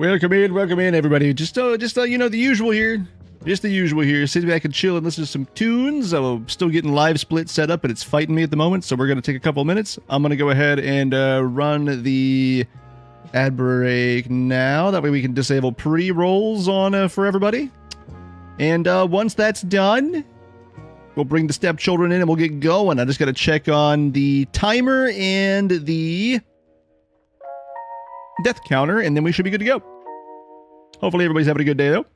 Welcome in, everybody. Just you know, the usual here. Just the usual here. Sit back and chill and listen to some tunes. I'm still getting live split set up, and it's fighting me at the moment, so we're going to take a couple minutes. I'm going to go ahead and run the ad break now. That way we can disable pre-rolls on for everybody. And once that's done, we'll bring the stepchildren in and we'll get going. I just got to check on the timer and the death counter, and then we should be good to go. Hopefully everybody's having a good day, though.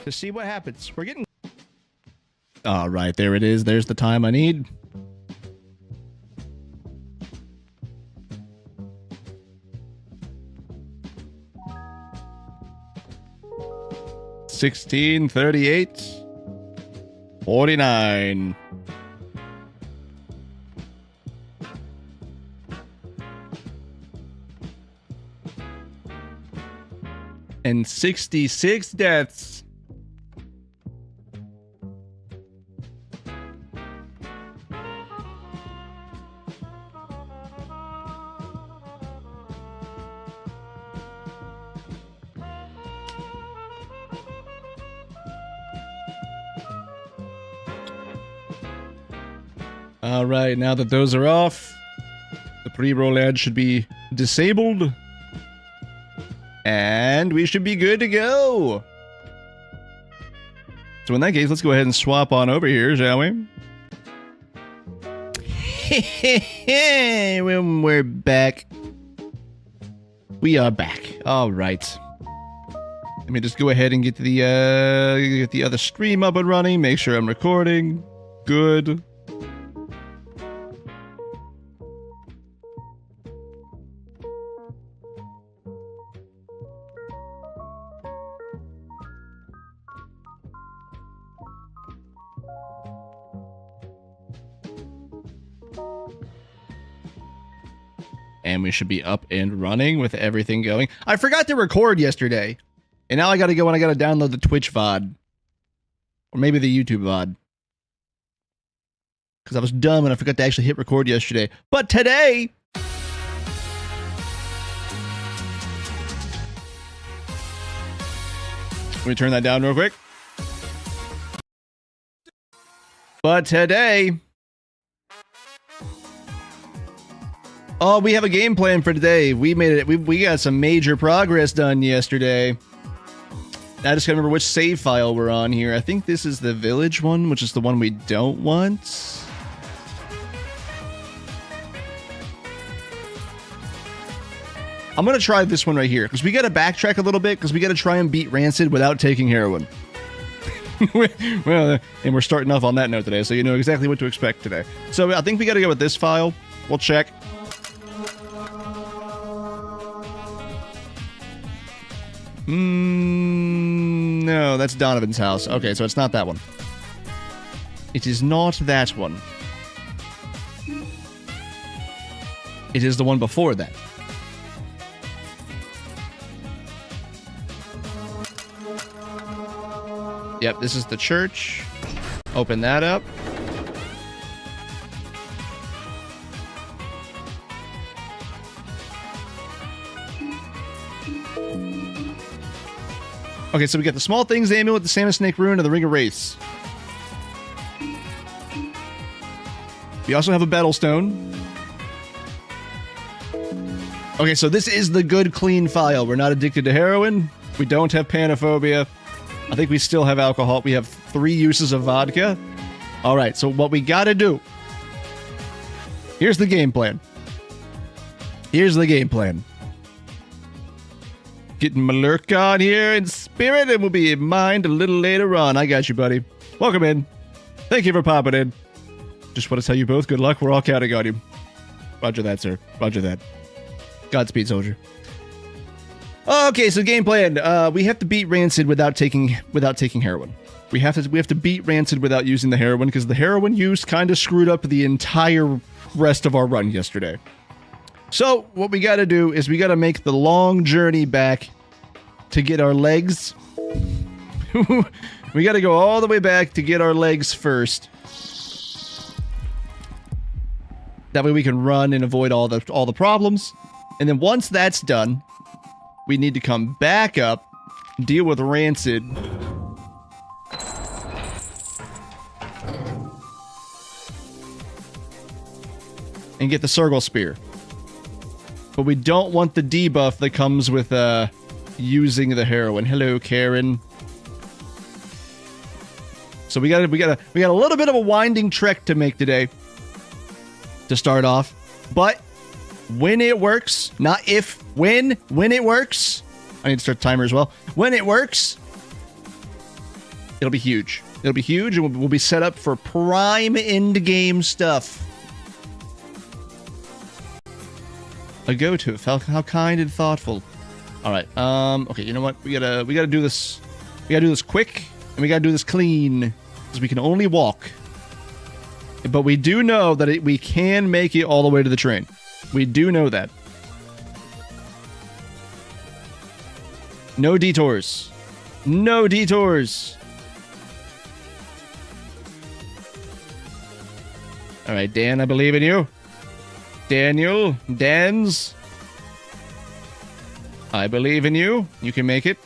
To see what happens. We're getting... All right, there it is. There's the time I need. $16.38 $49 and 66 deaths. All right, now that those are off, the pre-roll ad should be disabled, and we should be good to go. So in that case, let's go ahead and swap on over here, shall we? When we're back. We are back. All right. Let me just go ahead and get the other stream up and running. Make sure I'm recording. Good. And we should be up and running with everything going. I forgot to record yesterday. And now I gotta go and I gotta download the Twitch VOD. Or maybe the YouTube VOD. Because I was dumb and I forgot to actually hit record yesterday. But today... Let me turn that down real quick. But today... Oh, we have a game plan for today. We made it. We got some major progress done yesterday. I just gotta remember which save file we're on here. I think this is the village one, which is the one we don't want. I'm gonna try this one right here, because we gotta backtrack a little bit, because we gotta try and beat Rancid without taking heroin. Well, and we're starting off on that note today, so you know exactly what to expect today. So I think we gotta go with this file. We'll check. No, that's Donovan's house. Okay, so it's not that one. It is not that one. It is the one before that. Yep, this is the church. Open that up. Okay, so we got the Small Things Amulet, the Salmon Snake Rune, and the Ring of Wraiths. We also have a Battlestone. Okay, so this is the good, clean file. We're not addicted to heroin. We don't have panophobia. I think we still have alcohol. We have 3 uses of vodka. All right, so what we gotta do... Here's the game plan. Here's the game plan. Getting my lurk on here in spirit, and we'll be in mind a little later on. I got you, buddy. Welcome in. Thank you for popping in. Just want to tell you both, good luck. We're all counting on you. Roger that, sir. Roger that. Godspeed, soldier. Okay, so game plan. We have to beat Rancid without taking heroin. We have to beat Rancid without using the heroin, because the heroin use kind of screwed up the entire rest of our run yesterday. So what we got to do is we got to make the long journey back to get our legs. We got to go all the way back to get our legs first. That way we can run and avoid all the problems. And then once that's done, we need to come back up, deal with Rancid. And get the Circle Spear. But we don't want the debuff that comes with using the heroin. Hello, Karen. So we got a little bit of a winding trek to make today to start off. But when it works, not if, when it works. I need to start the timer as well. When it works, it'll be huge. It'll be huge, and we'll be set up for prime end game stuff. A go-to. How kind and thoughtful. All right. Okay. You know what? We gotta do this. We gotta do this quick, and we gotta do this clean, because we can only walk. But we do know that we can make it all the way to the train. We do know that. No detours. No detours. All right, Dan. I believe in you. Daniel, Dans, I believe in you. You can make it.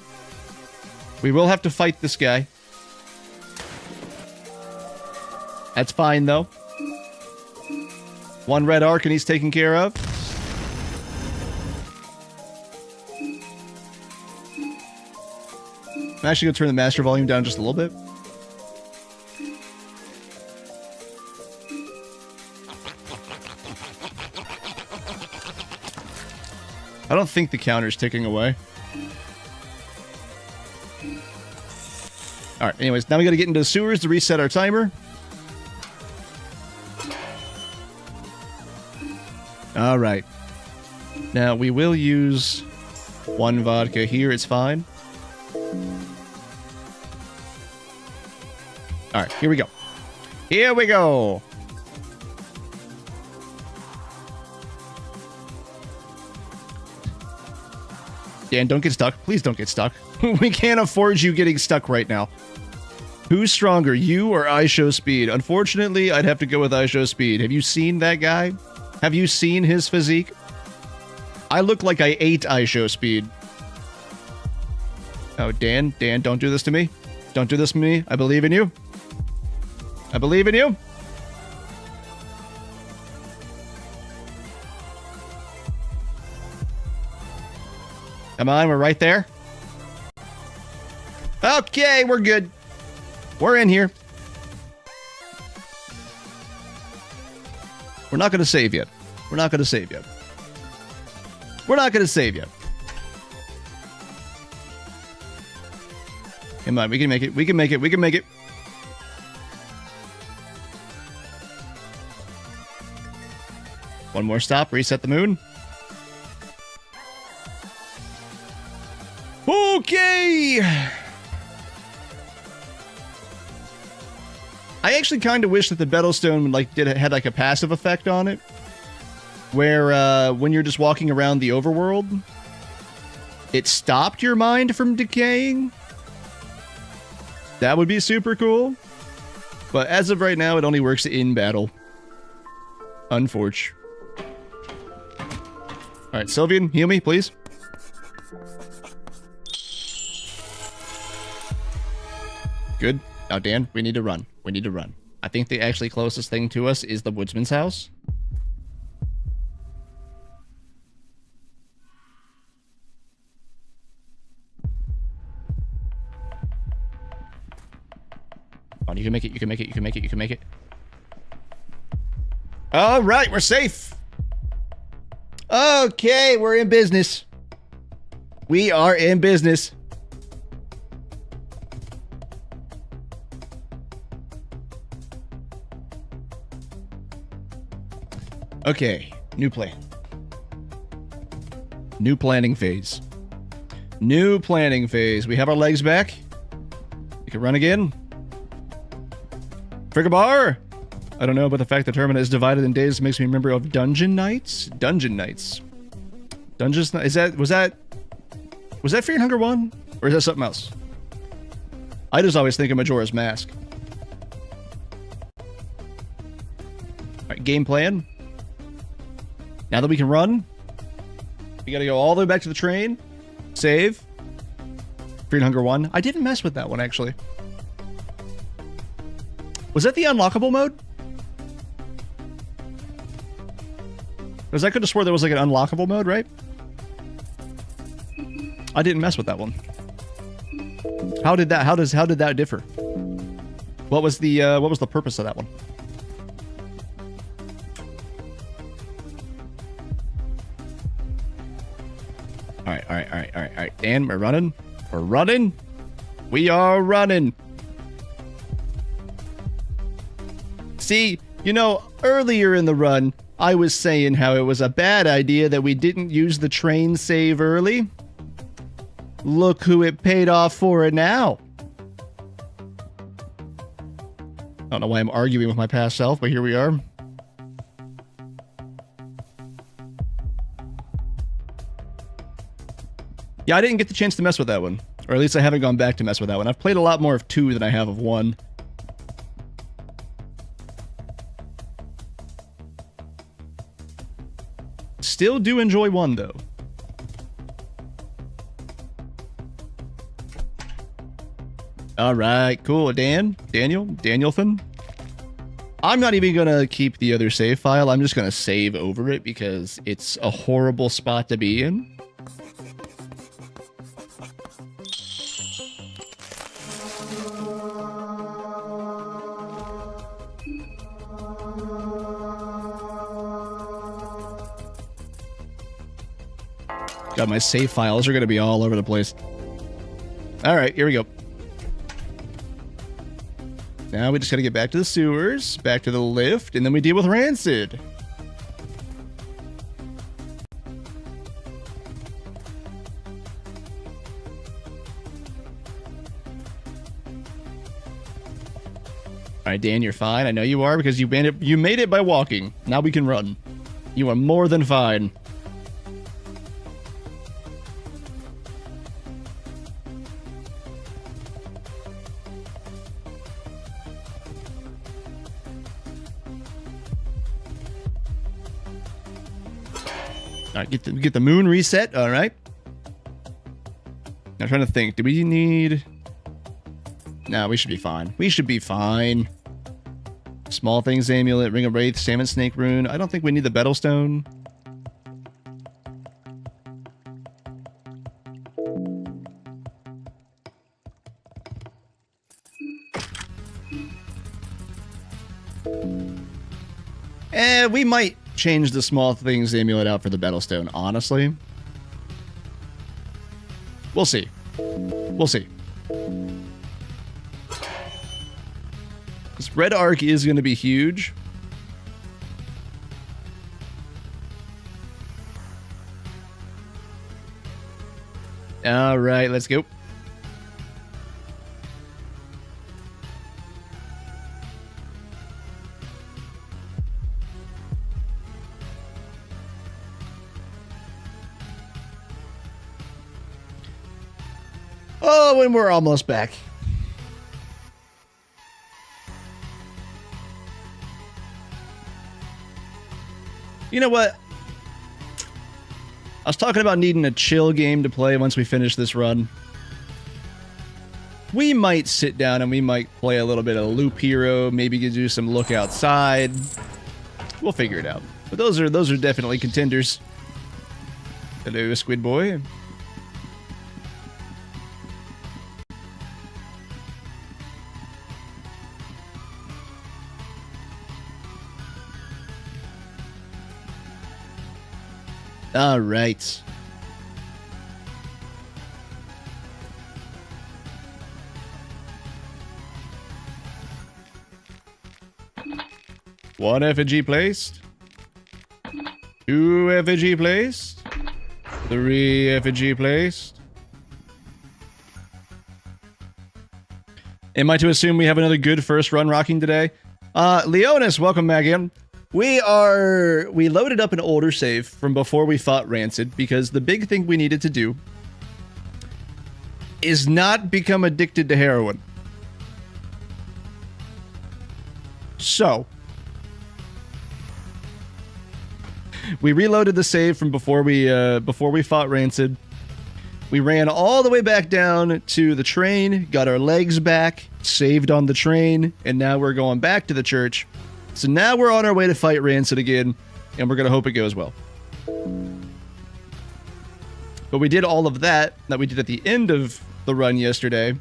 We will have to fight this guy. That's fine, though. One red arc and he's taken care of. I'm actually going to turn the master volume down just a little bit. I don't think the counter's ticking away. Alright, anyways, now we gotta get into the sewers to reset our timer. Alright. Now, we will use one vodka here, it's fine. Alright, here we go. Here we go! Dan, don't get stuck. Please don't get stuck. We can't afford you getting stuck right now. Who's stronger, you or I Show Speed? Unfortunately, I'd have to go with I Show Speed. Have you seen that guy? Have you seen his physique? I look like I ate I Show Speed. Oh, Dan, don't do this to me. Don't do this to me. I believe in you. I believe in you. Come on, we're right there. Okay, we're good. We're in here. We're not going to save yet. We're not going to save yet. We're not going to save yet. Come on, we can make it. We can make it. We can make it. One more stop. Reset the moon. Okay. I actually kind of wish that the Battlestone had like a passive effect on it, where when you're just walking around the overworld, it stopped your mind from decaying. That would be super cool. But as of right now, it only works in battle. Unfortunate. All right, Sylvian, heal me, please. Good. Now, Dan, we need to run. We need to run. I think the actually closest thing to us is the woodsman's house. Come on, you can make it. You can make it. You can make it. You can make it. All right, we're safe. Okay, we're in business. We are in business. Okay, new plan. New planning phase. New planning phase. We have our legs back. We can run again. Frigabar! I don't know, but the fact that Termina is divided in days makes me remember of Dungeon Nights? Dungeon Nights. Dungeons... Was that Fear and Hunger 1? Or is that something else? I just always think of Majora's Mask. Alright, game plan. Now that we can run, we gotta go all the way back to the train. Save. Fear and Hunger 1. I didn't mess with that one, actually. Was that the unlockable mode? Because I could have swore there was like an unlockable mode, right? I didn't mess with that one. How did that differ? What was the purpose of that one? All right. Dan, we're running. We're running. We are running. See, you know, earlier in the run, I was saying how it was a bad idea that we didn't use the train save early. Look who it paid off for now. I don't know why I'm arguing with my past self, but here we are. Yeah, I didn't get the chance to mess with that one. Or at least I haven't gone back to mess with that one. I've played a lot more of 2 than I have of 1. Still do enjoy 1, though. Alright, cool. Danielson? I'm not even gonna keep the other save file. I'm just gonna save over it because it's a horrible spot to be in. God, my save files are going to be all over the place. Alright, here we go. Now we just got to get back to the sewers, back to the lift, and then we deal with Rancid. Alright, Dan, you're fine. I know you are because you made it by walking. Now we can run. You are more than fine. Alright, get the moon reset. Alright. I'm trying to think. Do we need... No, we should be fine. We should be fine. Small Things Amulet, Ring of Wraith, Salmon Snake Rune. I don't think we need the Battlestone. We might change the Small Things Amulet out for the Battlestone, honestly. We'll see. We'll see. This red arc is going to be huge. All right, let's go. Oh, and we're almost back. You know what? I was talking about needing a chill game to play once we finish this run. We might sit down and we might play a little bit of Loop Hero, maybe do some Look Outside. We'll figure it out. But those are definitely contenders. Hello, Squid Boy. All right. One effigy placed. 2 effigy placed. 3 effigy placed. Am I to assume we have another good first run rocking today? Leonis, welcome back in. We loaded up an older save from before we fought Rancid, because the big thing we needed to do is not become addicted to heroin. So, we reloaded the save from before we fought Rancid. We ran all the way back down to the train, got our legs back, saved on the train, and now we're going back to the church. So now we're on our way to fight Rancid again, and we're going to hope it goes well. But we did all of that we did at the end of the run yesterday.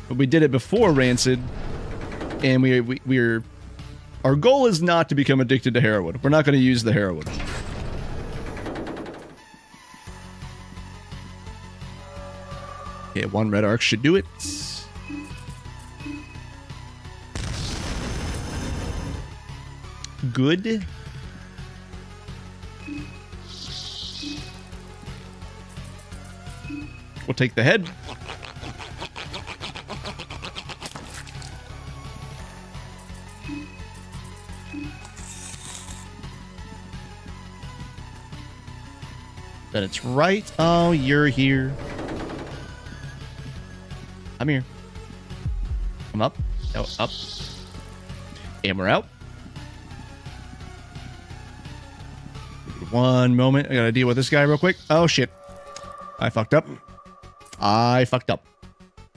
But we did it before Rancid, and we're our goal is not to become addicted to heroin. We're not going to use the heroin. Okay, one red arc should do it. Good. We'll take the head. Then it's right. Oh, you're here. I'm here. I'm up. Oh, up. And we're out. One moment. I gotta deal with this guy real quick. Oh, shit. I fucked up.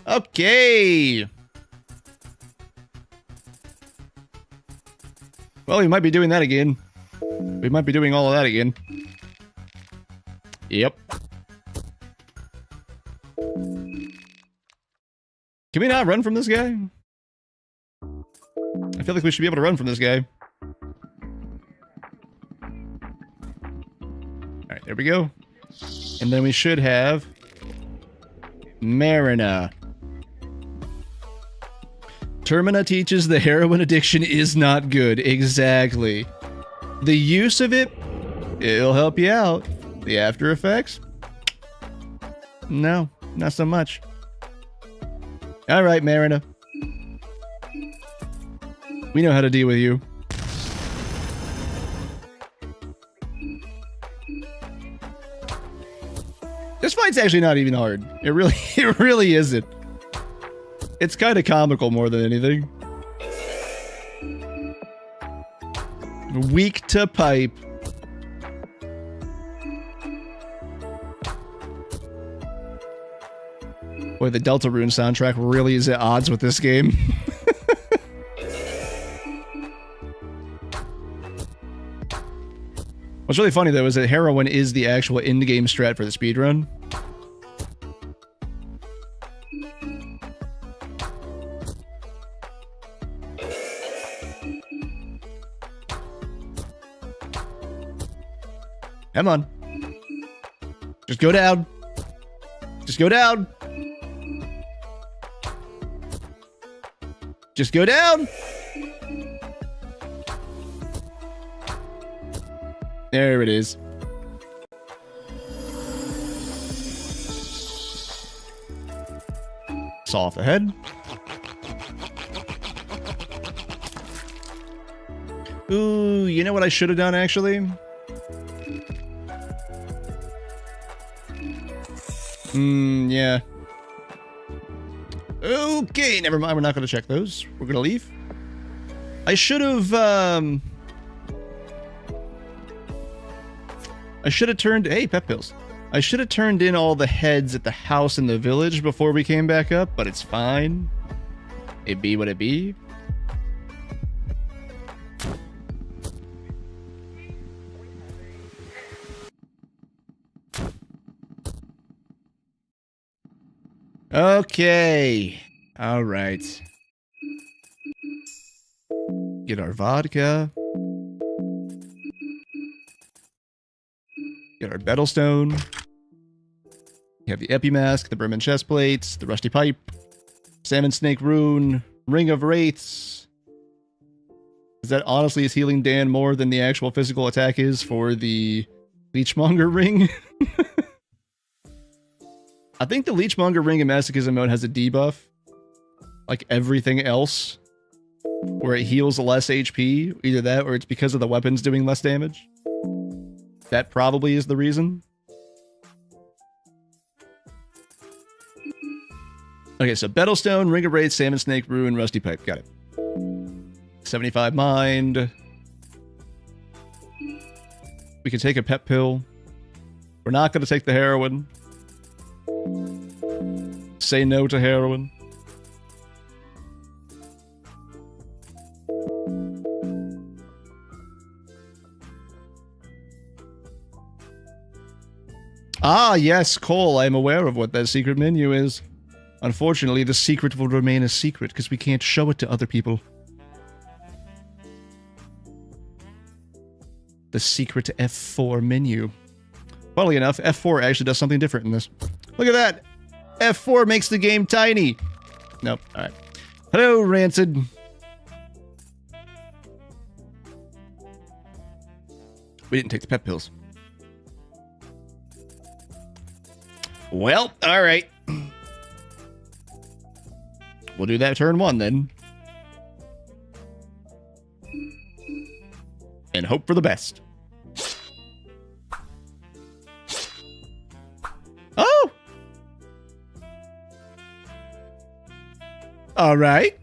Okay. Well, we might be doing that again. We might be doing all of that again. Yep. Can we not run from this guy? I feel like we should be able to run from this guy. Alright, there we go. And then we should have Marina. Termina teaches the heroin addiction is not good. Exactly. The use of it, it'll help you out. The after effects? No, not so much. Alright, Marina. We know how to deal with you. This fight's actually not even hard. It really isn't. It's kind of comical more than anything. Weak to pipe. Boy, the Deltarune soundtrack really is at odds with this game. What's really funny, though, is that heroin is the actual in-game strat for the speedrun. Come on. Just go down. Just go down. Just go down. There it is. Saw off the head. Ooh, you know what I should have done, actually? Yeah. Okay, never mind. We're not going to check those. We're going to leave. I should have, I should have turned... Hey, pep pills. I should have turned in all the heads at the house in the village before we came back up, but it's fine. It be what it be. Okay. All right. Get our vodka. Get our Battlestone. We have the Epi Mask, the Berman chest plates, the Rusty Pipe, Salmon Snake Rune, Ring of Wraiths. Is that honestly is healing Dan more than the actual physical attack is for the Leechmonger Ring? I think the Leechmonger Ring in Masochism mode has a debuff. like everything else, where it heals less HP. Either that or it's because of the weapons doing less damage. That probably is the reason. Okay, so Battlestone, Ring of Wraith, Salmon Snake, Ruin, Rusty Pipe. Got it. 75 Mind. We can take a pep pill. We're not going to take the heroin. Say no to heroin. Ah, yes, Cole, I am aware of what that secret menu is. Unfortunately, the secret will remain a secret because we can't show it to other people. The secret F4 menu. Funnily enough, F4 actually does something different in this. Look at that! F4 makes the game tiny! Nope, alright. Hello, Rancid. We didn't take the pep pills. Well, alright. We'll do that turn 1 then. And hope for the best. Oh! Alright.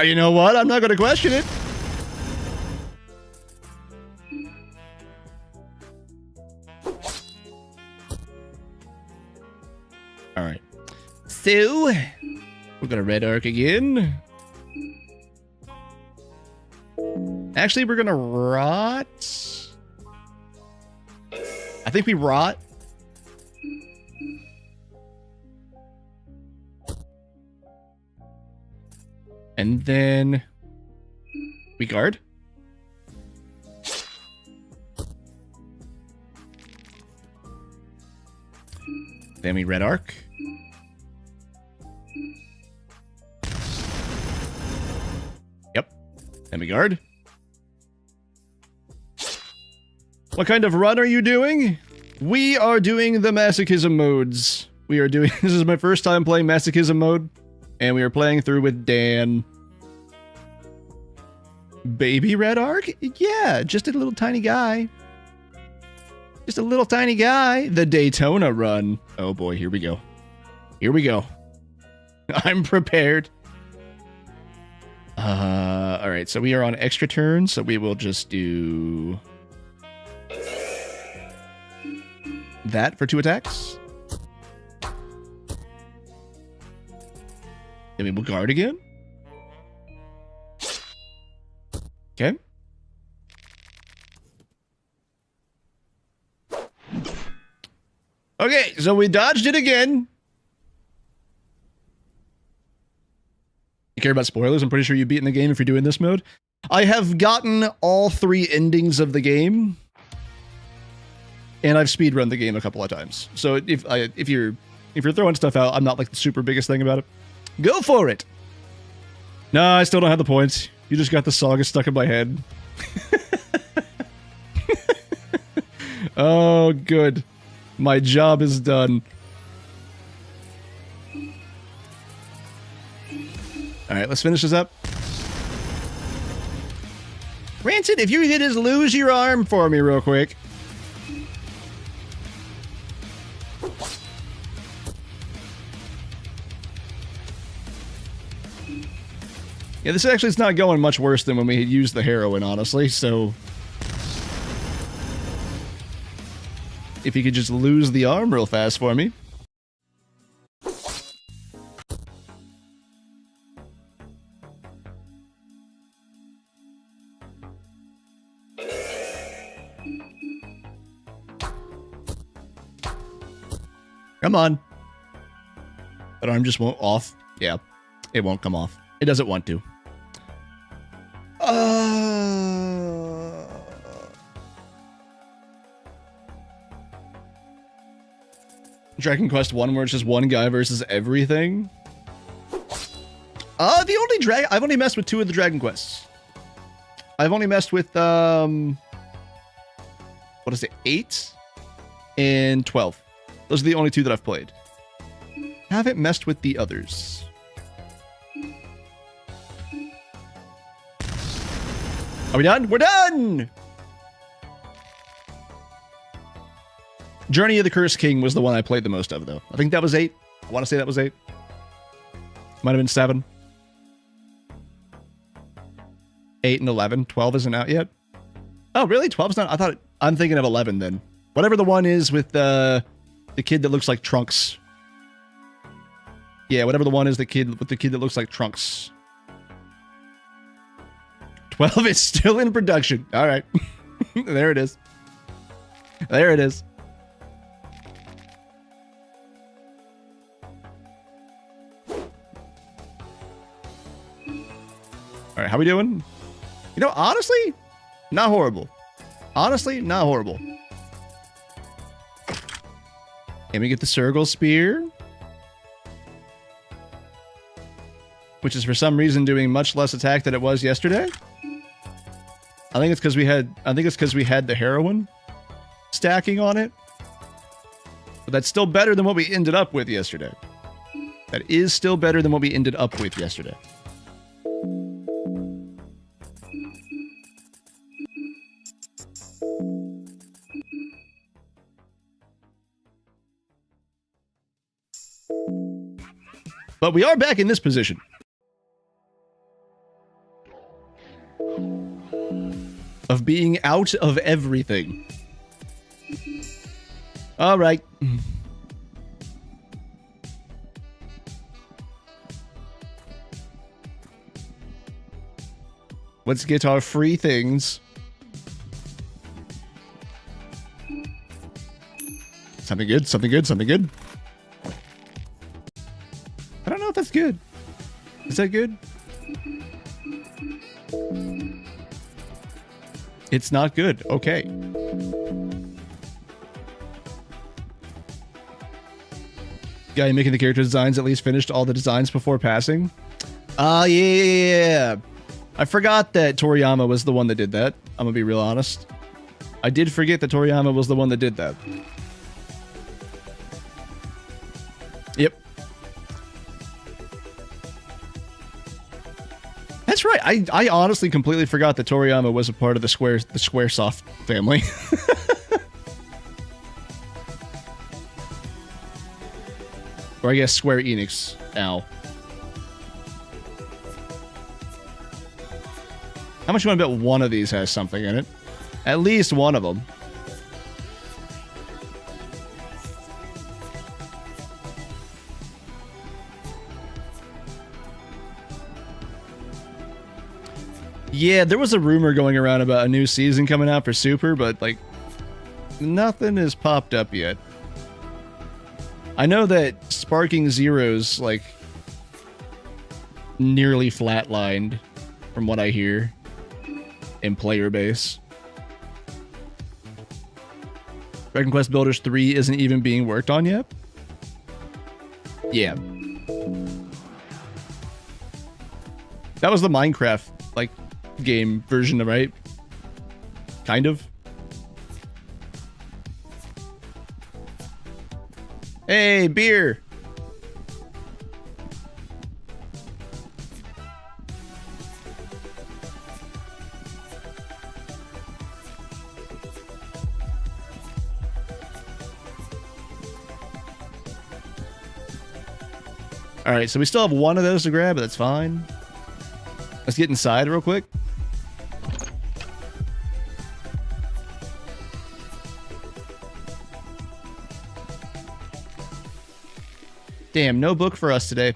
You know what? I'm not going to question it. Alright. So, we're going to red arc again. Actually, we're going to rot. I think we rot. And then we guard. Then we red arc. Yep. Then we guard. What kind of run are you doing? We are doing the Masochism modes. We are doing... This is my first time playing Masochism mode. And we are playing through with Dan. Baby red arc? Yeah, just a little tiny guy. Just a little tiny guy. The Daytona run. Oh boy, here we go. Here we go. I'm prepared. Alright, so we are on extra turn, so we will just do... that for 2 attacks. Then we will guard again. Okay. Okay, so we dodged it again. You care about spoilers? I'm pretty sure you've beaten the game if you're doing this mode. I have gotten all 3 endings of the game. And I've speedrun the game a couple of times. So if you're throwing stuff out, I'm not like the super biggest thing about it. Go for it! No, I still don't have the points. You just got the saga stuck in my head. Oh, good. My job is done. Alright, let's finish this up. Rancid, if you could just lose your arm for me real quick. Yeah, this actually is not going much worse than when we had used the heroin, honestly, so... If you could just lose the arm real fast for me. Come on. That arm just won't off. Yeah, it won't come off. It doesn't want to. Dragon Quest 1 where it's just one guy versus everything? The only I've only messed with 2 of the Dragon Quests. I've only messed with, what is it, 8 and 12. Those are the only 2 that I've played. haven't messed with the others. Are we done? We're done! Journey of the Cursed King was the one I played the most of, though. I think that was 8. I want to say that was 8. Might have been 7. 8 and 11. 12 isn't out yet. Oh, really? 12's not? I'm thinking of 11 then. Whatever the one is with the kid that looks like Trunks. Yeah, whatever the one is, the kid that looks like Trunks. 12 is still in production. All right. There it is. There it is. All right, how we doing? You know, honestly, not horrible. Honestly, not horrible. Can we get the Circle Spear? Which is for some reason doing much less attack than it was yesterday. I think it's because we had the heroin stacking on it. But that's still better than what we ended up with yesterday. That is still better than what we ended up with yesterday. But we are back in this position. Of being out of everything. All right. Let's get our free things. Something good, something good, something good. I don't know if that's good. Is that good? It's not good. Okay. Guy making the character designs at least finished all the designs before passing. Yeah. I forgot that Toriyama was the one that did that. I'm gonna be real honest. I did forget that Toriyama was the one that did that. Yep. That's right. I honestly completely forgot that Toriyama was a part of the Squaresoft family. Or I guess Square Enix now. How much you want to bet one of these has something in it? At least one of them. Yeah, there was a rumor going around about a new season coming out for Super, but, like, nothing has popped up yet. I know that Sparking Zero's, like, nearly flatlined, from what I hear, in player base. Dragon Quest Builders 3 isn't even being worked on yet? Yeah. That was the Minecraft, like, game version, right? Kind of. Hey, beer! Alright, so we still have one of those to grab, but that's fine. Let's get inside real quick. Damn, no book for us today.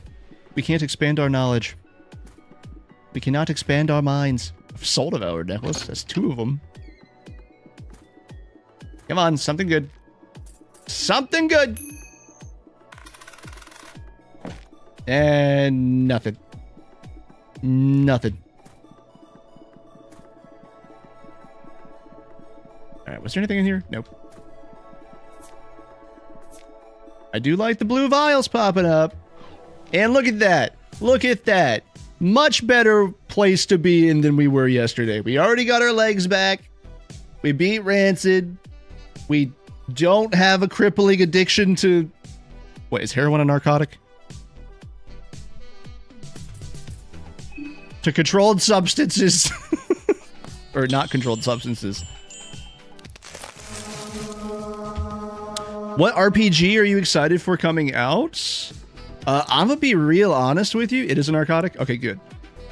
We can't expand our knowledge. We cannot expand our minds. Soul Devourer necklace. That's 2 of them. Come on, something good. Something good! And nothing. Nothing. Alright, was there anything in here? Nope. I do like the blue vials popping up. And look at that. Look at that. Much better place to be in than we were yesterday. We already got our legs back. We beat Rancid. We don't have a crippling addiction to... What, is heroin a narcotic? to controlled substances. Or not controlled substances. What RPG are you excited for coming out? I'm gonna be real honest with you. It is a narcotic? Okay, good.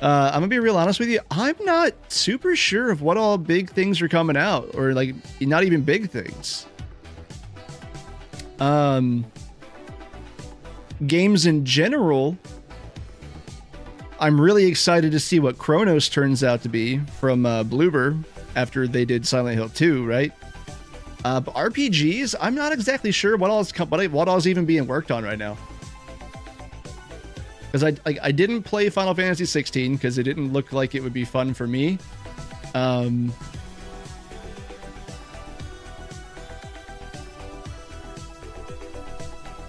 I'm gonna be real honest with you. I'm not super sure of what all big things are coming out. Or, like, not even big things. Games in general, I'm really excited to see what Chronos turns out to be from Bloober after they did Silent Hill 2, right? But RPGs, I'm not exactly sure what all is even being worked on right now. Because I didn't play Final Fantasy 16 because it didn't look like it would be fun for me.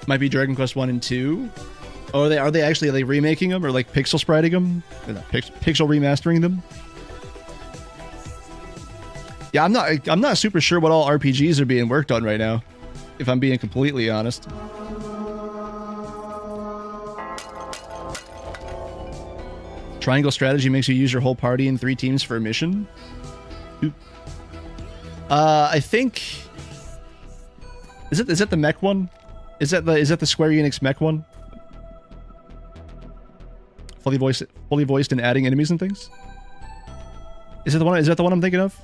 Might be Dragon Quest 1 and 2. Oh, are they actually remaking them or like pixel spriting them? Pixel remastering them? Yeah, I'm not super sure what all RPGs are being worked on right now, if I'm being completely honest. Triangle strategy makes you use your whole party in 3 teams for a mission. Oop. I think is it the mech one? Is that the Square Enix mech one? Fully voiced and adding enemies and things? Is that the one I'm thinking of?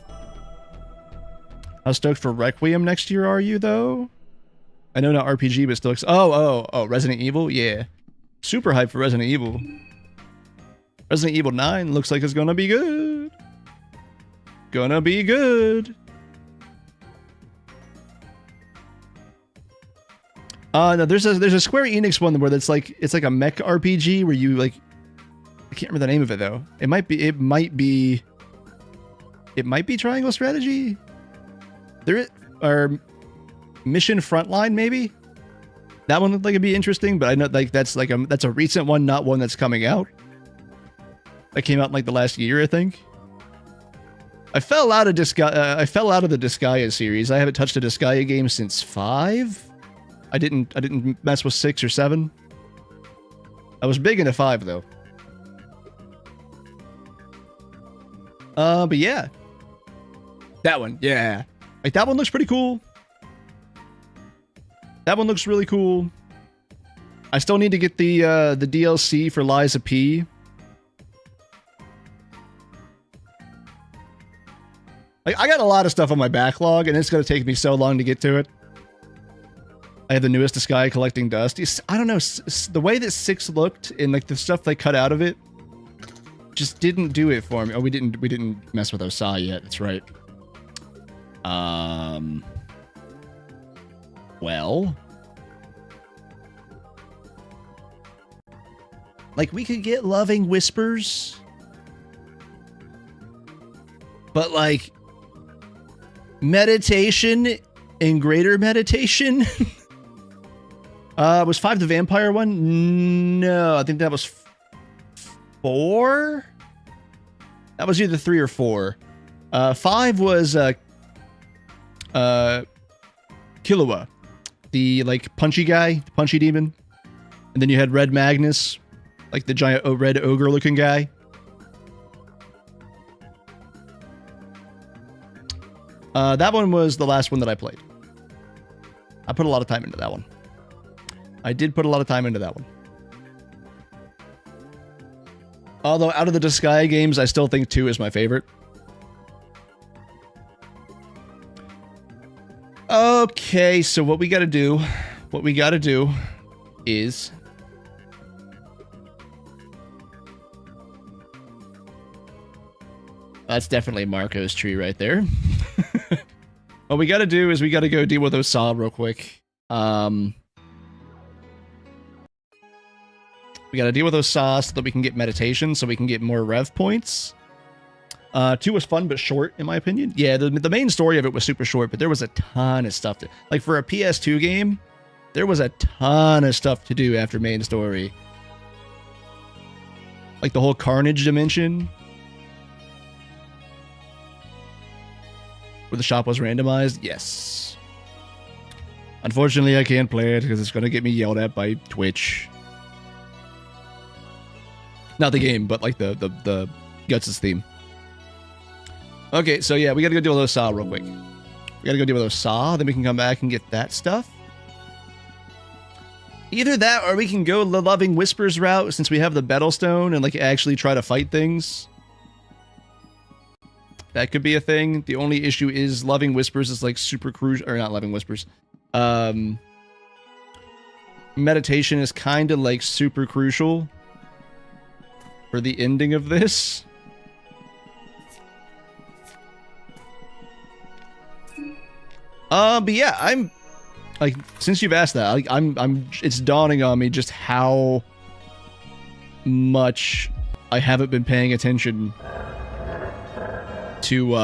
How stoked for Requiem next year are you though? I know not RPG, but still. Oh, Resident Evil, yeah. Super hyped for Resident Evil. Resident Evil 9 looks like it's gonna be good. Gonna be good. No, there's a Square Enix one where it's like a mech RPG where you like. I can't remember the name of it though. It might be Triangle Strategy. Or Mission Frontline maybe. That one looked like it'd be interesting, but I know like that's a recent one, not one that's coming out. That came out in like the last year, I think. I fell out of the Disgaea series. I haven't touched a Disgaea game since 5. I didn't mess with 6 or 7. I was big into 5 though. But yeah. That one, yeah. Like that one looks pretty cool. That one looks really cool. I still need to get the DLC for Liza P. Like, I got a lot of stuff on my backlog, and it's going to take me so long to get to it. I have the newest Disgaea collecting dust. I don't know, the way that 6 looked and like the stuff they cut out of it just didn't do it for me. Oh, we didn't mess with Osa yet. That's right. Well, like we could get Loving Whispers, but like meditation and greater meditation. Was 5 the vampire one? No, I think that was 4. That was either 3 or 4. 5 was Killua, the like punchy guy, the punchy demon, and then you had Red Magnus, like the giant red ogre looking guy. That one was the last one that I played. I put a lot of time into that one. I did put a lot of time into that one. Although out of the Disgaea games, I still think 2 is my favorite. Okay, so what we gotta do is that's definitely Marco's tree right there. What we gotta do is we gotta go deal with Osa real quick. We gotta deal with Osa so that we can get meditation, so we can get more rev points. 2 was fun but short, in my opinion. Yeah, the main story of it was super short, but there was a ton of stuff to... Like, for a PS2 game, there was a ton of stuff to do after main story. Like, the whole Carnage dimension. Where the shop was randomized? Yes. Unfortunately, I can't play it because it's going to get me yelled at by Twitch. Not the game, but like the Guts' theme. Okay, so yeah, we gotta go deal with Osa real quick. We gotta go deal with Osa, then we can come back and get that stuff. Either that, or we can go the Loving Whispers route, since we have the Battlestone, and like actually try to fight things. That could be a thing. The only issue is Loving Whispers is like super crucial, or not Loving Whispers. Meditation is kind of like super crucial for the ending of this. But yeah, I'm like, since you've asked that, it's dawning on me just how much I haven't been paying attention to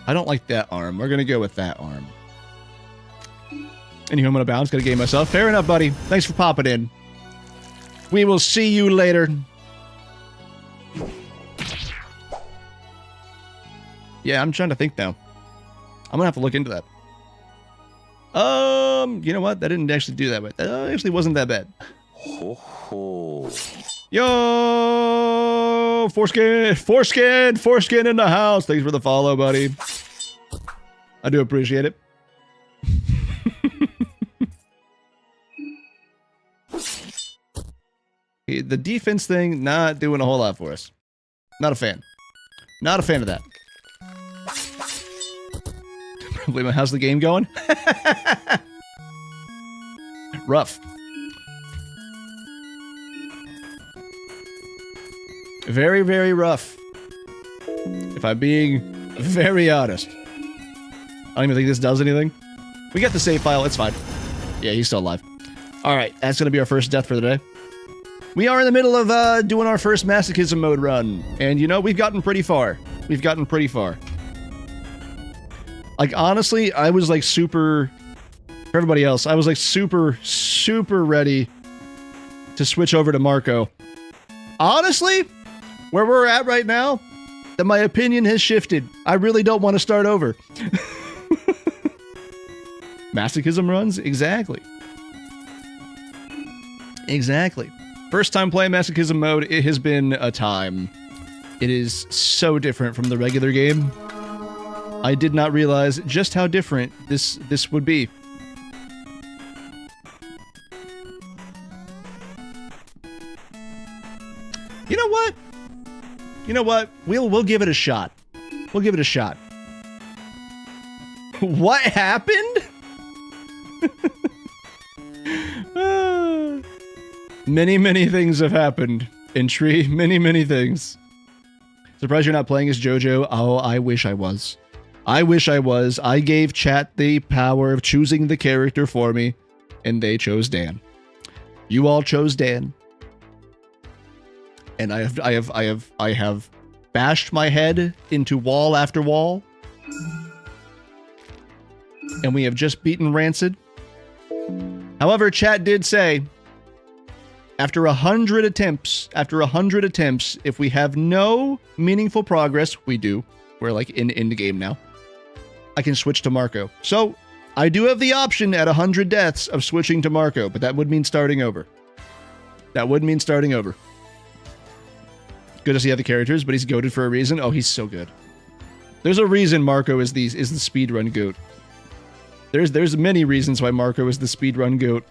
I don't like that arm. We're gonna go with that arm. Anywho, I'm gonna bounce, gotta game myself. Fair enough, buddy. Thanks for popping in. We will see you later. Yeah, I'm trying to think now. I'm gonna have to look into that. You know what? That didn't actually do that, but that actually wasn't that bad. Ho ho. Yo, foreskin in the house. Thanks for the follow, buddy. I do appreciate it. The defense thing, not doing a whole lot for us. Not a fan. Not a fan of that. Probably how's the game going? Rough. Very, very rough. If I'm being very honest. I don't even think this does anything. We got the save file, it's fine. Yeah, he's still alive. Alright, that's gonna be our first death for the day. We are in the middle of doing our first Masochism mode run. And you know, we've gotten pretty far. We've gotten pretty far. Like, honestly, I was like super... For everybody else, I was like super ready to switch over to Marco. Honestly, where we're at right now, that my opinion has shifted. I really don't want to start over. Masochism runs? Exactly. Exactly. First time playing Masochism mode, it has been a time. It is so different from the regular game. I did not realize just how different this would be. You know what? You know what? We'll give it a shot. We'll give it a shot. What happened? Many things have happened in Tree. Many things. Surprised you're not playing as JoJo. Oh, I wish I was. I wish I was. I gave chat the power of choosing the character for me, and they chose Dan. You all chose Dan. And I have bashed my head into wall after wall. And we have just beaten Rancid. However, chat did say, after 100 attempts, if we have no meaningful progress, we do. We're like in the game now. I can switch to Marco. So, I do have the option at 100 deaths of switching to Marco, but that would mean starting over. That would mean starting over. Good to see other characters, but he's goated for a reason. Oh, he's so good. There's a reason Marco is the speedrun goat. There's many reasons why Marco is the speedrun goat.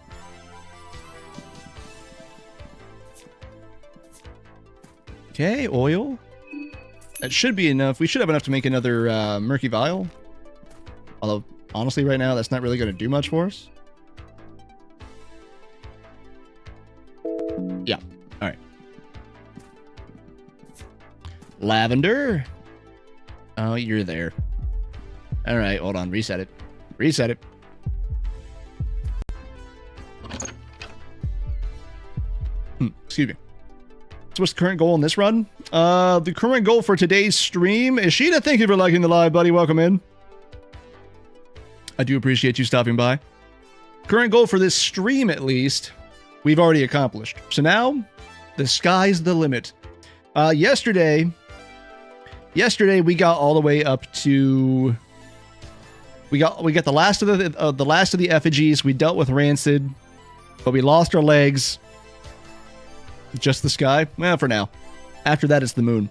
Okay, oil. That should be enough. We should have enough to make another Murky Vial. Although, honestly, right now, that's not really going to do much for us. Yeah. All right. Lavender. Oh, you're there. All right, hold on. Reset it. Reset it. Excuse me. So what's the current goal in this run? The current goal for today's stream is Sheeta. Thank you for liking the live, buddy. Welcome in. I do appreciate you stopping by. Current goal for this stream, at least, we've already accomplished. So now, the sky's the limit. Yesterday we got all the way up to. We got the last of the effigies. We dealt with Rancid. But we lost our legs. Just the sky? Well, for now. After that, it's the moon.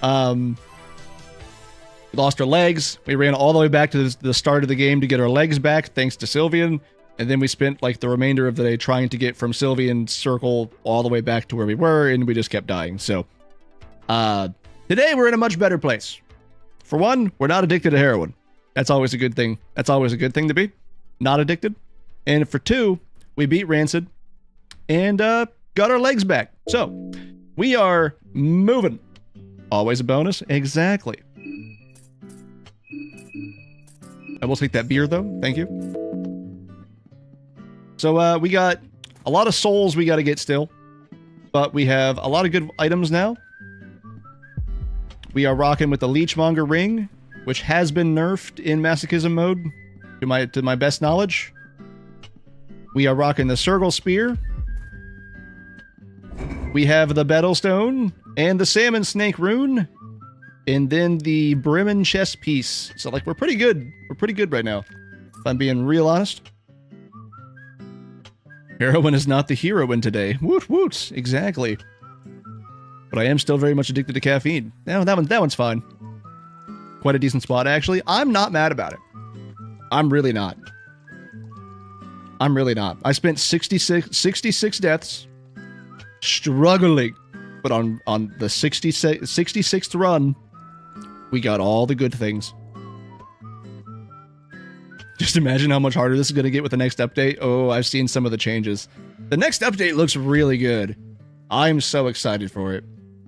We lost our legs. We ran all the way back to the start of the game to get our legs back, thanks to Sylvian. And then we spent like the remainder of the day trying to get from Sylvian Circle all the way back to where we were, and we just kept dying. So, today we're in a much better place. For one, we're not addicted to heroin. That's always a good thing. That's always a good thing to be. Not addicted. And for two, we beat Rancid and got our legs back. So, we are moving. Always a bonus. Exactly. I will take that beer, though. Thank you. So, we got a lot of souls we got to get still. But we have a lot of good items now. We are rocking with the Leechmonger Ring, which has been nerfed in Masochism mode, to my best knowledge. We are rocking the Circle Spear. We have the Battlestone and the Salmon Snake Rune. And then the Bremen chest piece. So, like, we're pretty good. We're pretty good right now, if I'm being real honest. Heroin is not the heroine today. Woot woot. Exactly. But I am still very much addicted to caffeine. Now, that one's fine. Quite a decent spot, actually. I'm not mad about it. I'm really not. I'm really not. I spent 66 deaths struggling. But on the 66th run, we got all the good things. Just imagine how much harder this is going to get with the next update. Oh, I've seen some of the changes. The next update looks really good. I'm so excited for it.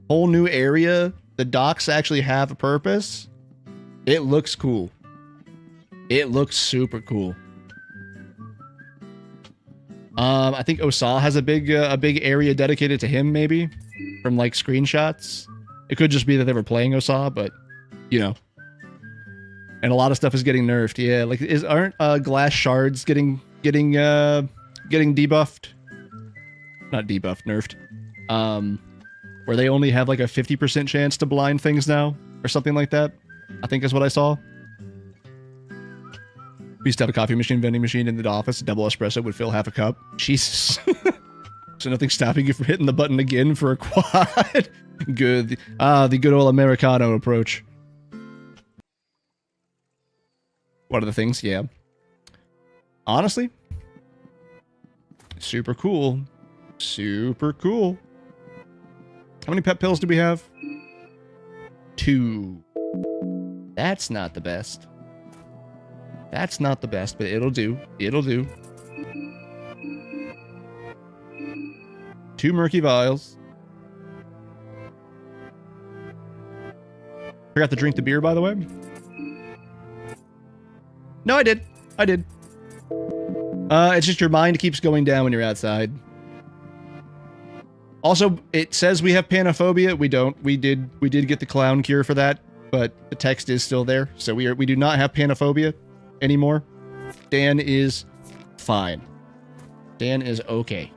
Whole new area. The docks actually have a purpose. It looks cool. It looks super cool. I think Osa has a big area dedicated to him, maybe, from like screenshots. It could just be that they were playing Osa, but you know. And a lot of stuff is getting nerfed. Yeah, like aren't glass shards getting debuffed? Not debuffed, nerfed. Where they only have like a 50% chance to blind things now, or something like that. I think is what I saw. We used to have a coffee machine vending machine in the office. A double espresso would fill half a cup. Jesus. So nothing stopping you from hitting the button again for a quad. Good. The good old Americano approach. One of the things, yeah. Honestly, super cool. Super cool. How many pet pills do we have? 2. That's not the best. That's not the best, but it'll do. It'll do. 2 murky vials. Forgot to drink the beer, by the way. No, I did. I did. It's just your mind keeps going down when you're outside. Also, it says we have panophobia. We don't. We did get the clown cure for that, but the text is still there. So we do not have panophobia anymore. Dan is fine. Dan is okay.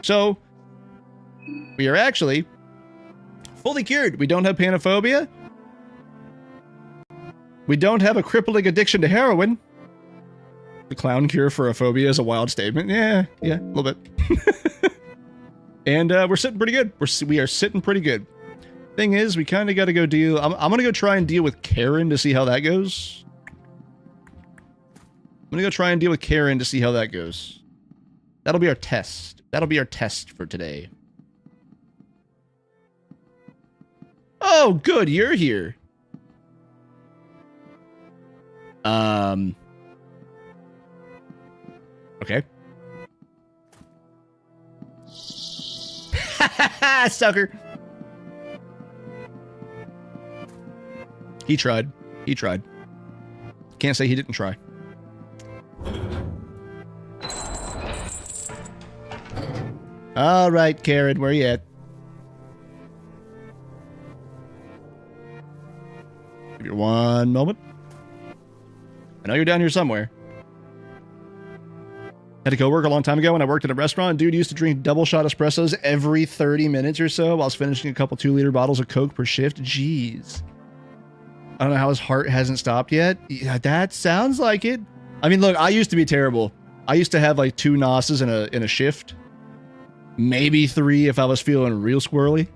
So we are actually fully cured. We don't have panophobia. We don't have a crippling addiction to heroin. The clown cure for a phobia is a wild statement. Yeah, a little bit. And we're sitting pretty good. We are sitting pretty good. Thing is, we kind of got to go deal... I'm going to go try and deal with Karen to see how that goes. I'm going to go try and deal with Karen to see how that goes. That'll be our test. That'll be our test for today. Oh, good. You're here. Okay. Sucker. He tried. He tried. Can't say he didn't try. All right, Karen, where you at? Give you one moment. I know you're down here somewhere. Had a coworker a long time ago when I worked at a restaurant. Dude used to drink double shot espressos every 30 minutes or so whilst finishing a couple 2-liter bottles of Coke per shift. Jeez. I don't know how his heart hasn't stopped yet. Yeah, that sounds like it. I mean, look, I used to be terrible. I used to have like 2 nosses in a shift. Maybe 3 if I was feeling real squirrely.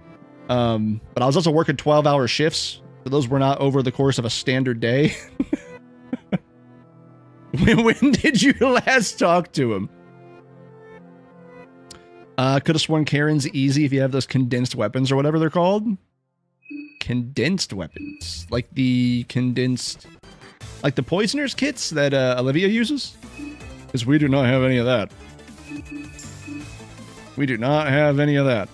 But I was also working 12-hour shifts. So those were not over the course of a standard day. When did you last talk to him? Could have sworn Karen's easy if you have those condensed weapons or whatever they're called. Condensed weapons. Like the condensed... Like the poisoner's kits that Olivia uses? Because we do not have any of that. We do not have any of that.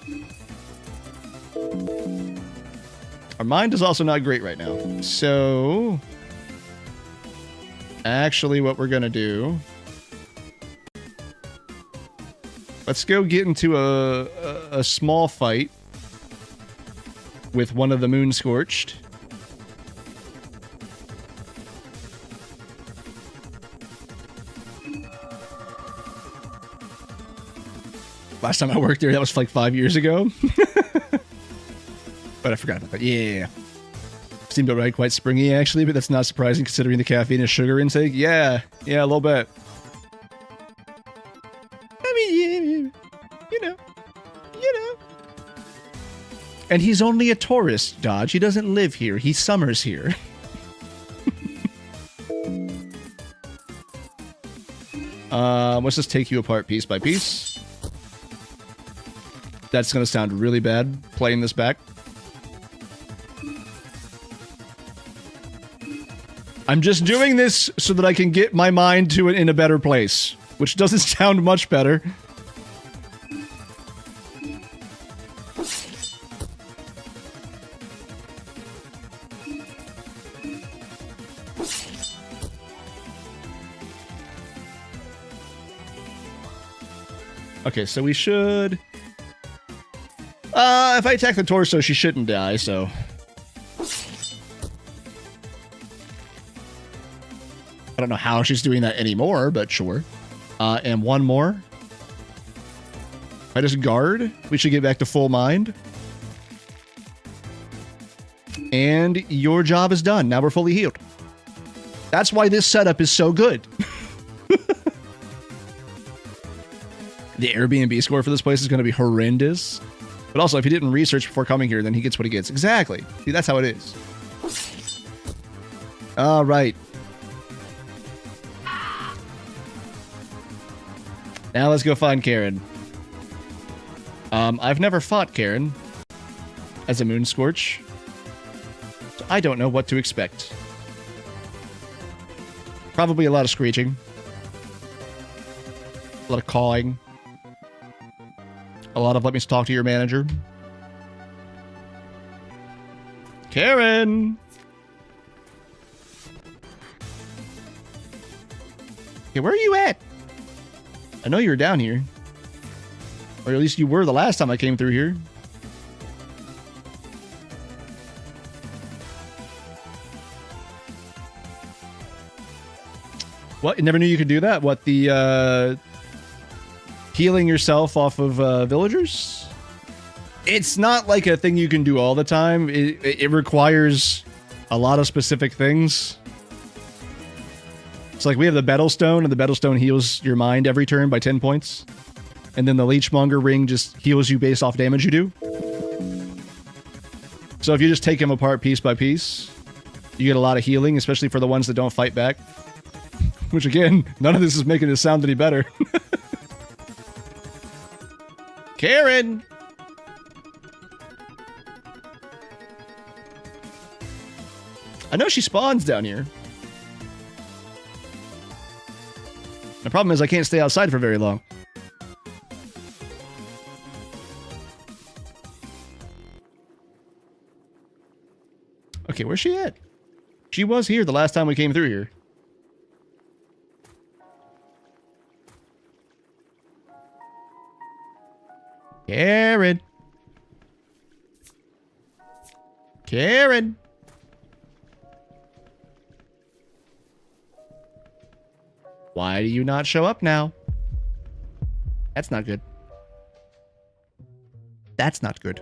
Our mind is also not great right now. So... Actually, what we're gonna do... Let's go get into a small fight with one of the Moon Scorched. Last time I worked there, that was like 5 years ago. But I forgot about that. Yeah. Seemed alright, quite springy actually, but that's not surprising considering the caffeine and sugar intake. Yeah, a little bit. I mean, you know. And he's only a tourist, Dodge. He doesn't live here. He summers here. Let's just take you apart piece by piece. That's gonna sound really bad, playing this back. I'm just doing this so that I can get my mind to it in a better place, which doesn't sound much better. Okay, so we should... if I attack the torso, she shouldn't die, so... I don't know how she's doing that anymore, but sure. And one more. If I just guard, we should get back to full mind. And your job is done. Now we're fully healed. That's why this setup is so good. The Airbnb score for this place is going to be horrendous. But also, if he didn't research before coming here, then he gets what he gets. Exactly. See, that's how it is. All right. Now let's go find Karen. I've never fought Karen as a Moon Scorch, so I don't know what to expect. Probably a lot of screeching. A lot of cawing. A lot of let me talk to your manager. Karen! Okay, where are you at? I know you're down here. Or at least you were the last time I came through here. What? You never knew you could do that? What, the, healing yourself off of, villagers? It's not like a thing you can do all the time. It requires a lot of specific things. It's like we have the Battlestone, and the Battlestone heals your mind every turn by 10 points. And then the Leechmonger ring just heals you based off damage you do. So if you just take him apart piece by piece, you get a lot of healing, especially for the ones that don't fight back. Which again, none of this is making it sound any better. Karen! I know she spawns down here. The problem is I can't stay outside for very long. Okay, where's she at? She was here the last time we came through here. Karen. Karen. Why do you not show up now? That's not good. That's not good.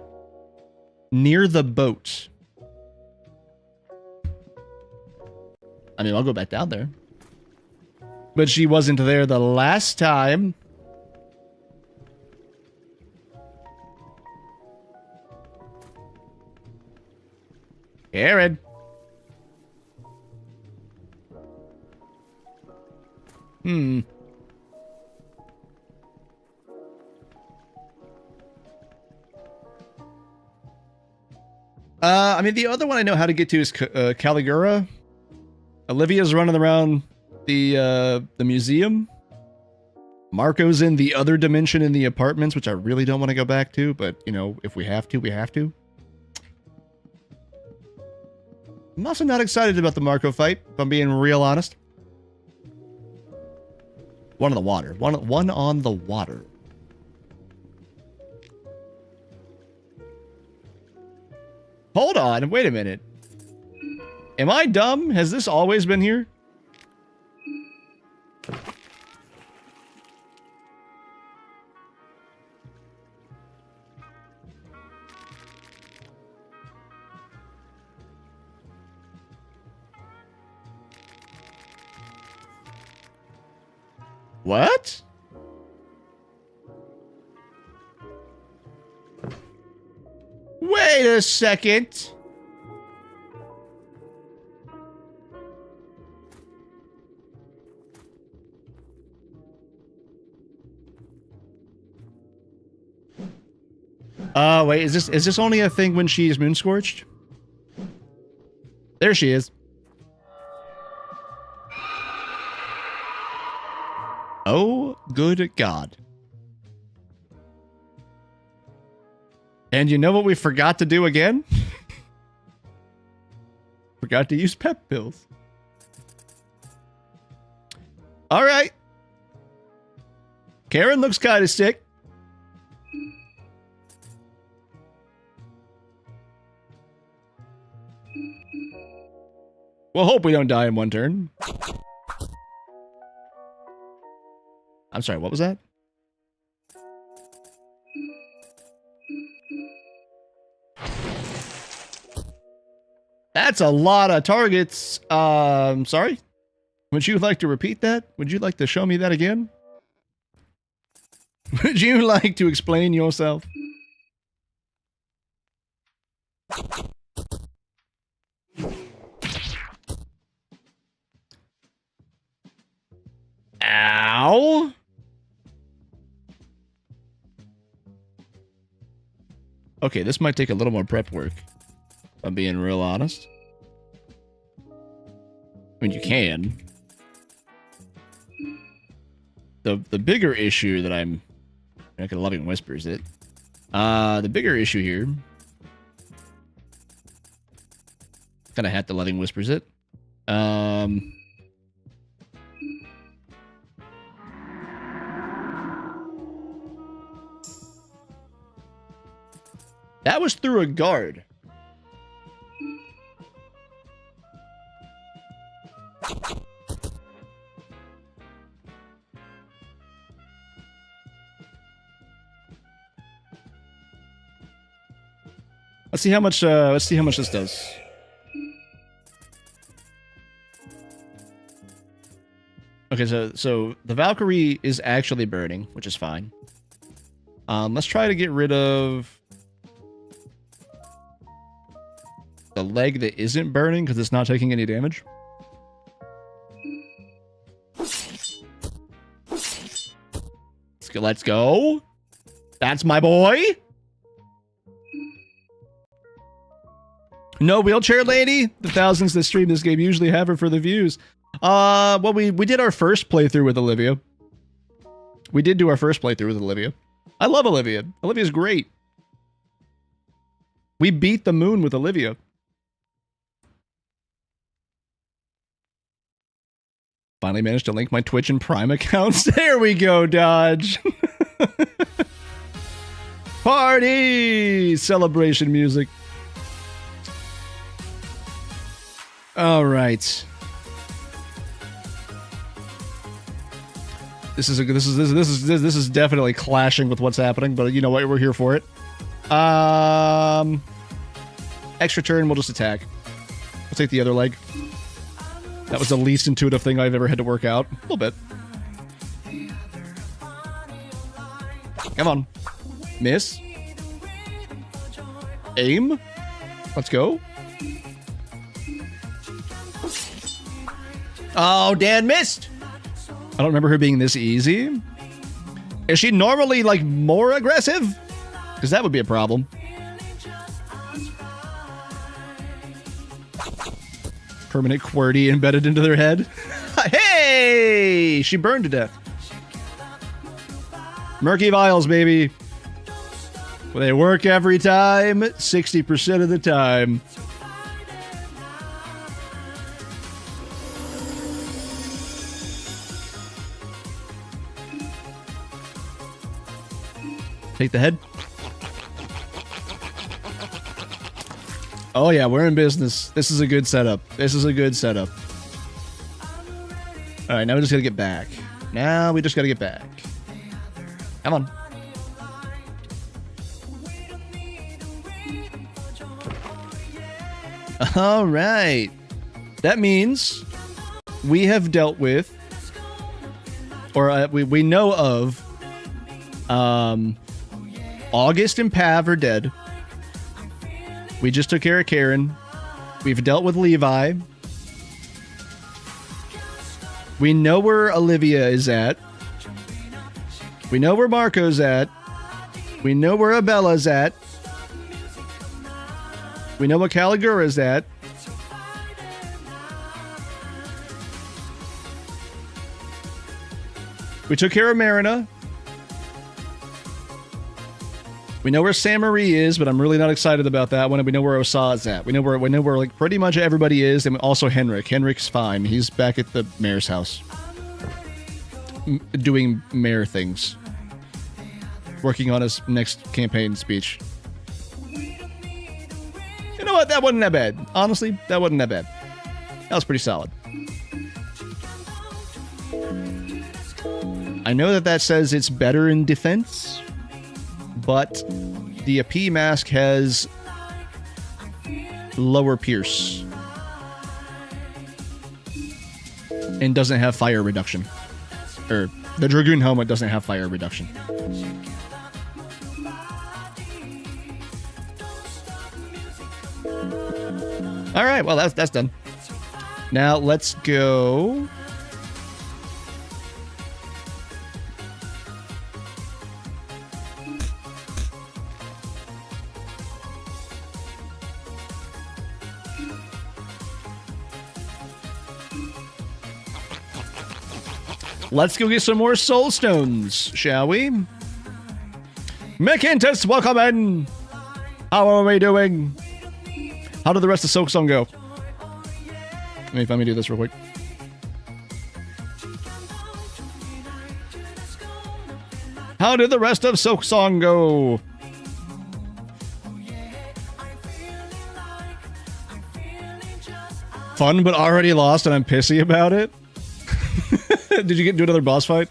Near the boat. I mean, I'll go back down there. But she wasn't there the last time. Aaron. I mean, the other one I know how to get to is Caligura. Olivia's running around the museum. Marco's in the other dimension in the apartments, which I really don't want to go back to, but, you know, if we have to, we have to. I'm also not excited about the Marco fight, if I'm being real honest. One on the water. One on the water. Hold on, wait a minute. Am I dumb? Has this always been here? What? Wait a second. Wait, is this only a thing when she's moon scorched? There she is. Oh, good God. And you know what we forgot to do again? Forgot to use pep pills. All right. Karen looks kind of sick. We'll hope we don't die in one turn. I'm sorry, what was that? That's a lot of targets. Sorry? Would you like to repeat that? Would you like to show me that again? Would you like to explain yourself? Ow! Okay, this might take a little more prep work, if I'm being real honest. I mean, you can. The bigger issue that I'm not gonna Loving Whispers it. The bigger issue here. Kinda had to Loving Whispers it. That was through a guard. Let's see how much this does. Okay, so the Valkyrie is actually burning, which is fine. Let's try to get rid of the leg that isn't burning because it's not taking any damage. Let's go. That's my boy. No wheelchair lady. The thousands that stream this game usually have her for the views. Well, we did our first playthrough with Olivia. We did do our first playthrough with Olivia. I love Olivia. Olivia's great. We beat the moon with Olivia. Finally managed to link my Twitch and Prime accounts. There we go, Dodge. Party! Celebration music. All right. This is definitely clashing with what's happening, but you know what? We're here for it. Extra turn, we'll just attack. We'll take the other leg. That was the least intuitive thing I've ever had to work out. A little bit. Come on. Miss. Aim. Let's go. Oh, Dan missed. I don't remember her being this easy. Is she normally, like, more aggressive? Because that would be a problem. Permanent QWERTY embedded into their head. Hey! She burned to death. Murky vials, baby. Well, they work every time, 60% of the time. Take the head. Oh yeah, we're in business. This is a good setup. This is a good setup. Alright, now we just gotta get back. Now we just gotta get back. Come on. Alright. That means we have dealt with, or we know of, August and Pav are dead. We just took care of Karen. We've dealt with Levi. We know where Olivia is at. We know where Marco's at. We know where Abella's at. We know what Caligura's at. We took care of Marina. We know where Saint-Marie is, but I'm really not excited about that one. And we know where Osa is at. We know where like pretty much everybody is, and also Henrik. Henrik's fine. He's back at the mayor's house, doing mayor things, working on his next campaign speech. You know what? That wasn't that bad. Honestly, that wasn't that bad. That was pretty solid. I know that says it's better in defense, but the AP mask has lower pierce and doesn't have fire reduction. Or the Dragoon helmet doesn't have fire reduction. All right, well that's done. Now let's go. Let's go get some more soul stones, shall we? McIntyre, welcome in. How are we doing? How did the rest of Silk Song go? Let me do this real quick. How did the rest of Silk Song go? Fun, but already lost, and I'm pissy about it. Did you do another boss fight?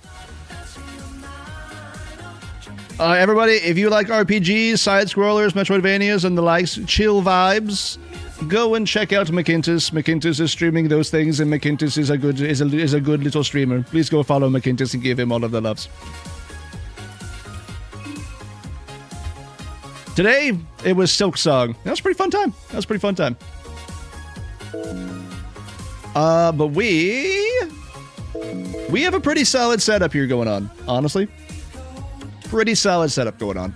Everybody, if you like RPGs, side-scrollers, Metroidvanias, and the likes, chill vibes, go and check out McIntyre. McIntyre is streaming those things, and McIntyre is a good little streamer. Please go follow McIntyre and give him all of the loves. Today, it was Silk Song. That was a pretty fun time. But we have a pretty solid setup here going on, honestly. Pretty solid setup going on.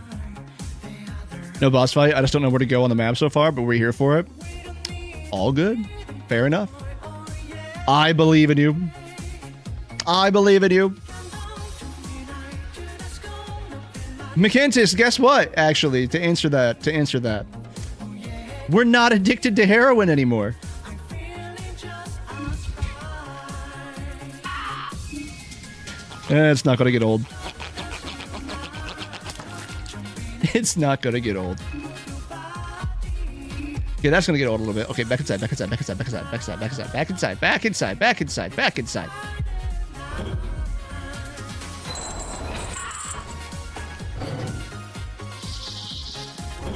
No boss fight. I just don't know where to go on the map so far, but we're here for it. All good. Fair enough. I believe in you. I believe in you. McIntyre, guess what? Actually, to answer that. We're not addicted to heroin anymore. It's not going to get old. It's not going to get old. Okay, that's going to get old a little bit. Okay, back inside.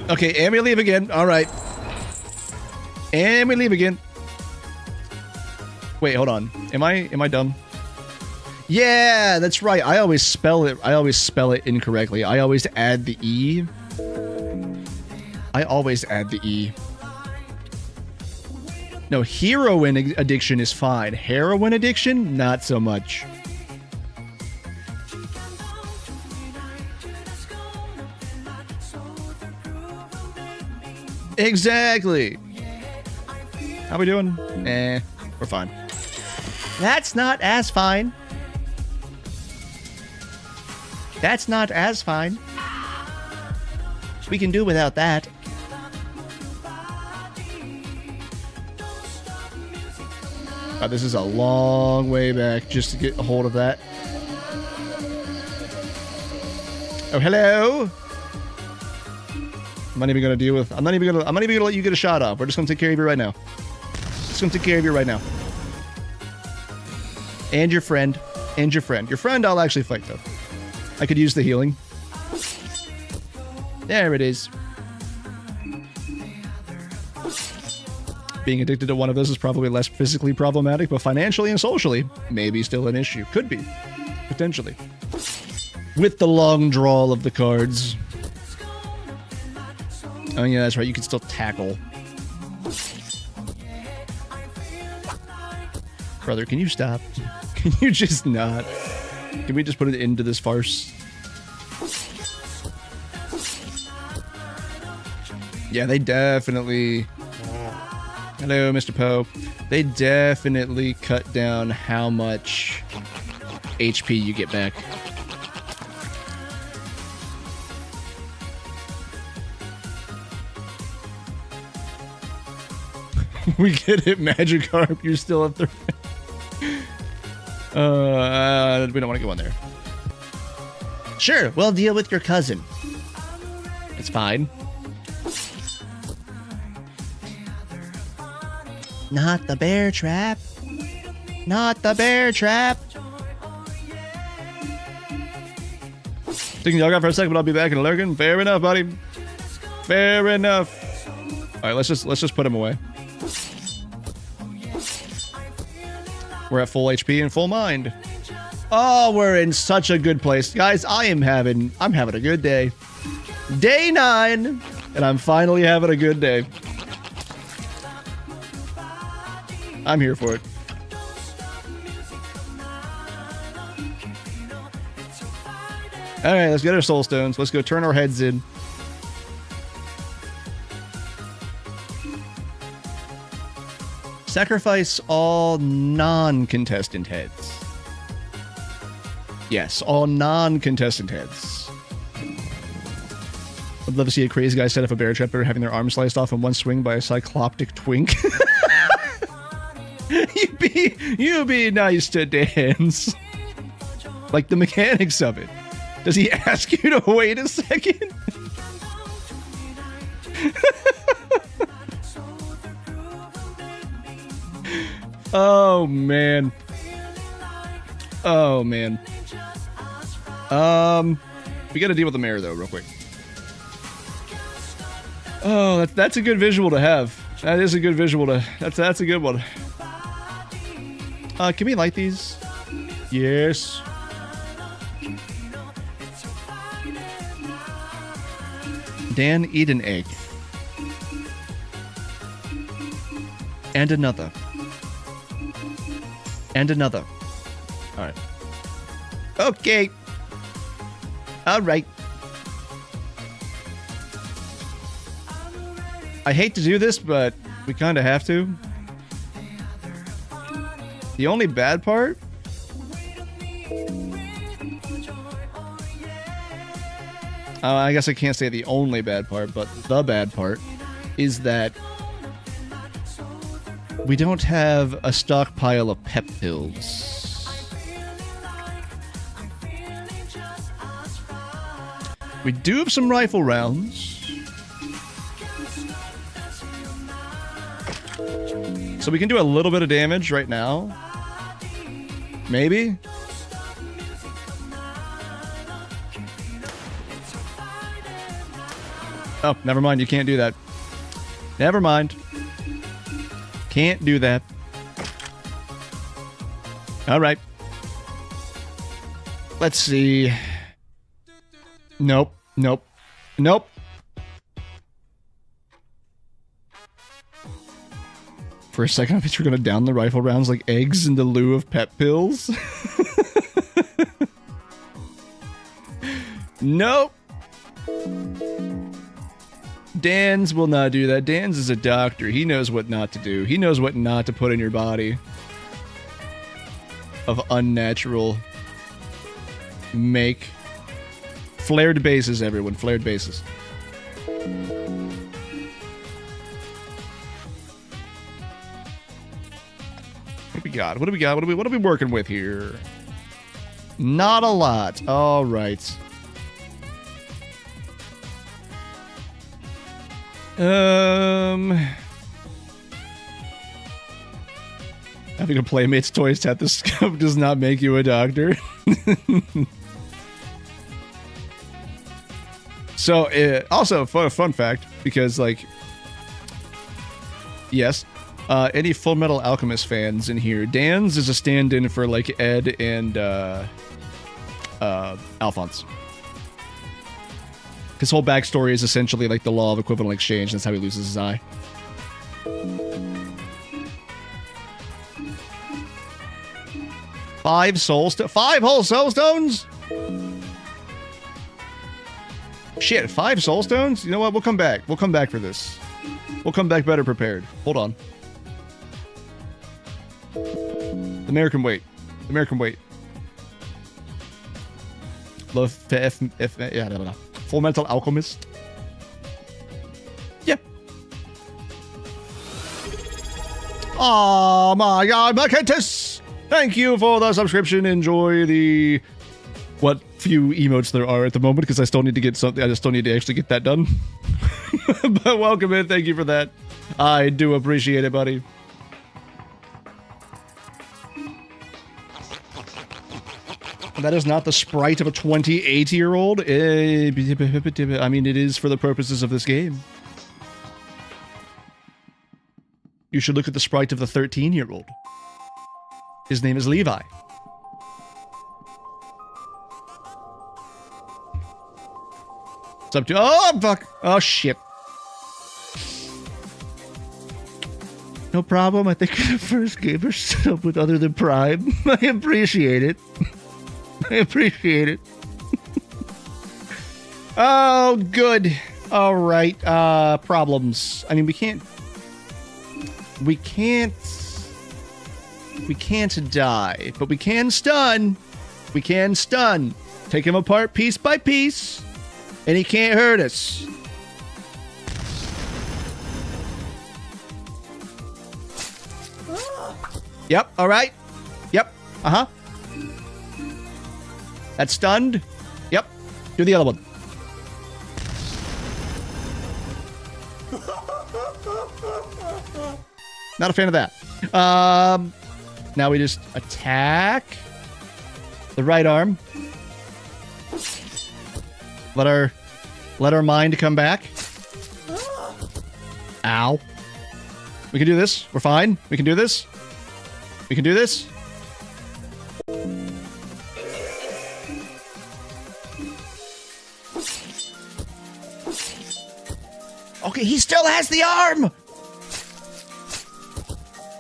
Okay, and we leave again. All right. And we leave again. Wait, hold on. Am I dumb? Yeah, that's right. I always spell it incorrectly. I always add the E. No, heroin addiction is fine. Heroin addiction, not so much. Exactly. How we doing? We're fine. That's not as fine. That's not as fine. We can do without that. This is a long way back just to get a hold of that. Oh, hello. I'm not even gonna let you get a shot off. We're just gonna take care of you right now. And your friend. Your friend I'll actually fight though. I could use the healing. There it is. Being addicted to one of those is probably less physically problematic, but financially and socially, maybe still an issue. Could be. Potentially. With the long drawl of the cards. Oh yeah, that's right. You can still tackle. Brother, can you stop? Can you just not? Can we just put an end to this farce? Yeah, they definitely... Hello, Mr. Poe. They definitely cut down how much HP you get back. We get it, Magikarp. You're still up there. We don't want to go in there. Sure, we'll deal with your cousin. It's fine. Not the bear trap. Not the bear trap. Taking y'all out for a second, but I'll be back in a lurkin. Fair enough, buddy. Fair enough. All right, let's just put him away. We're at full HP and full mind. Oh, we're in such a good place, guys. I'm having a good day. Day 9, and I'm finally having a good day. I'm here for it. All right, let's get our soul stones. Let's go turn our heads in. Sacrifice all non-contestant heads. Yes, all non-contestant heads. I'd love to see a crazy guy set up a bear trap after having their arm sliced off in one swing by a cycloptic twink. You be nice to dance. Like the mechanics of it. Does he ask you to wait a second? Oh man. Oh man. We gotta deal with the mayor though, real quick. Oh, that's a good visual to have. That is a good visual to. That's a good one. Can we light these? Yes. Dan, eat an egg. And another. And another. Alright. Okay. Alright. I hate to do this, but we kind of have to. The only bad part... I guess I can't say the only bad part, but the bad part is that we don't have a stockpile of pep pills. We do have some rifle rounds. So we can do a little bit of damage right now. Maybe. Oh, never mind. You can't do that. Never mind. Can't do that. All right. Let's see. Nope. Nope. Nope. For a second, I thought you were going to down the rifle rounds like eggs in the lieu of pep pills. Nope. Dan's will not do that. Dan's is a doctor. He knows what not to do. He knows what not to put in your body. Of unnatural make. Flared bases, everyone. Flared bases. What do we got? What do we got? What are we working with here? Not a lot. All right. Having a Playmate's toy stethoscope does not make you a doctor. So, also, fun fact, because, like, yes, any Full Metal Alchemist fans in here, Dan's is a stand-in for, like, Ed and, Alphonse. His whole backstory is essentially like the law of equivalent exchange. That's how he loses his eye. Five whole soul stones? Shit, 5 soul stones? You know what? We'll come back. We'll come back for this. We'll come back better prepared. Hold on. The mayor can wait. The mayor can wait. Yeah, Full Metal Alchemist. Yeah. Oh my god, Macentis! Thank you for the subscription. Enjoy the what few emotes there are at the moment, because I still need to get something. I just still need to actually get that done. But welcome in. Thank you for that. I do appreciate it, buddy. That is not the sprite of a 28-year-old. I mean, it is for the purposes of this game. You should look at the sprite of the 13-year-old. His name is Levi. What's up to? Oh, fuck. Oh, shit. No problem. I think the first gamer set up with other than Prime. I appreciate it. I appreciate it. Oh, good. All right. Problems. I mean, we can't die, but we can stun. We can stun. Take him apart piece by piece, and he can't hurt us. Yep. All right. Yep. Uh-huh. That's stunned. Yep. Do the other one. Not a fan of that. Now we just attack the right arm. Let our mind come back. Ow. We can do this. We're fine. We can do this. We can do this. Okay, he still has the arm!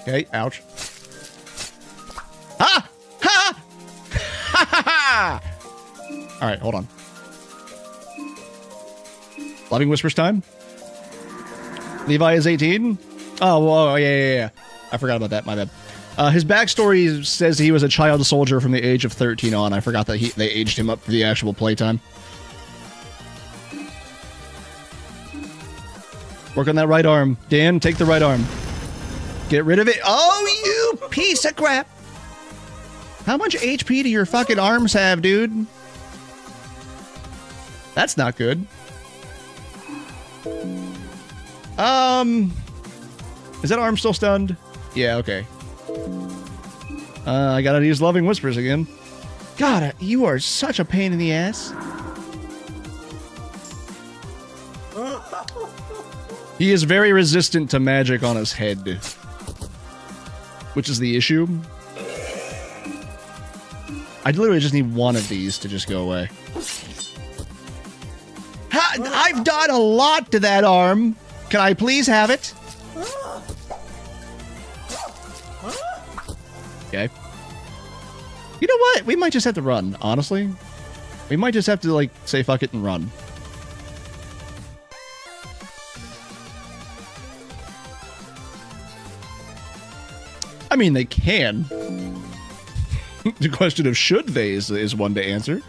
Okay, ouch. Ha! Ha! Ha ha ha! Alright, hold on. Loving Whispers time? Levi is 18? Oh, whoa, yeah. I forgot about that, my bad. His backstory says he was a child soldier from the age of 13 on. I forgot that they aged him up for the actual playtime. Work on that right arm. Dan, take the right arm. Get rid of it. Oh, you piece of crap. How much HP do your fucking arms have, dude? That's not good. Is that arm still stunned? Yeah, okay. I gotta use Loving Whispers again. God, you are such a pain in the ass. He is very resistant to magic on his head, which is the issue. I literally just need one of these to just go away. I've done a lot to that arm. Can I please have it? Okay. You know what? We might just have to run, honestly. We might just have to, like, say fuck it and run. I mean, they can. The question of should they is one to answer.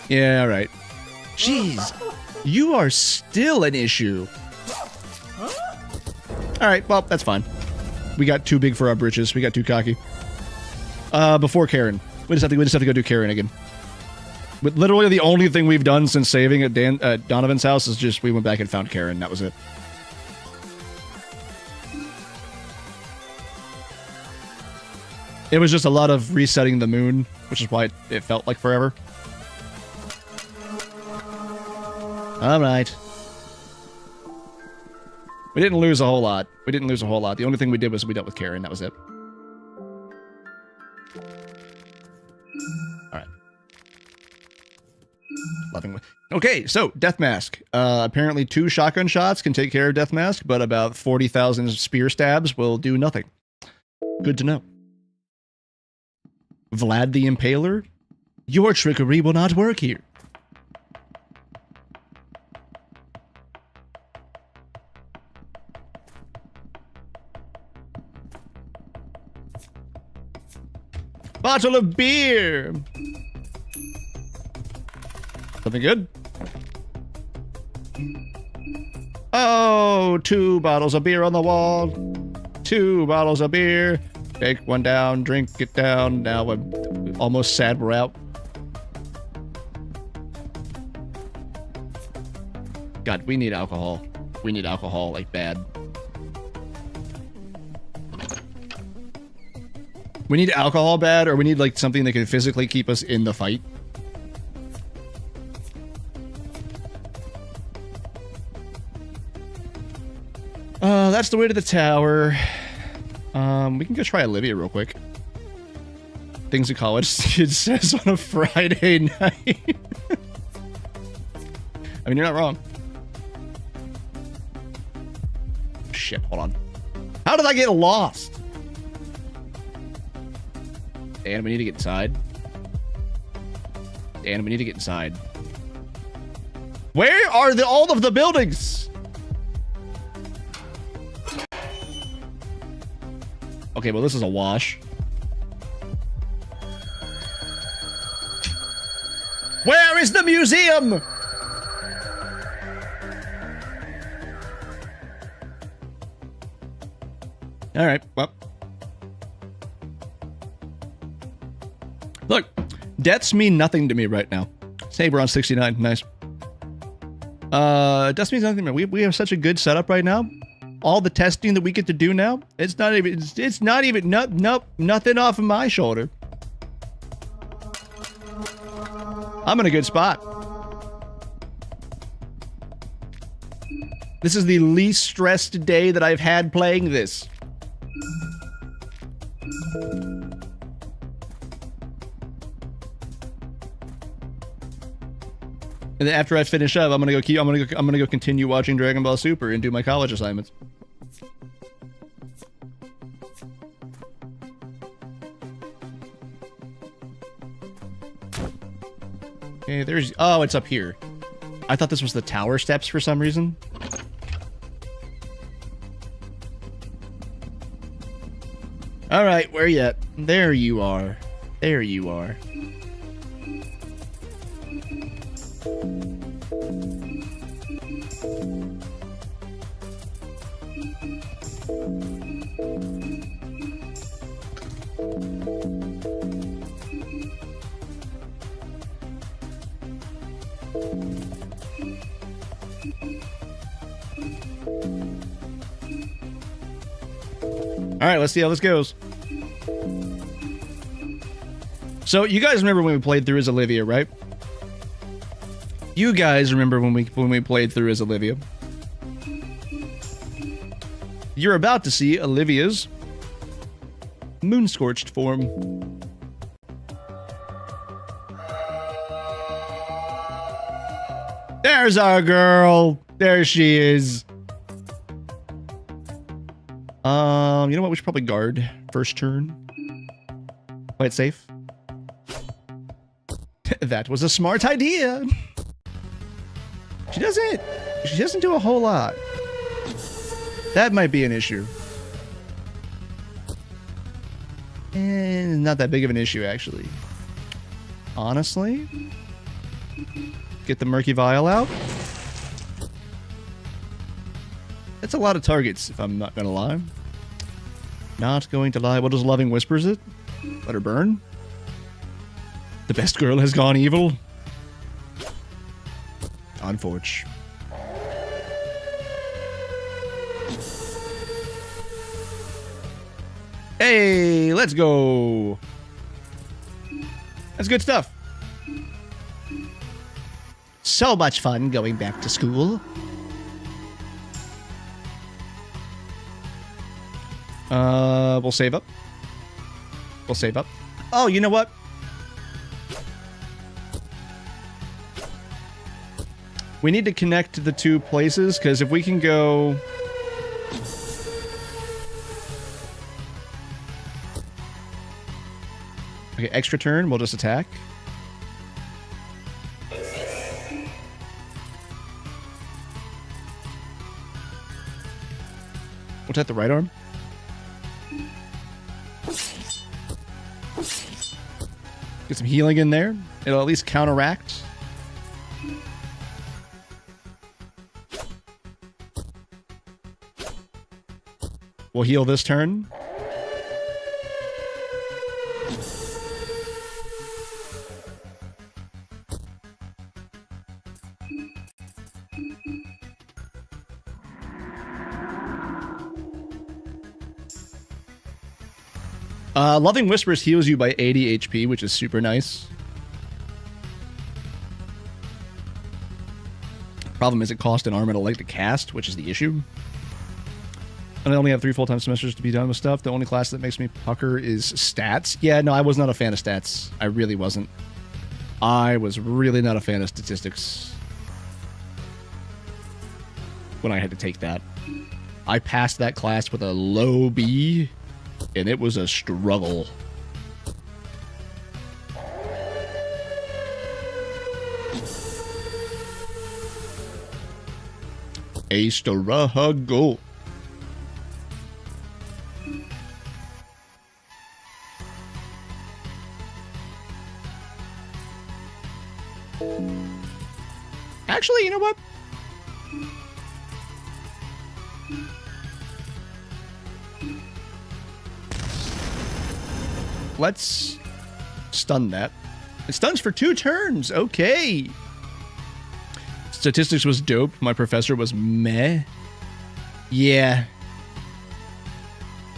Yeah, right. Jeez, you are still an issue. Alright, well, that's fine. We got too big for our britches. We got too cocky. Before Karen. We just have to go do Karen again. But literally the only thing we've done since saving at Donovan's house is just we went back and found Karen. That was it. It was just a lot of resetting the moon, which is why it felt like forever. Alright. We didn't lose a whole lot. The only thing we did was we dealt with Karen. That was it. Alright. Loving. Okay, so Death Mask. Apparently 2 shotgun shots can take care of Death Mask, but about 40,000 spear stabs will do nothing. Good to know. Vlad the Impaler? Your trickery will not work here. Bottle of beer! Something good? Oh, 2 bottles of beer on the wall. 2 bottles of beer. Take one down, drink it down. Now I'm almost sad we're out. God, we need alcohol. We need alcohol, like, bad. We need alcohol bad, or we need, like, something that can physically keep us in the fight. That's the way to the tower. We can go try Olivia real quick. Things a college kid says on a Friday night. I mean, you're not wrong. Shit, hold on. How did I get lost? Dan, we need to get inside. Dan, we need to get inside. Where are all of the buildings? Okay, well, this is a wash. Where is the museum? All right, well. Look, deaths mean nothing to me right now. Saber on 69, nice. Deaths means nothing to me. We have such a good setup right now. All the testing that we get to do now, it's not even nothing off of my shoulder. I'm in a good spot. This is the least stressed day that I've had playing this. And then after I finish up, I'm gonna go continue watching Dragon Ball Super and do my college assignments. Okay, there's... Oh, it's up here. I thought this was the tower steps for some reason. Alright, where you at? There you are. There you are. Alright, let's see how this goes. So, you guys remember when we played through as Olivia, right? You guys remember when we played through as Olivia. You're about to see Olivia's moon-scorched form. There's our girl. There she is. You know what? We should probably guard first turn. Play it safe. That was a smart idea. She doesn't do a whole lot. That might be an issue. And not that big of an issue, actually. Honestly. Get the Murky Vial out. That's a lot of targets, if I'm not gonna lie. Not going to lie. What does Loving Whispers it? Let her burn. The best girl has gone evil. Unforge. Hey, let's go. That's good stuff. So much fun going back to school. We'll save up. We'll save up. Oh, you know what? We need to connect the two places, because if we can go... Okay, extra turn, we'll just attack. We'll tap the right arm. Get some healing in there. It'll at least counteract. We'll heal this turn. Loving Whispers heals you by 80 HP, which is super nice. Problem is it costs an arm and a leg to cast, which is the issue. And I only have 3 full-time semesters to be done with stuff. The only class that makes me pucker is stats. Yeah, no, I was not a fan of stats. I really wasn't. I was really not a fan of statistics when I had to take that. I passed that class with a low B, and it was a struggle. A struggle. Actually, you know what? Let's stun that. It stuns for 2 turns. Okay. Statistics was dope. My professor was meh. Yeah.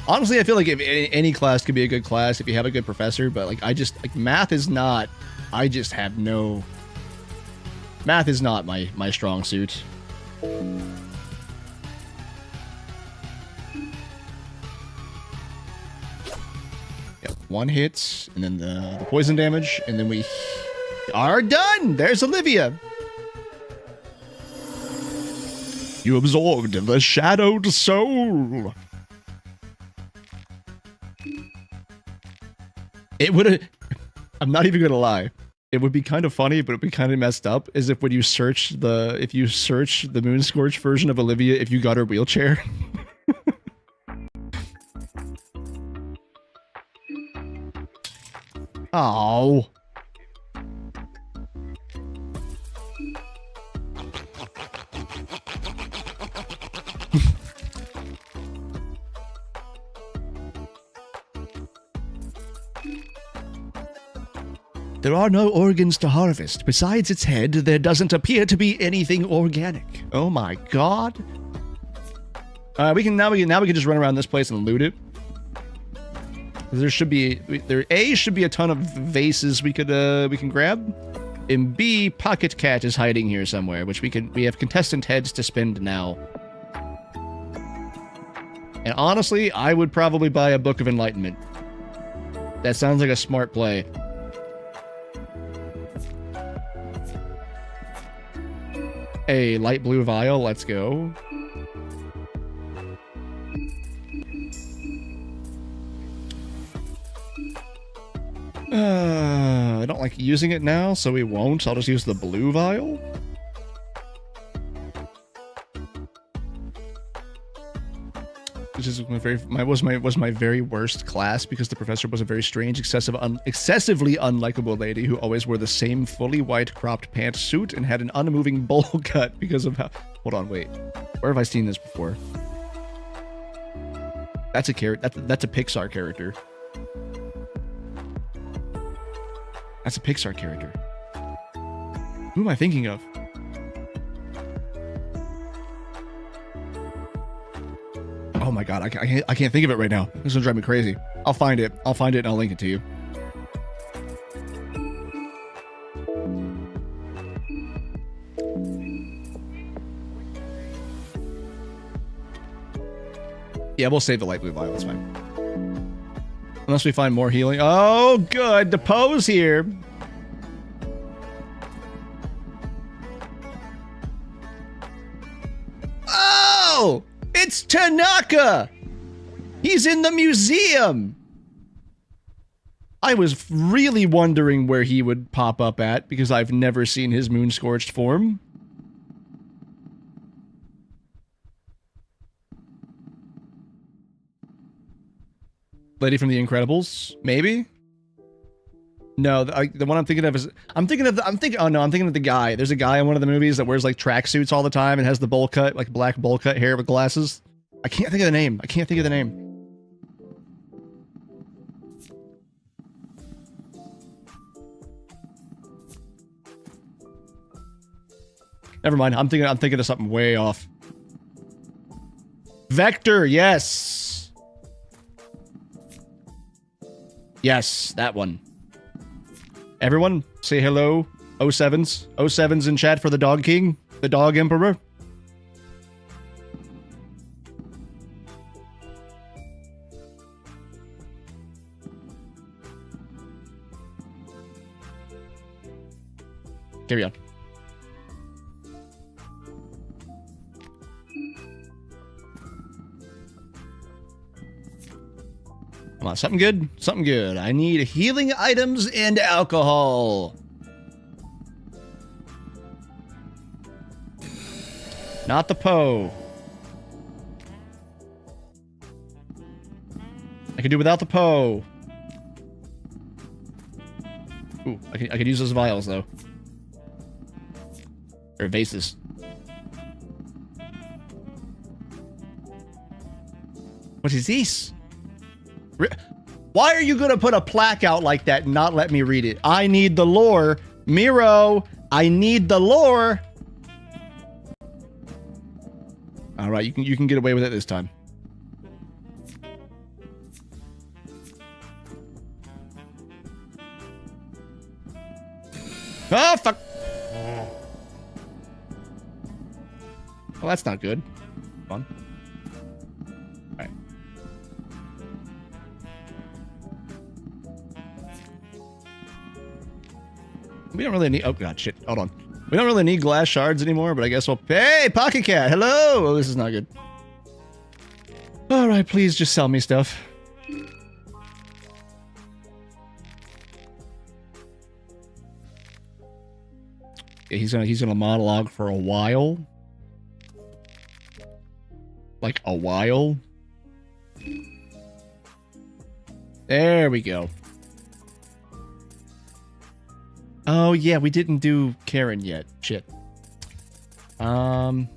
Honestly, I feel like if any class could be a good class if you have a good professor, but like math is not. I just have no. Math is not my strong suit. Yep, 1 hit, and then the poison damage, and then we are done! There's Olivia! You absorbed the shadowed soul! It would've... I'm not even gonna lie. It would be kind of funny, but it'd be kind of messed up, as if when you search the... If you search the Moonscorch version of Olivia, if you got her wheelchair. Oh. There are no organs to harvest. Besides its head, there doesn't appear to be anything organic. Oh my god. We can just run around this place and loot it. There should be should be a ton of vases we can grab. And B, Pocket Cat is hiding here somewhere, which we have contestant heads to spend now. And honestly, I would probably buy a Book of Enlightenment. That sounds like a smart play. A light blue vial. Let's go. I don't like using it now, so we won't. I'll just use the blue vial. Which is was my very worst class because the professor was a very strange, excessively unlikable lady who always wore the same fully white cropped pantsuit and had an unmoving bowl cut because of how. Hold on, wait. Where have I seen this before? That's a character. That's a Pixar character. That's a Pixar character. Who am I thinking of? Oh my god, I can't think of it right now. This is gonna drive me crazy. I'll find it. I'll find it and I'll link it to you. Yeah, we'll save the light blue vial. That's fine. Unless we find more healing. Oh, good. The pose here. Oh! It's Tanaka! He's in the museum! I was really wondering where he would pop up at, because I've never seen his moon-scorched form. Lady from The Incredibles? Maybe? No, the one I'm thinking of is... I'm thinking of the guy. There's a guy in one of the movies that wears, like, tracksuits all the time and has the bowl cut, like, black bowl cut hair with glasses. I can't think of the name. I can't think of the name. Never mind. I'm thinking of something way off. Vector, yes. Yes, that one. Everyone, say hello. 07s. 07s in chat for the Dog King. The Dog Emperor. Carry on. Come on, something good? Something good. I need healing items and alcohol. Not the Poe. I can do without the Poe. Ooh, I could use those vials though. Or vases. What is this? Why are you gonna put a plaque out like that and not let me read it? I need the lore. Miro, I need the lore. All right, you can get away with it this time. Oh, fuck. Well, that's not good. Fun. All right. We don't really need... Oh, God, shit. Hold on. We don't really need glass shards anymore, but I guess we'll... Hey, Pocket Cat! Hello! Oh, this is not good. Alright, please just sell me stuff. Yeah, he's gonna monologue for a while. Like, a while. There we go. Oh, yeah, we didn't do Karen yet. Shit. But...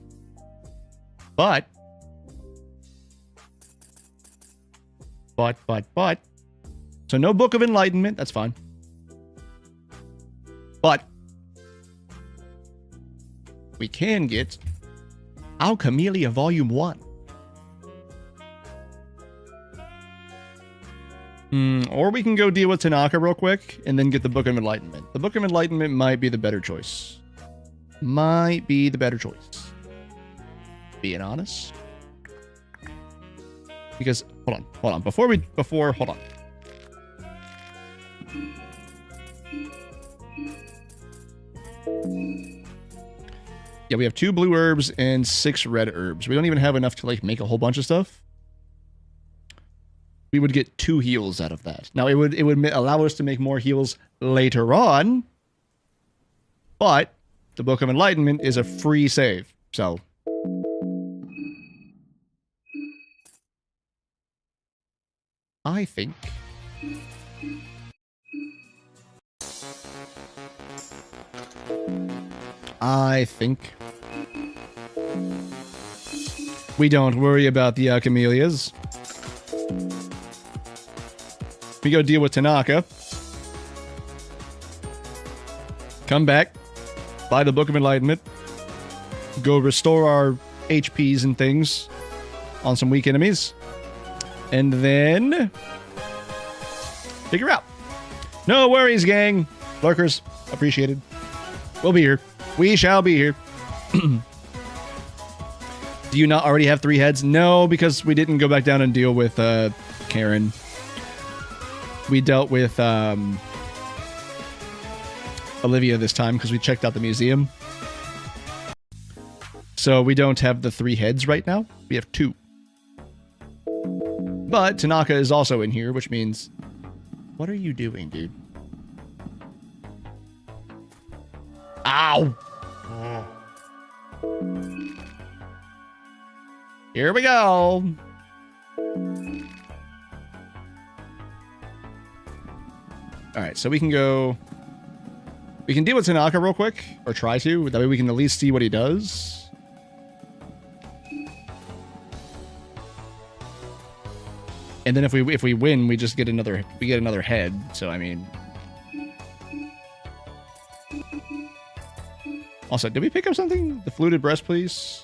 So no Book of Enlightenment. That's fine. But... we can get... Alchemelia Volume 1. Or we can go deal with Tanaka real quick, and then get the Book of Enlightenment. The Book of Enlightenment might be the better choice. Might be the better choice. Being honest. Because, hold on. Hold on. Yeah, we have 2 blue herbs and 6 red herbs. We don't even have enough to like make a whole bunch of stuff. We would get 2 heals out of that. Now it would allow us to make more heals later on. But the Book of Enlightenment is a free save. So I think we don't worry about the camellias. We go deal with Tanaka. Come back. Buy the Book of Enlightenment. Go restore our HPs and things on some weak enemies. And then figure out. No worries, gang. Lurkers, appreciated. We'll be here. We shall be here. Do you not already have 3 heads? No, because we didn't go back down and deal with Karen. We dealt with Olivia this time because we checked out the museum. So we don't have the 3 heads right now. We have 2. But Tanaka is also in here, which means... What are you doing, dude? Ow! Here we go! Alright, so we can go... We can deal with Tanaka real quick, or try to. That way we can at least see what he does. And then if we win, we just get another head. So I mean, also, did we pick up something? The fluted breastpiece.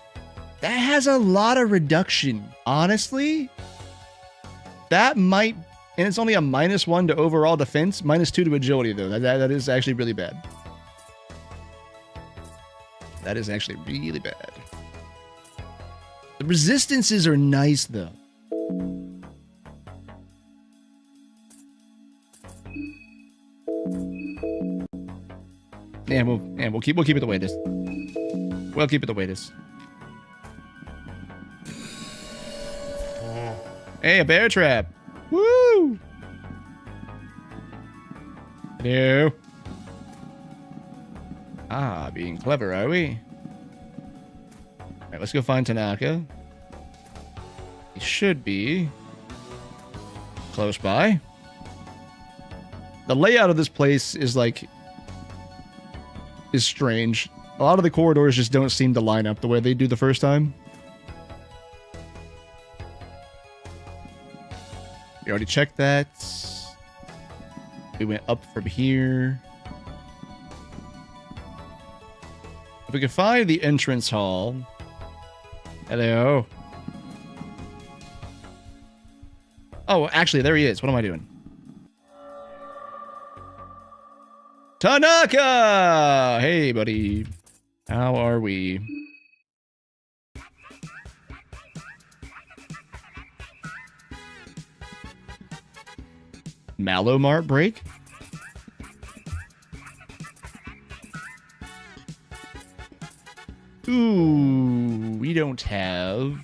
That has a lot of reduction. Honestly, that might, and it's only a -1 to overall defense, -2 to agility though. That is actually really bad. That is actually really bad. The resistances are nice though. Yeah, we'll keep it the way it is. We'll keep it the way it is. Hey, a bear trap! Woo! Hello. Ah, being clever, are we? Alright, let's go find Tanaka. He should be close by. The layout of this place is like... is strange. A lot of the corridors just don't seem to line up the way they do the first time. We already checked that. We went up from here. If we could find the entrance hall. Hello. Oh, actually, there he is. What am I doing? Tanaka! Hey, buddy. How are we? Malomart break? Ooh, we don't have...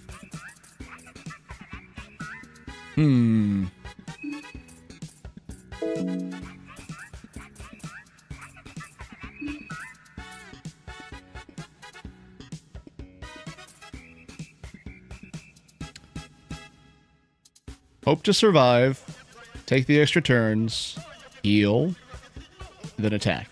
Hope to survive, take the extra turns, heal, then attack.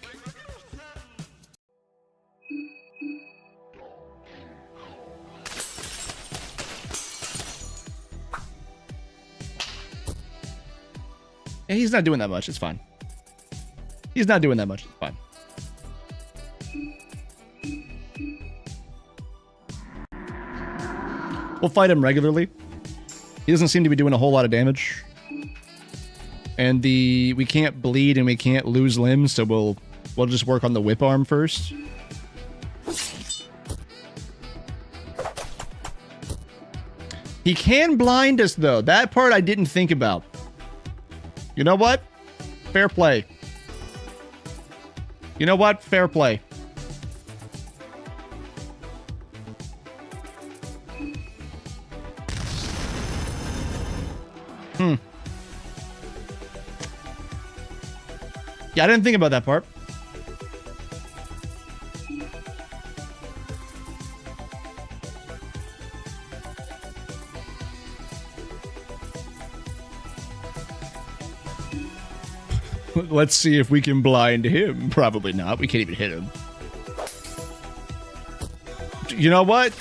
Yeah, he's not doing that much, it's fine. He's not doing that much, it's fine. We'll fight him regularly. He doesn't seem to be doing a whole lot of damage. And we can't bleed and we can't lose limbs, so we'll just work on the whip arm first. He can blind us though. That part I didn't think about. You know what? Fair play. You know what? Fair play. Yeah, I didn't think about that part. Let's see if we can blind him. Probably not. We can't even hit him. You know what?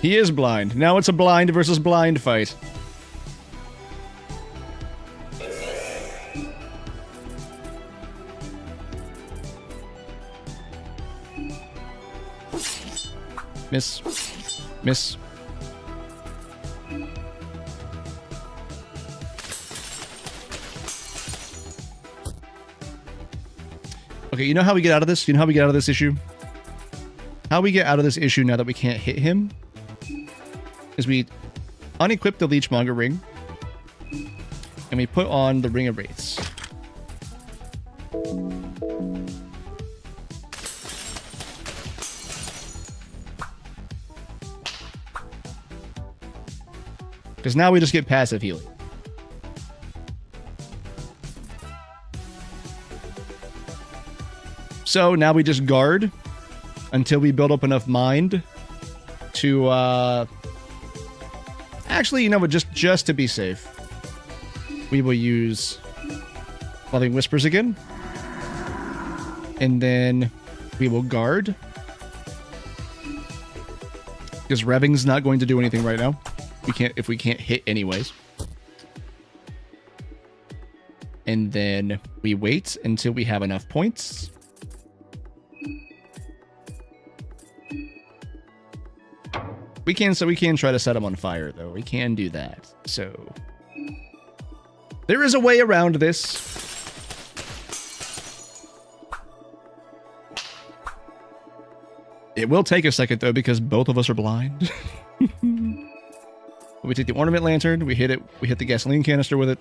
He is blind. Now it's a blind versus blind fight. Miss. Miss. Okay, you know how we get out of this? You know how we get out of this issue? How we get out of this issue now that we can't hit him is we unequip the Leechmonger ring and we put on the Ring of Wraiths. Because now we just get passive healing. So now we just guard until we build up enough mind to, actually, you know what, just to be safe, we will use Loving Whispers again. And then we will guard. Because Revving's not going to do anything right now. If we can't hit anyways. And then we wait until we have enough points. We can try to set him on fire, though. We can do that. So there is a way around this. It will take a second, though, because both of us are blind. We take the ornament lantern, we hit it, we hit the gasoline canister with it.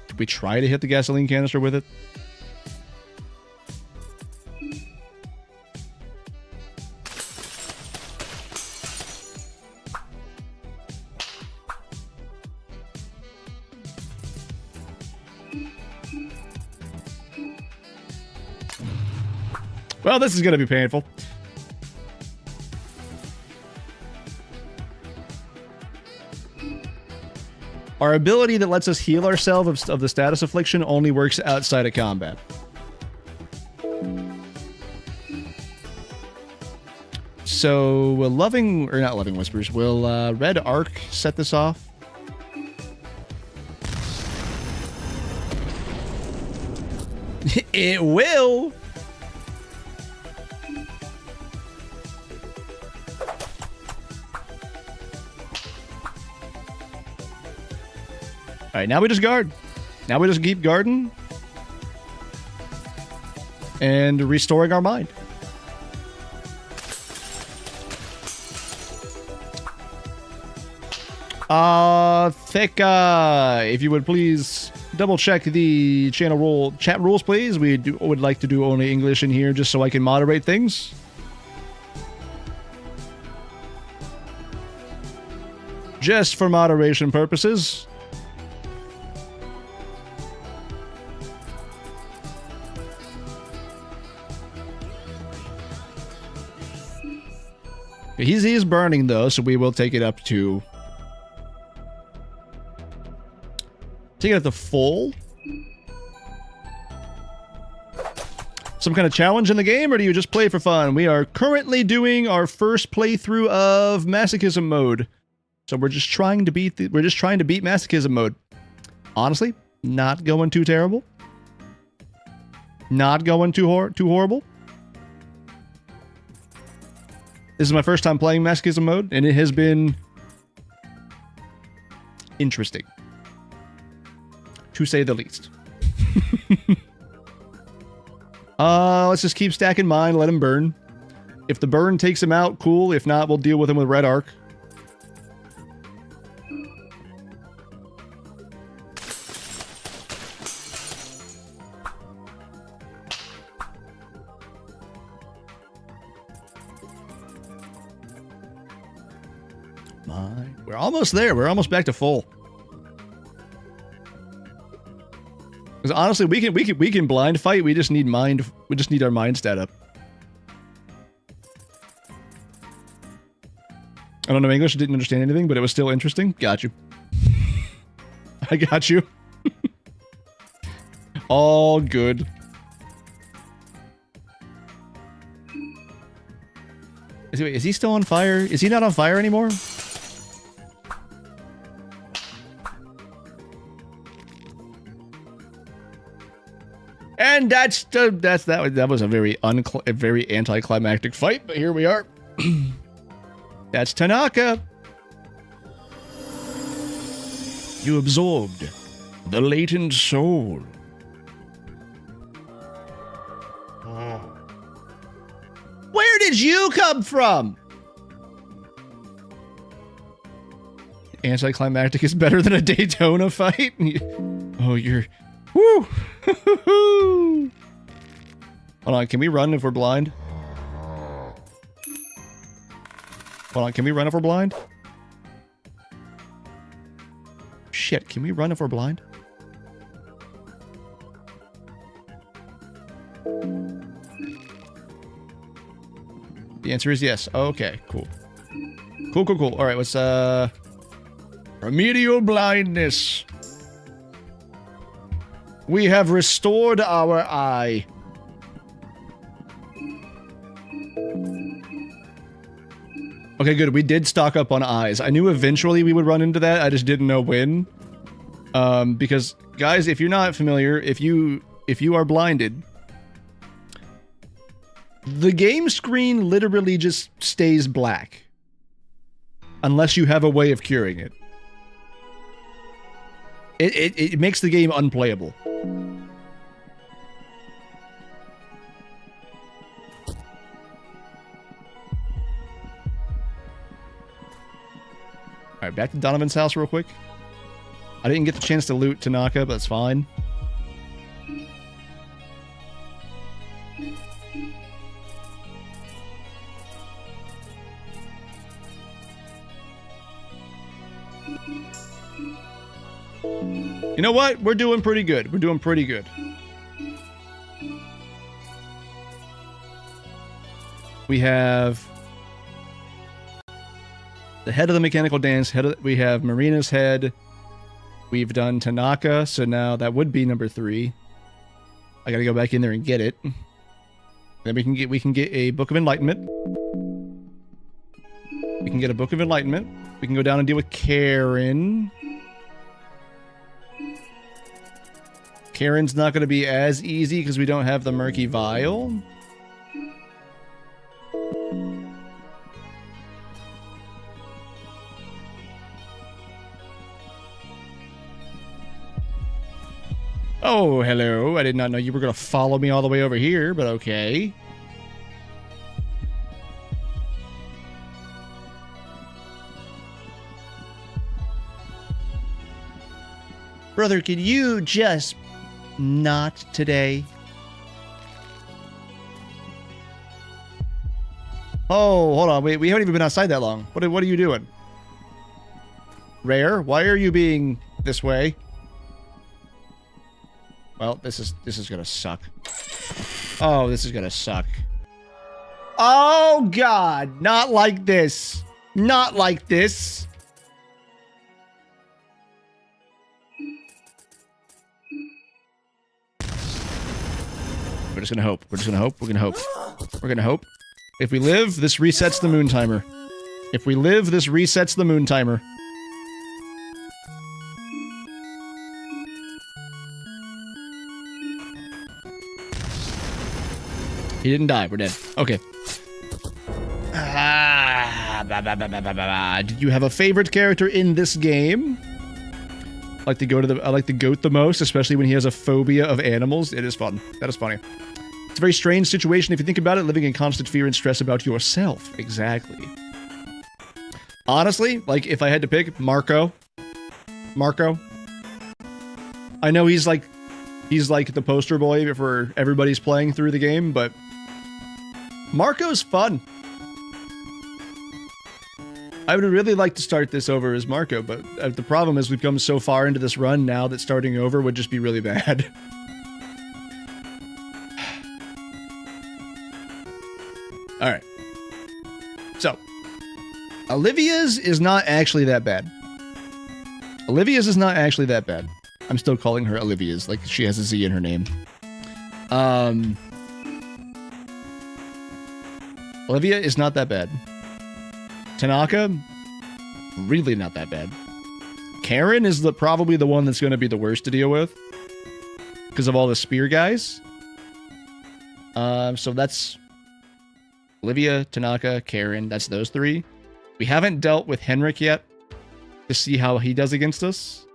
Did we try to hit the gasoline canister with it? Well, this is going to be painful. Our ability that lets us heal ourselves of the status affliction only works outside of combat. So, will not Loving Whispers, will Red Arc set this off? It will! Alright, now we just guard. Now we just keep guarding. And restoring our mind. Theka, if you would please double check the chat rules, please. We would like to do only English in here just so I can moderate things. Just for moderation purposes. He's burning, though, so we will take it up to... Take it up to full? Some kind of challenge in the game, or do you just play for fun? We are currently doing our first playthrough of Masochism mode. So we're just trying to beat Masochism mode. Honestly, not going too terrible. Not going too horrible. This is my first time playing Masochism mode, and it has been interesting, to say the least. Let's just keep stacking mine, let him burn. If the burn takes him out, cool. If not, we'll deal with him with Red Arc. Mine. We're almost there. We're almost back to full. Because honestly, we can blind fight. We just need mind. We just need our mind stat up. I don't know English. Didn't understand anything, but it was still interesting. Got you. I got you. All good. Is he still on fire? Is he not on fire anymore? And that was a very anticlimactic fight, but here we are. That's Tanaka. You absorbed the latent soul. Where did you come from? Anticlimactic is better than a Daytona fight. Oh, you're... Woo! Hold on, can we run if we're blind? Hold on, can we run if we're blind? Shit, can we run if we're blind? The answer is yes. Okay, cool. Cool. Alright, let's, remedial blindness. We have restored our eye. Okay, good. We did stock up on eyes. I knew eventually we would run into that. I just didn't know when. Because, guys, if you're not familiar, if you are blinded, the game screen literally just stays black. Unless you have a way of curing it. It makes the game unplayable. Alright, back to Donovan's house real quick. I didn't get the chance to loot Tanaka, but that's fine. You know what? We're doing pretty good. We're doing pretty good. We have the head of the mechanical dance. We have Marina's head. We've done Tanaka, so now that would be number 3. I gotta go back in there and get it. Then we can get a Book of Enlightenment. We can get a Book of Enlightenment. We can go down and deal with Karen. Karen's not going to be as easy because we don't have the Murky Vial. Oh, hello. I did not know you were going to follow me all the way over here, but okay. Brother, can you just... not today? Oh, hold on. We haven't even been outside that long. What are you doing? Rare, why are you being this way? Well, this is gonna suck. Oh, this is gonna suck. Oh, God. Not like this. Not like this. We're just gonna hope. We're just gonna hope. We're gonna hope. We're gonna hope. If we live, this resets the moon timer. If we live, this resets the moon timer. He didn't die. We're dead. Okay. Did you have a favorite character in this game? I like the goat the most, especially when he has a phobia of animals. It is fun. That is funny. It's a very strange situation if you think about it, living in constant fear and stress about yourself. Exactly. Honestly, like, if I had to pick, Marco. Marco. I know he's like the poster boy for everybody's playing through the game, but Marco's fun. I would really like to start this over as Marco, but the problem is we've come so far into this run now that starting over would just be really bad. All right. So, Olivia's is not actually that bad. Olivia's is not actually that bad. I'm still calling her Olivia's, like she has a Z in her name. Olivia is not that bad. Tanaka, really not that bad. Karen is probably the one that's going to be the worst to deal with because of all the spear guys. So that's Olivia, Tanaka, Karen. That's those three. We haven't dealt with Henrik yet to see how he does against us.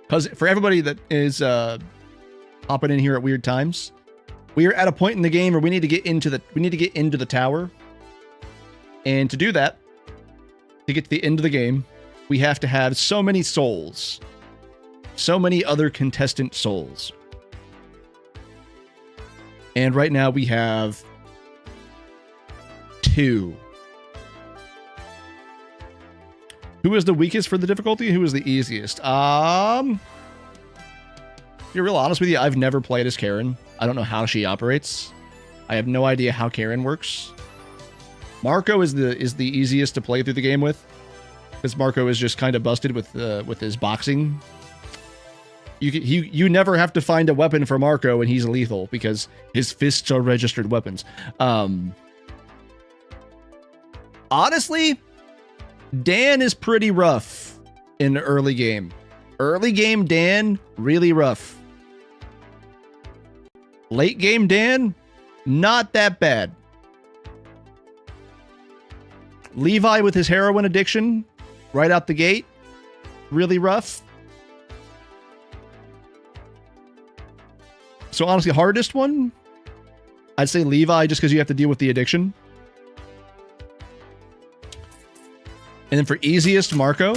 Because for everybody that is hopping in here at weird times, we are at a point in the game where we need to get into the tower. And to do that, to get to the end of the game, we have to have so many souls. So many other contestant souls. And right now we have 2. Who is the weakest for the difficulty? Who is the easiest? To be real honest with you, I've never played as Karen. I don't know how she operates. I have no idea how Karen works. Marco is the easiest to play through the game with, because Marco is just kind of busted with his boxing. You never have to find a weapon for Marco, and he's lethal because his fists are registered weapons. Honestly, Dan is pretty rough in the early game. Early game Dan, really rough. Late game Dan, not that bad. Levi with his heroin addiction, right out the gate, really rough. So honestly, hardest one, I'd say Levi, just because you have to deal with the addiction. And then for easiest, Marco.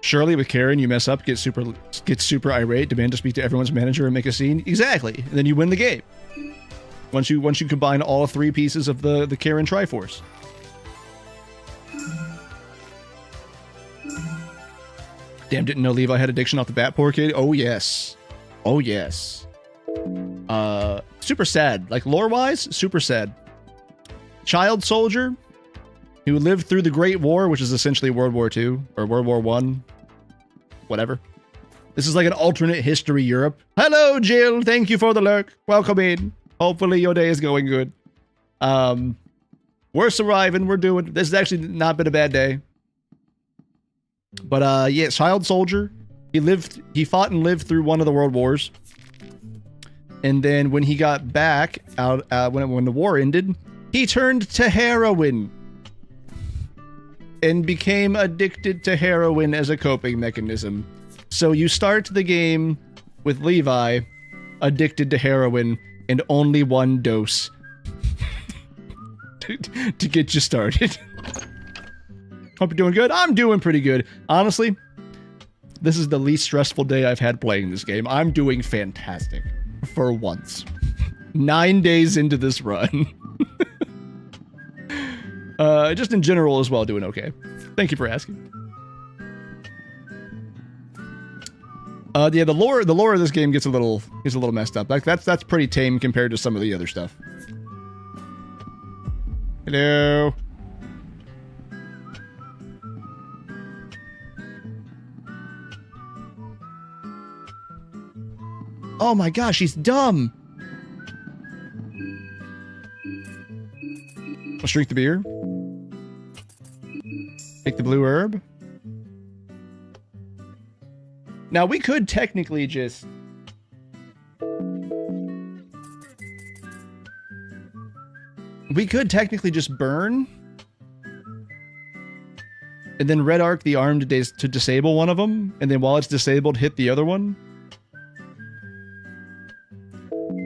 Surely with Karen, you mess up, get super irate, demand to speak to everyone's manager and make a scene. Exactly. And then you win the game. Once you combine all 3 pieces of the Karen Triforce. Damn, didn't know Levi had addiction off the bat, poor kid. Oh yes. Oh yes. Super sad. Like lore-wise, super sad. Child soldier who lived through the Great War, which is essentially World War II or World War I. Whatever. This is like an alternate history Europe. Hello, Jill. Thank you for the lurk. Welcome in. Hopefully your day is going good. We're surviving. We're doing. This has actually not been a bad day. But yeah, child soldier. He fought and lived through one of the world wars. And then when he got back out, when the war ended, he turned to heroin. And became addicted to heroin as a coping mechanism. So you start the game with Levi addicted to heroin and only 1 dose to get you started. Hope you're doing good. I'm doing pretty good. Honestly, this is the least stressful day I've had playing this game. I'm doing fantastic for once. 9 days into this run. Just in general as well, doing okay. Thank you for asking. Yeah, the lore of this game gets a little messed up. Like that's pretty tame compared to some of the other stuff. Hello. Oh my gosh, she's dumb. Let's drink the beer. Take the blue herb. Now we could technically just... burn. And then red arc the arm to disable one of them. And then while it's disabled, hit the other one.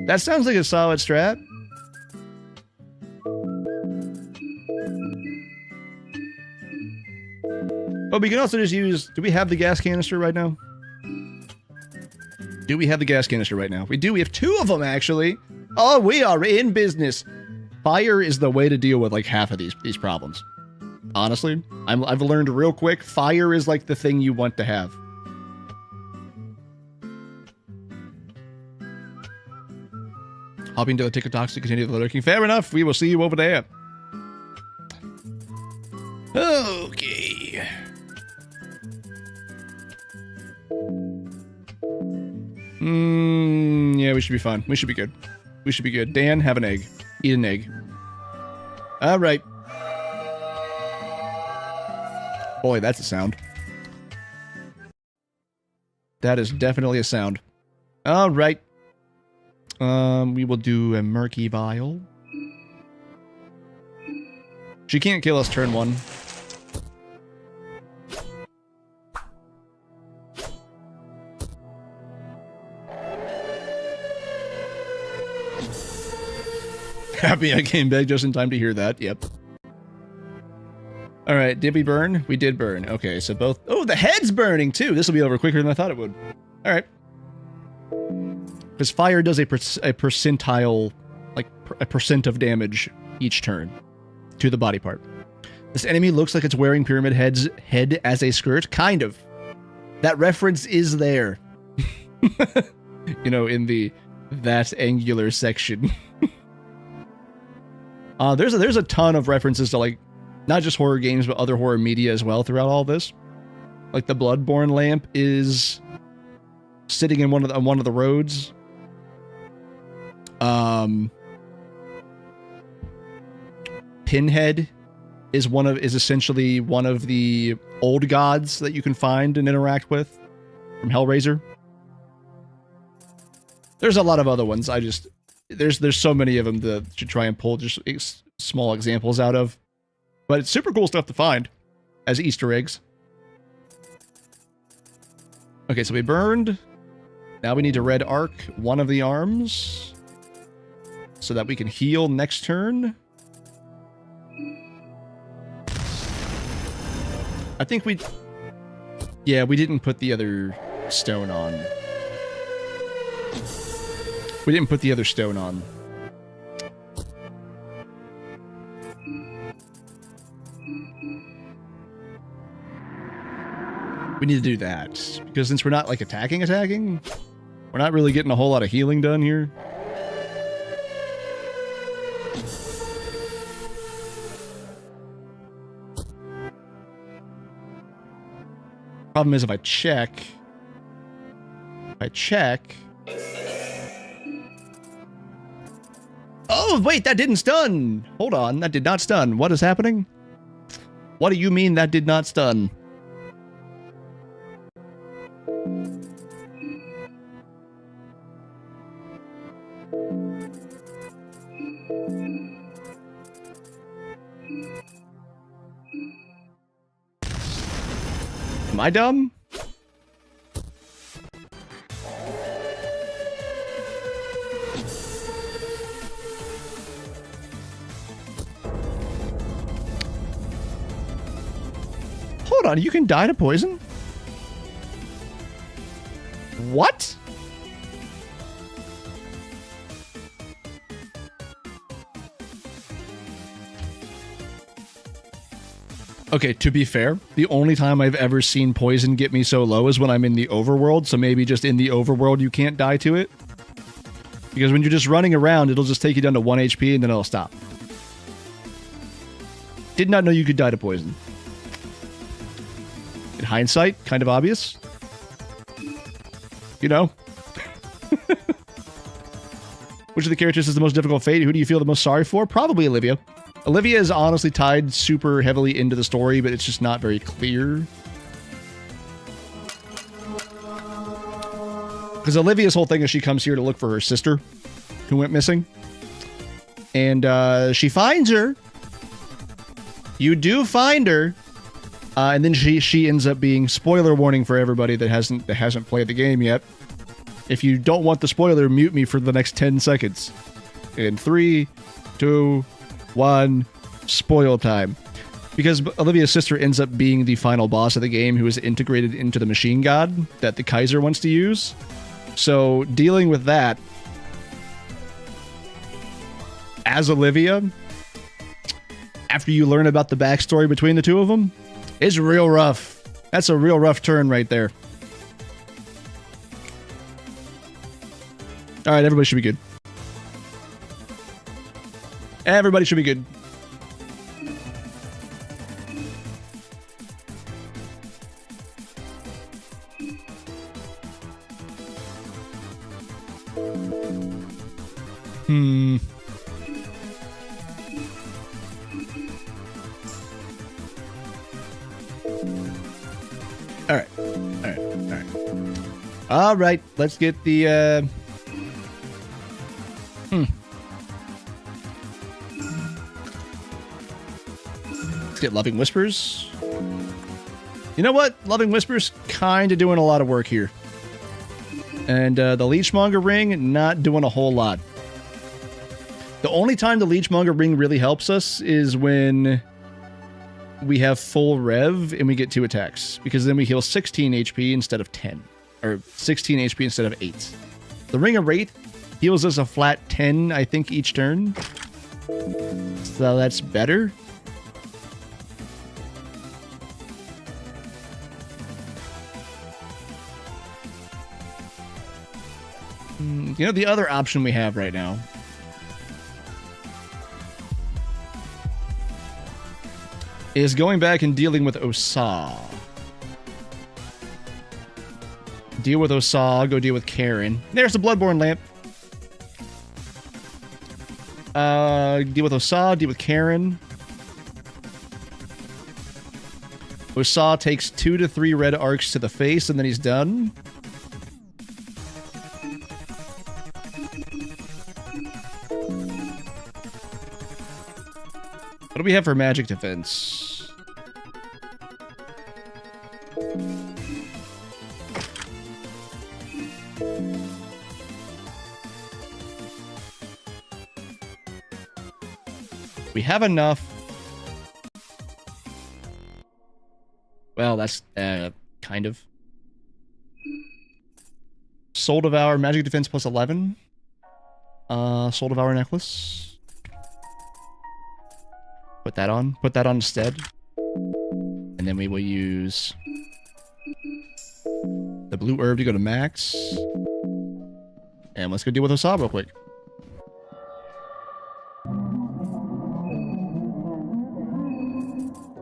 That sounds like a solid strat. Oh, we can also just use... Do we have the gas canister right now? Do we have the gas canister right now? We do. We have 2 of them, actually. Oh, we are in business. Fire is the way to deal with like half of these problems. Honestly, I've learned real quick. Fire is like the thing you want to have. Hopping to the TikToks to continue the lurking. Fair enough. We will see you over there. Okay. Yeah, we should be fine. We should be good. We should be good. Dan, have an egg. Eat an egg. All right. Boy, that's a sound. That is definitely a sound. All right. We will do a murky vial. She can't kill us turn 1. Happy I came back just in time to hear that. Yep. All right, did we burn? We did burn. Okay, so both... Oh, the head's burning, too! This will be over quicker than I thought it would. All right. Because fire does a percentile, like a percent of damage each turn to the body part. This enemy looks like it's wearing Pyramid Head's head as a skirt. Kind of. That reference is there. You know, in the that angular section. There's a ton of references to like not just horror games but other horror media as well throughout all this. Like the Bloodborne lamp is sitting in one of the roads. Pinhead is essentially one of the old gods that you can find and interact with from Hellraiser. There's a lot of other ones. There's so many of them that should try and pull just small examples out of. But it's super cool stuff to find as Easter eggs. Okay, so we burned. Now we need to red arc one of the arms so that we can heal next turn. I think we didn't put the other stone on. We didn't put the other stone on. We need to do that. Because since we're not, like, attacking, we're not really getting a whole lot of healing done here. Problem is, if I check... Oh, wait, that didn't stun! Hold on, that did not stun. What is happening? What do you mean that did not stun? Am I dumb? Hold on, you can die to poison? What? Okay, to be fair, the only time I've ever seen poison get me so low is when I'm in the overworld, so maybe just in the overworld you can't die to it. Because when you're just running around, it'll just take you down to 1 HP and then it'll stop. Did not know you could die to poison. In hindsight, kind of obvious. You know? Which of the characters is the most difficult fate? Who do you feel the most sorry for? Probably Olivia. Olivia is honestly tied super heavily into the story, but it's just not very clear. Because Olivia's whole thing is she comes here to look for her sister, who went missing. And she finds her. You do find her. And then she ends up being, spoiler warning for everybody that hasn't played the game yet. If you don't want the spoiler, mute me for the next 10 seconds. In 3, 2, 1, spoil time. Because Olivia's sister ends up being the final boss of the game who is integrated into the machine god that the Kaiser wants to use. So dealing with that as Olivia, after you learn about the backstory between the two of them, is real rough. That's a real rough turn right there. All right, everybody should be good. Everybody should be good. All right, let's get the let's get Loving Whispers. You know what? Loving Whispers kind of doing a lot of work here. And the Leechmonger Ring, not doing a whole lot. The only time the Leechmonger Ring really helps us is when we have full rev and we get 2 attacks. Because then we heal 16 HP instead of 10. Or 16 HP instead of 8. The Ring of Wraith heals us a flat 10, I think, each turn. So that's better. You know, the other option we have right now is going back and dealing with Osa. Deal with Osa, go deal with Karen. There's the Bloodborne Lamp. Deal with Osa, deal with Karen. Osa takes 2 to 3 red arcs to the face, and then he's done. What do we have for magic defense? We have enough. Well, that's kind of. Soul Devour, magic defense plus 11. Soul Devour necklace. Put that on. Put that on instead. And then we will use the blue herb to go to max. And let's go deal with Osa real quick.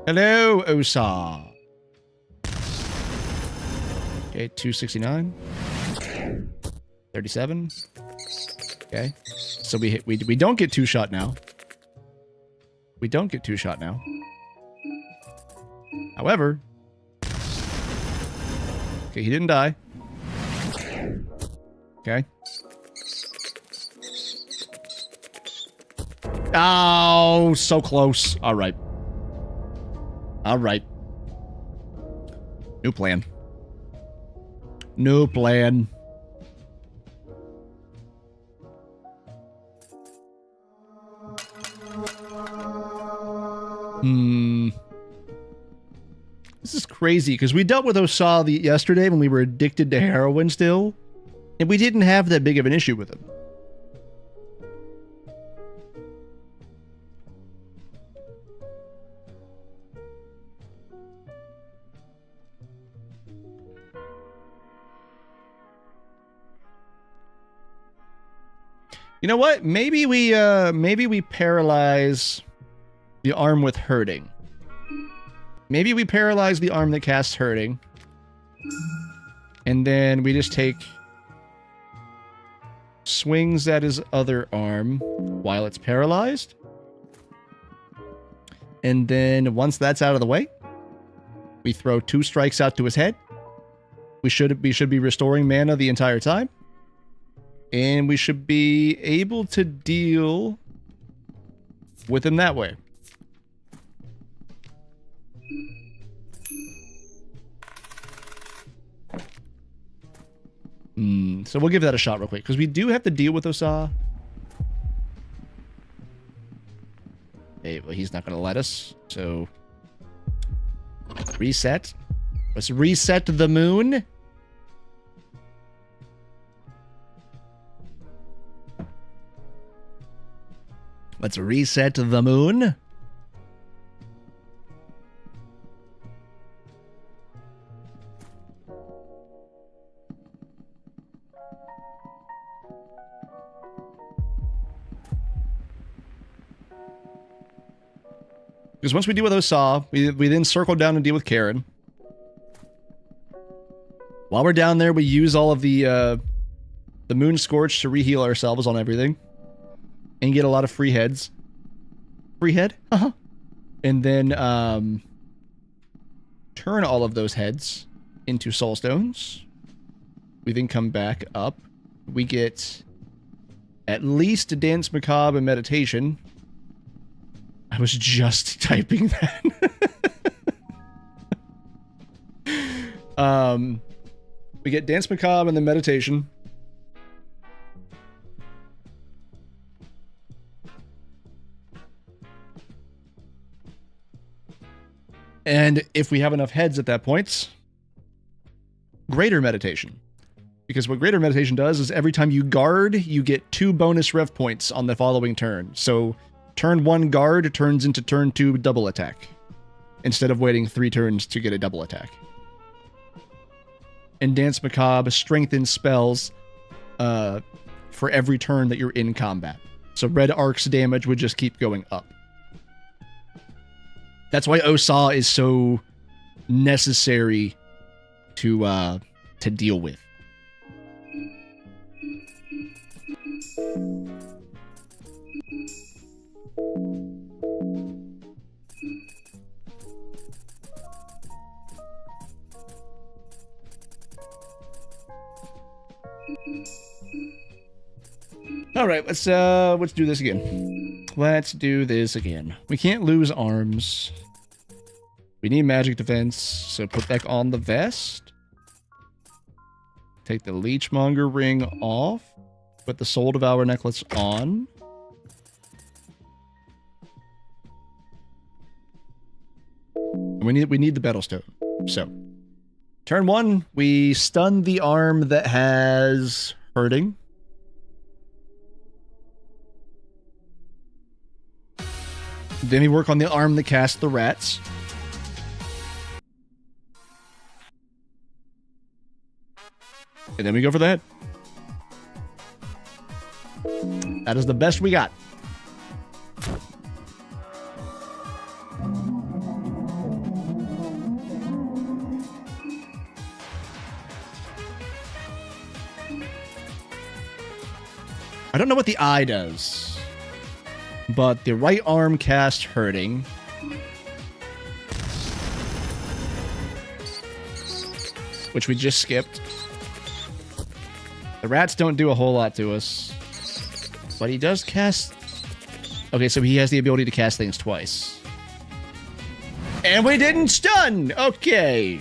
Hello, Osa. Okay, 269. 37. Okay. So we don't get 2-shot now. We don't get 2-shot now. However, okay, he didn't die. Okay. Oh, so close. All right. All right. New plan. New plan. This is crazy, because we dealt with Osa yesterday when we were addicted to heroin still, and we didn't have that big of an issue with him. You know what? Maybe we paralyze the arm with hurting. Maybe we paralyze the arm that casts hurting. And then we just take swings at his other arm while it's paralyzed. And then once that's out of the way, we throw 2 strikes out to his head. We should be restoring mana the entire time. And we should be able to deal with him that way. So we'll give that a shot real quick, because we do have to deal with Osa. Hey, well, he's not going to let us. So reset. Let's reset the moon. Let's reset the moon. Because once we deal with Osa, we then circle down and deal with Karen. While we're down there, we use all of the Moon Scorch to reheal ourselves on everything. And get a lot of free heads. Free head? Uh-huh. And then, turn all of those heads into soul stones. We then come back up. We get at least a Dance Macabre and Meditation. I was just typing that. We get Dance Macabre and then Meditation. And if we have enough heads at that point, Greater Meditation. Because what Greater Meditation does is every time you guard, you get 2 bonus rev points on the following turn. So turn 1 guard turns into turn 2 double attack. Instead of waiting 3 turns to get a double attack. And Dance Macabre strengthens spells for every turn that you're in combat. So Red Ark's damage would just keep going up. That's why Osa is so necessary to deal with. All right, let's do this again. Let's do this again. We can't lose arms. We need magic defense, so put back on the vest. Take the Leechmonger ring off. Put the Soul Devourer necklace on. We need the Battle Stone. So, turn 1, we stun the arm that has hurting. Then we work on the arm that casts the rats. And then we go for the head. That is the best we got. I don't know what the eye does. But the right arm cast hurting. Which we just skipped. The rats don't do a whole lot to us. But he does cast... Okay, so he has the ability to cast things twice. And we didn't stun! Okay.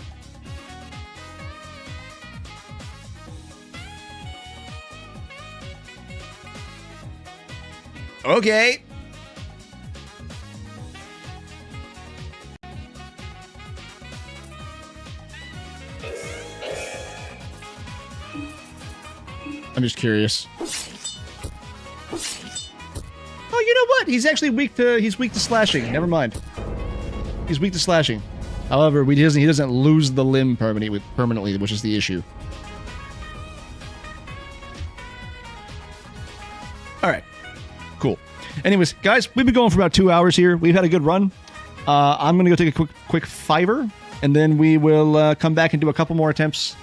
Okay. I'm just curious. Oh, you know what? He's actually weak to slashing. Never mind. He's weak to slashing. However, he doesn't lose the limb permanently, which is the issue. All right. Cool. Anyways, guys, we've been going for about 2 hours here. We've had a good run. I'm going to go take a quick fiver, and then we will come back and do a couple more attempts.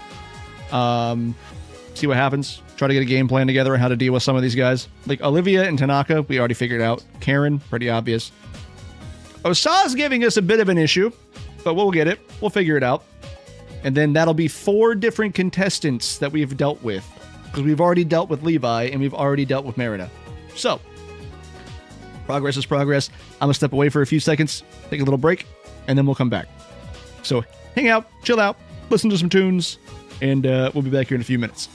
See what happens. Try to get a game plan together on how to deal with some of these guys. Like Olivia and Tanaka, we already figured out. Karen, pretty obvious. Osa's giving us a bit of an issue, but we'll get it. We'll figure it out. And then that'll be 4 different contestants that we've dealt with. Because we've already dealt with Levi, and we've already dealt with Merida. So, progress is progress. I'm going to step away for a few seconds, take a little break, and then we'll come back. So, hang out, chill out, listen to some tunes, and we'll be back here in a few minutes.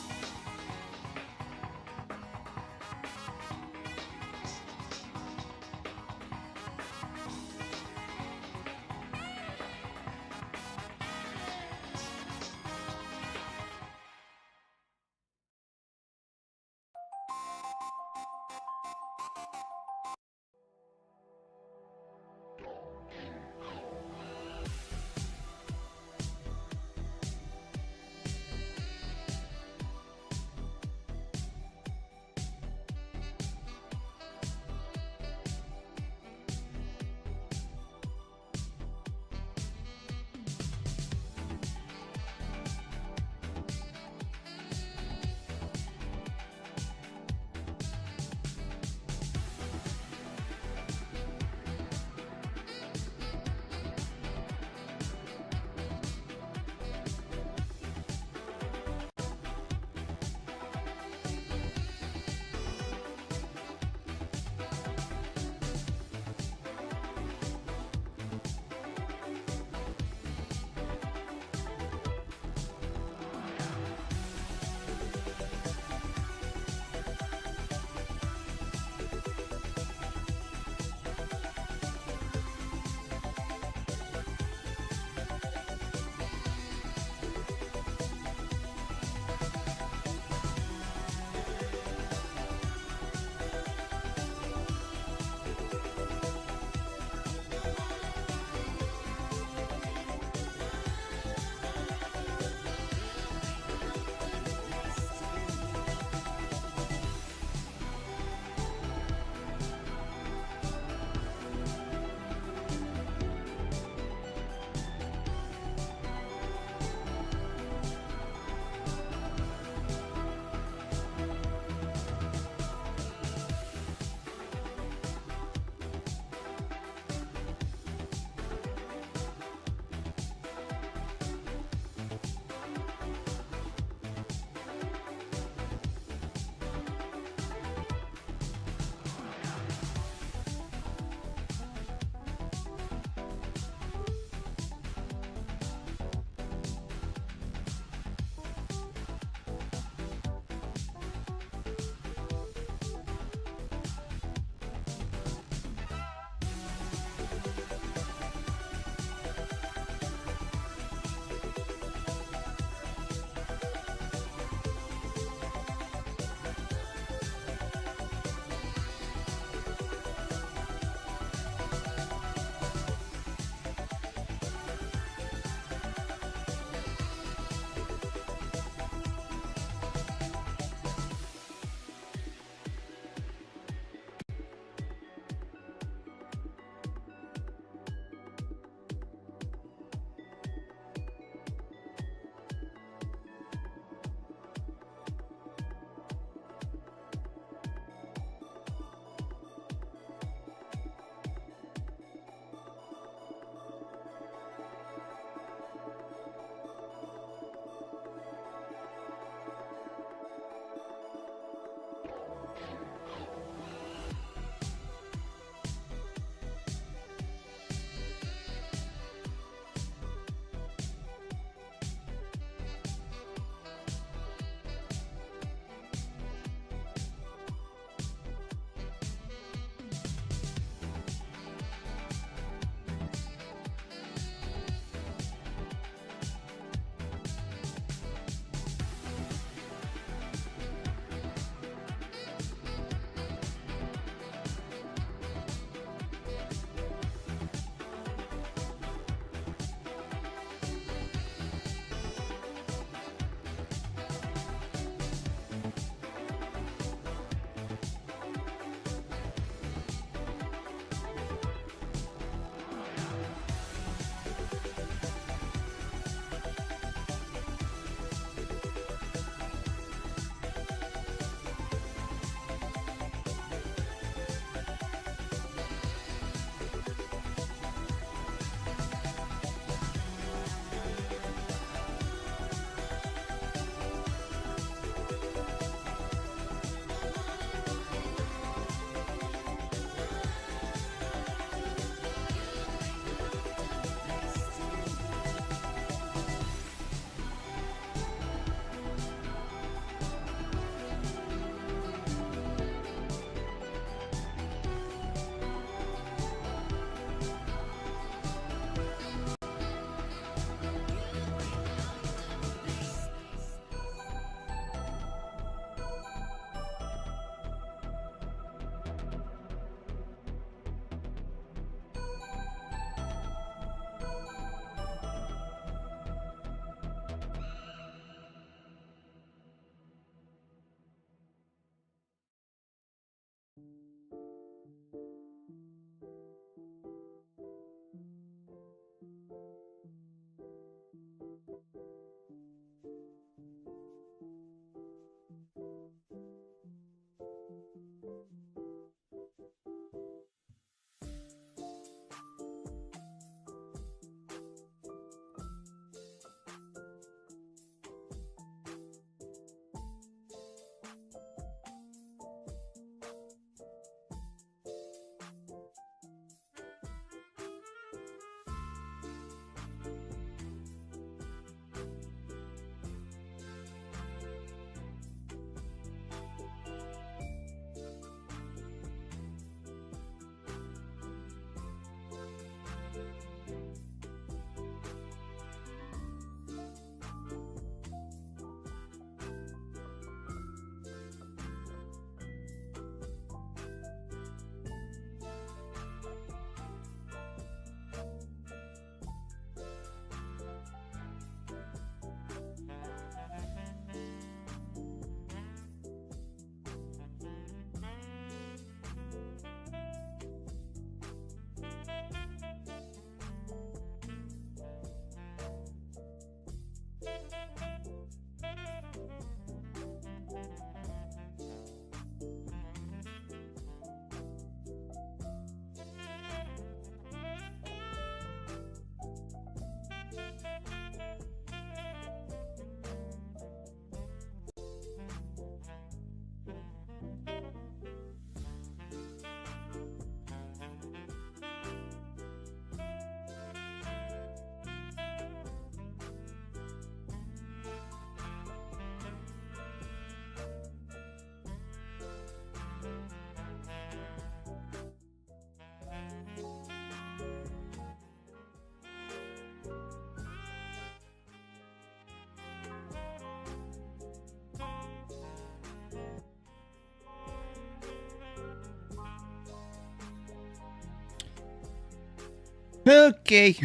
Okay.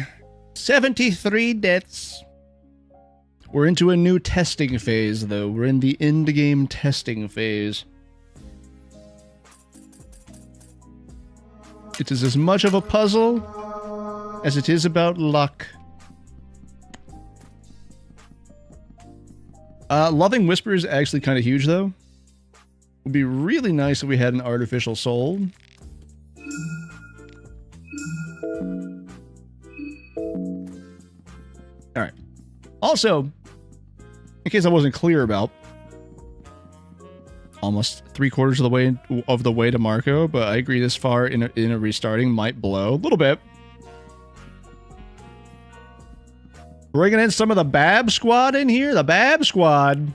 73 deaths. We're into a new testing phase, though. We're in the end-game testing phase. It is as much of a puzzle as it is about luck. Loving Whisper is actually kind of huge, though. Would be really nice if we had an artificial soul. Alright. Also, in case I wasn't clear about, almost 3/4 of the way to Marco, but I agree this far in a restarting might blow a little bit. Bringing in some of the Bab Squad in here. The Bab Squad.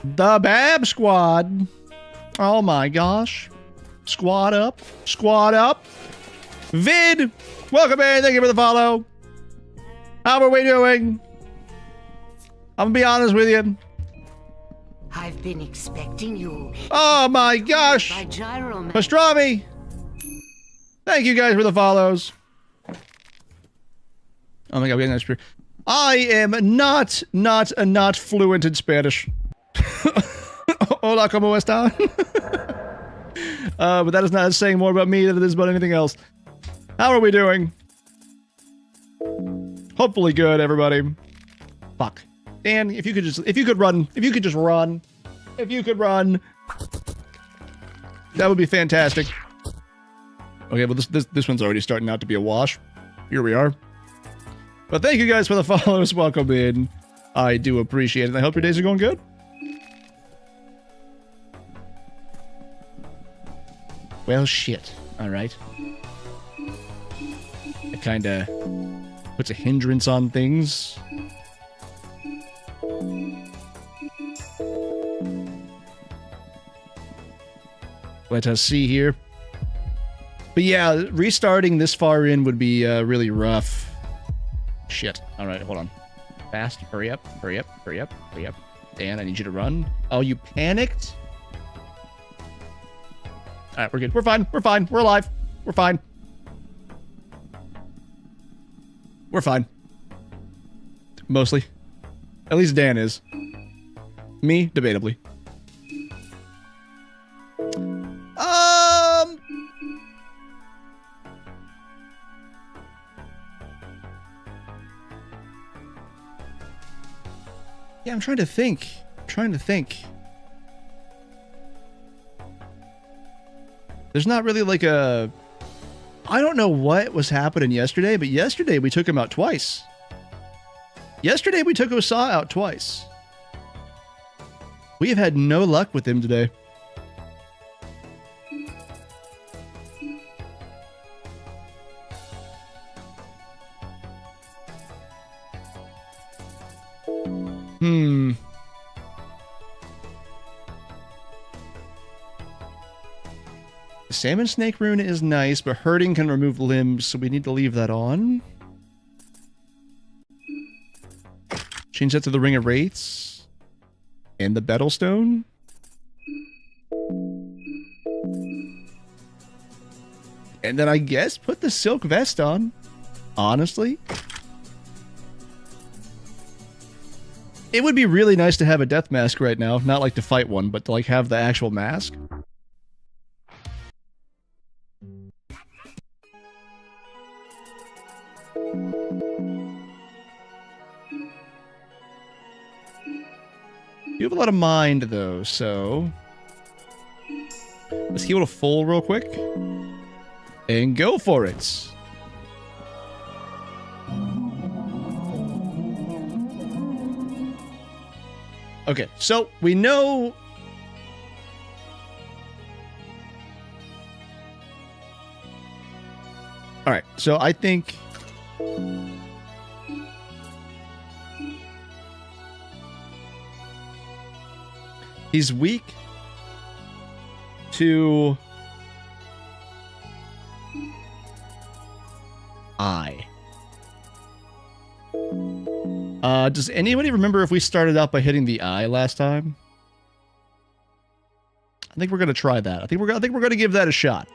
The Bab Squad. Oh my gosh. Squad up. Squad up. Vid. Welcome in. Thank you for the follow. How are we doing? I'm gonna be honest with you. I've been expecting you. Oh my gosh. Pastrami. Thank you guys for the follows. Oh my god, we had nice. I am not fluent in Spanish. Hola, ¿cómo está? But that is not saying more about me than it is about anything else. How are we doing? Hopefully good, everybody. Fuck. Dan, if you could run, that would be fantastic. Okay, well this one's already starting out to be a wash. Here we are. But thank you guys for the follows. Welcome in. I do appreciate it. I hope your days are going good. Well, shit. Alright. It kinda puts a hindrance on things. Let us see here. But yeah, restarting this far in would be really rough. Shit. Alright, hold on. Fast. Hurry up. Hurry up. Hurry up. Hurry up. Dan, I need you to run. Oh, you panicked? Alright, we're good. We're fine. We're fine. We're alive. We're fine. We're fine. Mostly. At least Dan is. Me, debatably. Yeah, I'm trying to think. There's not really like a... I don't know what was happening yesterday, but yesterday we took him out twice. Yesterday we took Osa out twice. We have had no luck with him today. The Salmon Snake rune is nice, but hurting can remove limbs, so we need to leave that on. Change that to the Ring of Wraiths. And the Battlestone. And then I guess put the Silk Vest on. Honestly. It would be really nice to have a death mask right now. Not like to fight one, but to like have the actual mask. You have a lot of mind, though, so... Let's heal to full real quick. And go for it! Okay, so we know... Alright, so I think... He's weak to I. Does anybody remember if we started out by hitting the eye last time? I think we're gonna try that. I think we're gonna give that a shot.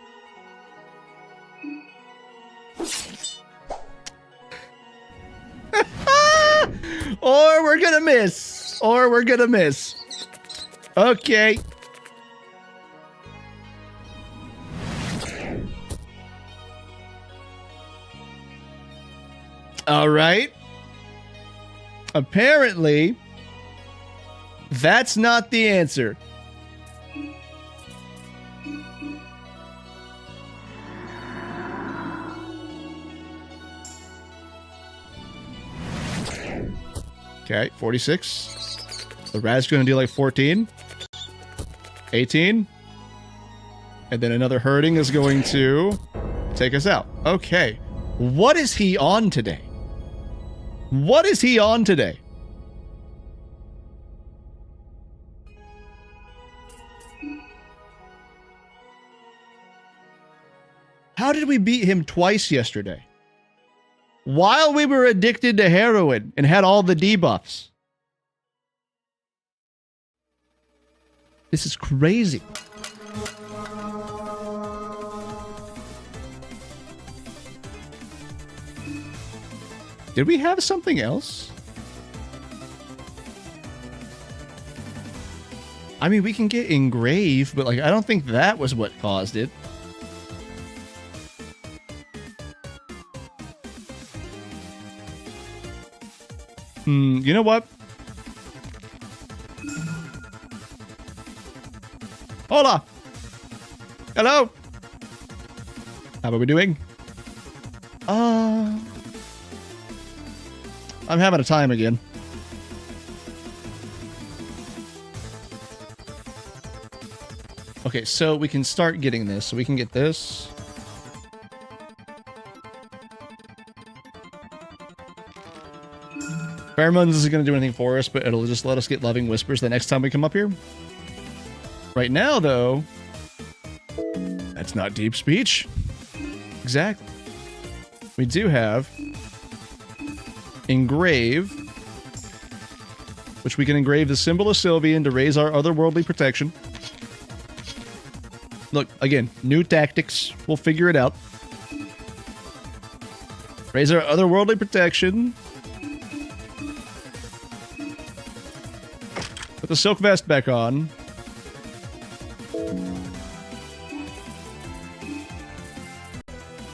Or we're gonna miss. Or we're gonna miss. Okay. All right. Apparently, that's not the answer. Okay, 46. The rat's going to do like 14. 18. And then another hurting is going to take us out. Okay. What is he on today? What is he on today? How did we beat him twice yesterday? While we were addicted to heroin and had all the debuffs. This is crazy. Did we have something else? I mean, we can get engrave, but like I don't think that was what caused it. You know what? Hola! Hello! How are we doing? I'm having a time again. Okay, so we can start getting this. So we can get this. Pheromones isn't going to do anything for us, but it'll just let us get Loving Whispers the next time we come up here. Right now, though, that's not deep speech. Exactly. We do have engrave, which we can engrave the symbol of Sylvian to raise our otherworldly protection. Look, again, new tactics. We'll figure it out. Raise our otherworldly protection. Put the silk vest back on.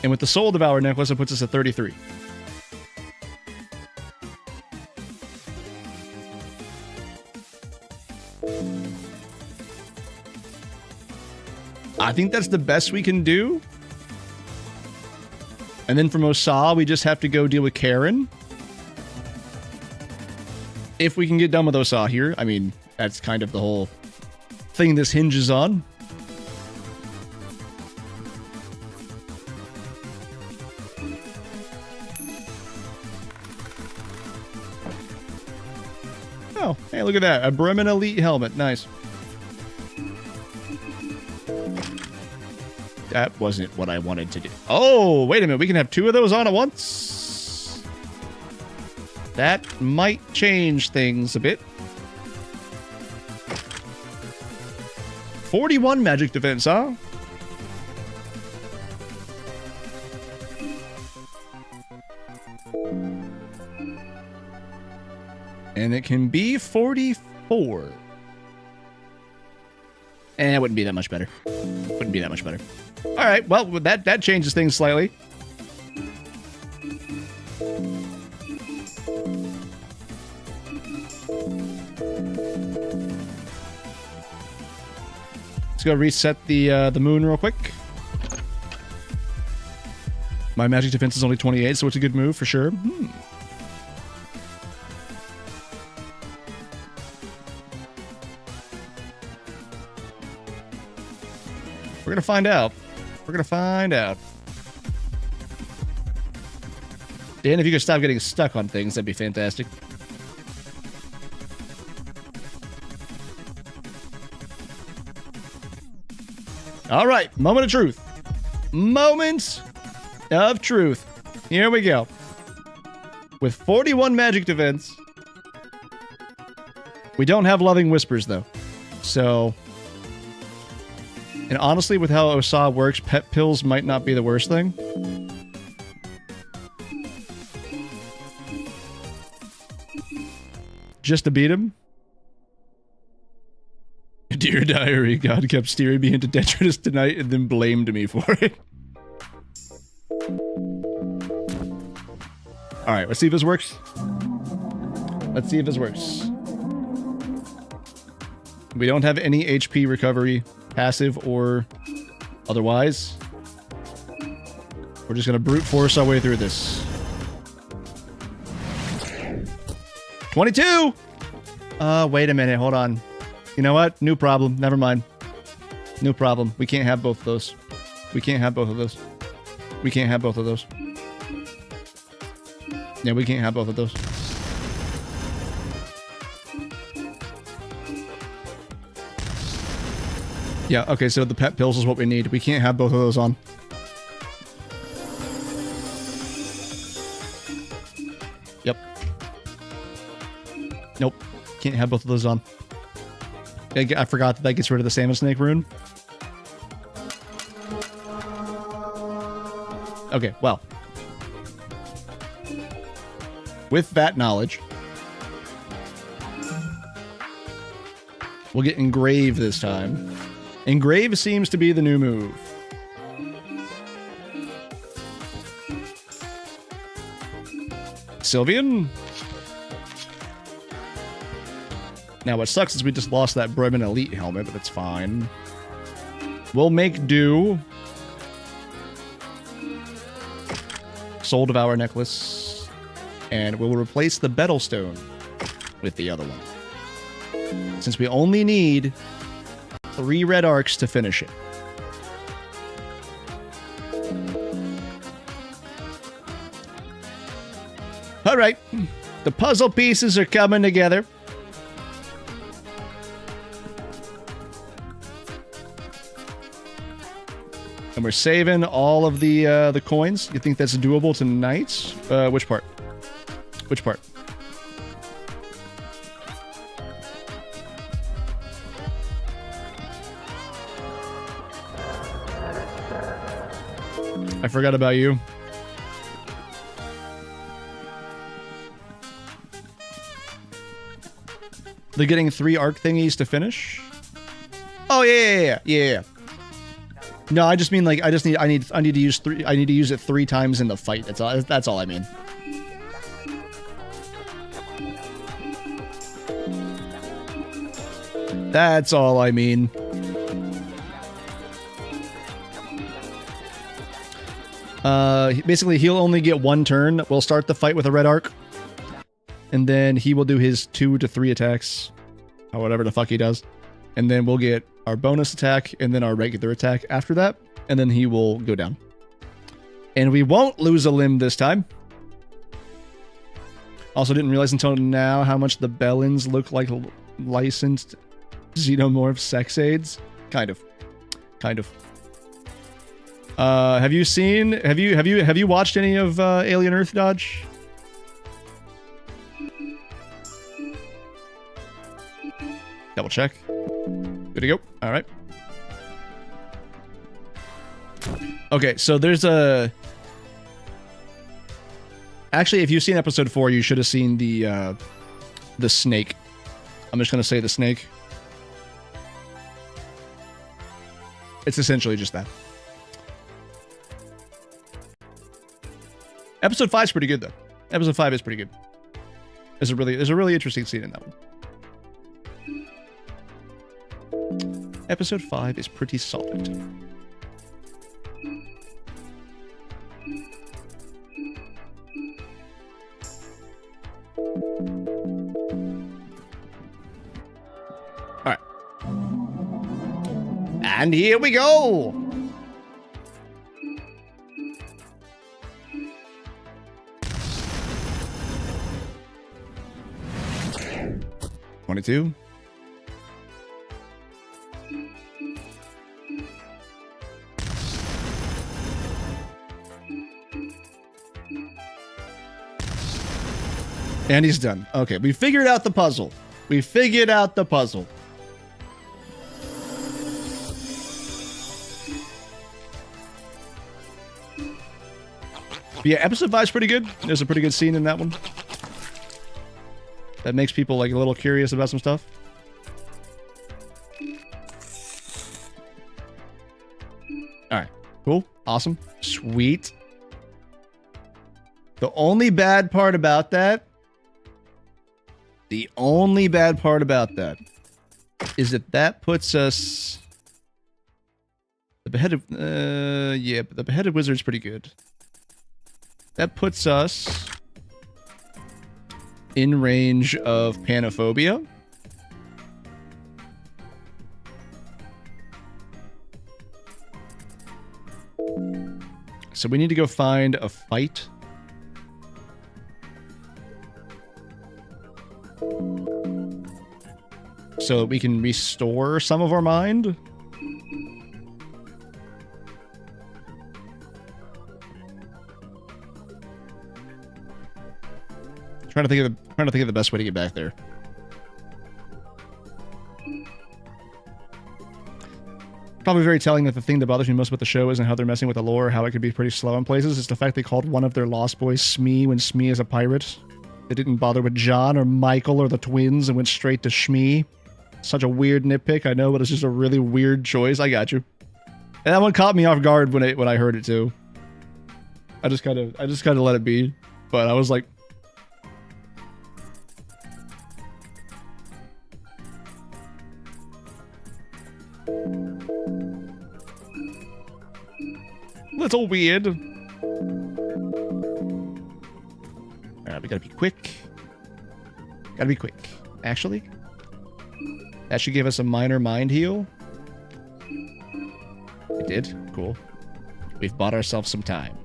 And with the Soul Devourer necklace, it puts us at 33. I think that's the best we can do. And then from Osa, we just have to go deal with Karen. If we can get done with Osa here. I mean, that's kind of the whole thing this hinges on. Oh, hey, look at that. A Bremen Elite helmet. Nice. That wasn't what I wanted to do. Oh, wait a minute. We can have two of those on at once. That might change things a bit. 41 magic defense, huh? And it can be 44. It wouldn't be that much better. Wouldn't be that much better. All right, well, that changes things slightly. Let's go reset the moon real quick. My magic defense is only 28, so it's a good move for sure. We're gonna find out. We're gonna find out. Dan, if you could stop getting stuck on things, that'd be fantastic. All right, moment of truth. Moment of truth. Here we go. With 41 magic defense, we don't have Loving Whispers, though. So... And honestly, with how Osa works, pet pills might not be the worst thing. Just to beat him? Dear diary, God kept steering me into detritus tonight and then blamed me for it. Alright, let's see if this works. Let's see if this works. We don't have any HP recovery, passive or otherwise. We're just gonna brute force our way through this. 22! Wait a minute, hold on. You know what? New problem. Never mind. New problem. We can't have both of those. We can't have both of those. We can't have both of those. Yeah, we can't have both of those. Yeah, okay, so the pet pills is what we need. We can't have both of those on. Yep. Nope. Can't have both of those on. I forgot that gets rid of the salmon snake rune. Okay, well. With that knowledge, we'll get engrave this time. Engrave seems to be the new move. Sylvian? Now, what sucks is we just lost that Bremen Elite helmet, but it's fine. We'll make do. Soul Devour necklace. And we'll replace the Bettlestone with the other one. Since we only need 3 red arcs to finish it. Alright. The puzzle pieces are coming together. And we're saving all of the coins. You think that's doable tonight? Which part? Which part? I forgot about you. They're getting 3 arc thingies to finish? Oh yeah. No, I just mean like I need to use 3. I need to use it 3 times in the fight. That's all I mean. That's all I mean. Basically, he'll only get 1 turn. We'll start the fight with a red arc. And then he will do his 2 to 3 attacks. Or whatever the fuck he does. And then we'll get our bonus attack and then our regular attack after that. And then he will go down. And we won't lose a limb this time. Also didn't realize until now how much the Bellins look like licensed xenomorph sex aids. Kind of. Have you watched any of Alien Earth Dodge? Double check. Good to go. All right. Okay, so there's a... Actually, if you've seen episode 4, you should have seen the snake. I'm just going to say the snake. It's essentially just that. Episode 5 is pretty good, though. Episode 5 is pretty good. There's a really interesting scene in that one. Episode 5 is pretty solid. Alright. And here we go! $22. And he's done. Okay, we figured out the puzzle. We figured out the puzzle. But yeah, episode 5 is pretty good. There's a pretty good scene in that one. that makes people like a little curious about some stuff. All right, cool, awesome, sweet. The only bad part about that, is that puts us. The beheaded, yeah, but the beheaded wizard's pretty good. That puts us in range of panophobia. So we need to go find a fight. So that we can restore some of our mind. Trying to think of the best way to get back there. Probably very telling that the thing that bothers me most about the show isn't how they're messing with the lore, how it could be pretty slow in places. It's the fact they called one of their Lost Boys Smee when Smee is a pirate. They didn't bother with John or Michael or the twins and went straight to Shmee. Such a weird nitpick, I know, but it's just a really weird choice. I got you. And that one caught me off guard when I heard it too. I just kind of let it be, but I was like. Little weird. Alright, we gotta be quick. Gotta be quick. Actually, that should give us a minor mind heal. It did? Cool. We've bought ourselves some time.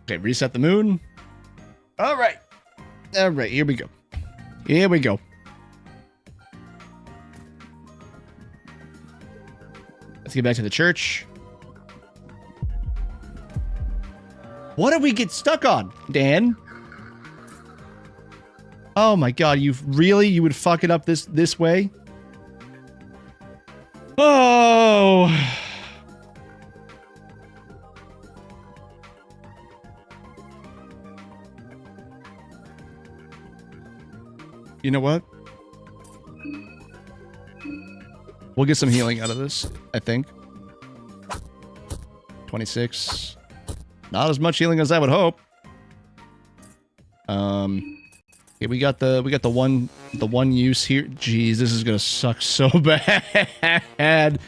Okay, reset the moon. All right. All right, here we go. Here we go. Let's get back to the church. What did we get stuck on, Dan? Oh my god, you would fuck it up this way? Oh. You know what? We'll get some healing out of this, I think. 26. Not as much healing as I would hope. Okay, we got the one use here. Jeez, this is gonna suck so bad.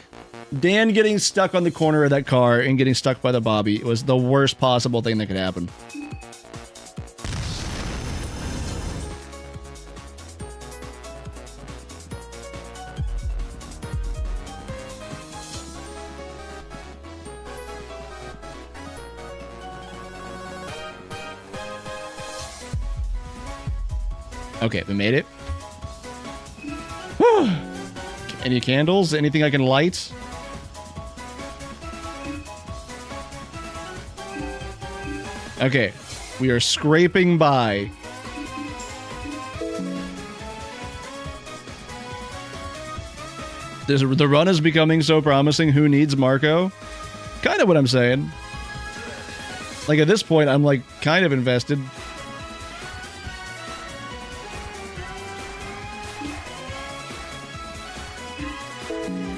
Dan getting stuck on the corner of that car and getting stuck by the Bobby was the worst possible thing that could happen. Okay, we made it. Whew. Any candles? Anything I can light? Okay, we are scraping by. The run is becoming so promising. Who needs Marco? Kind of what I'm saying. Like at this point, I'm like kind of invested.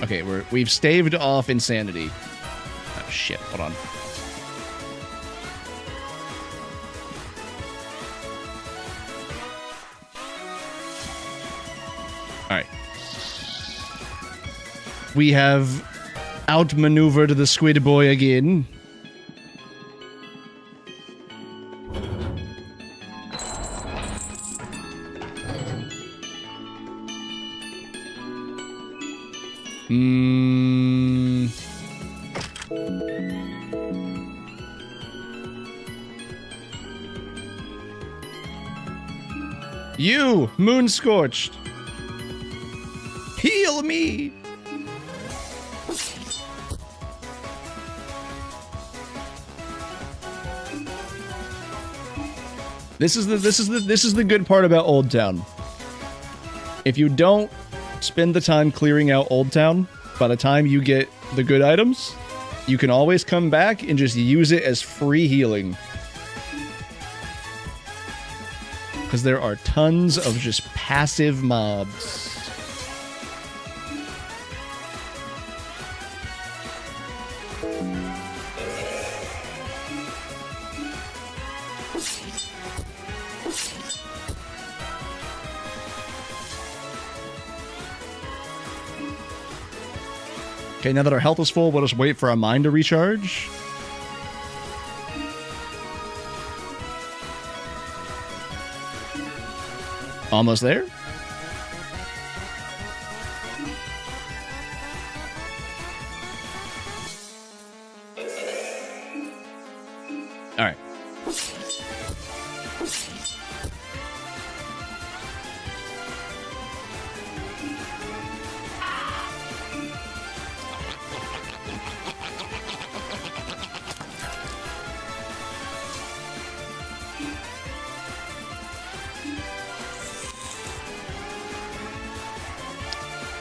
Okay, we've staved off insanity. Oh shit, hold on. Alright. We have outmaneuvered the squid boy again. You, moon scorched. Heal me. This is the good part about Old Town. If you don't spend the time clearing out Old Town, by the time you get the good items, you can always come back and just use it as free healing. Because there are tons of just passive mobs. Okay, now that our health is full, we'll just wait for our mind to recharge. Almost there. All right.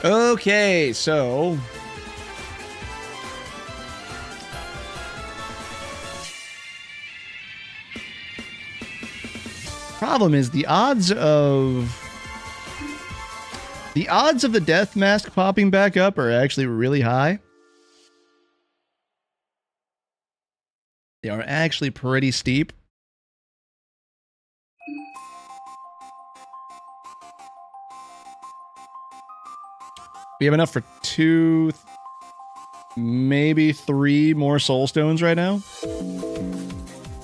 Okay, so problem is the odds of the death mask popping back up are actually really high. They are actually pretty steep. We have enough for 2, maybe 3 more soul stones right now.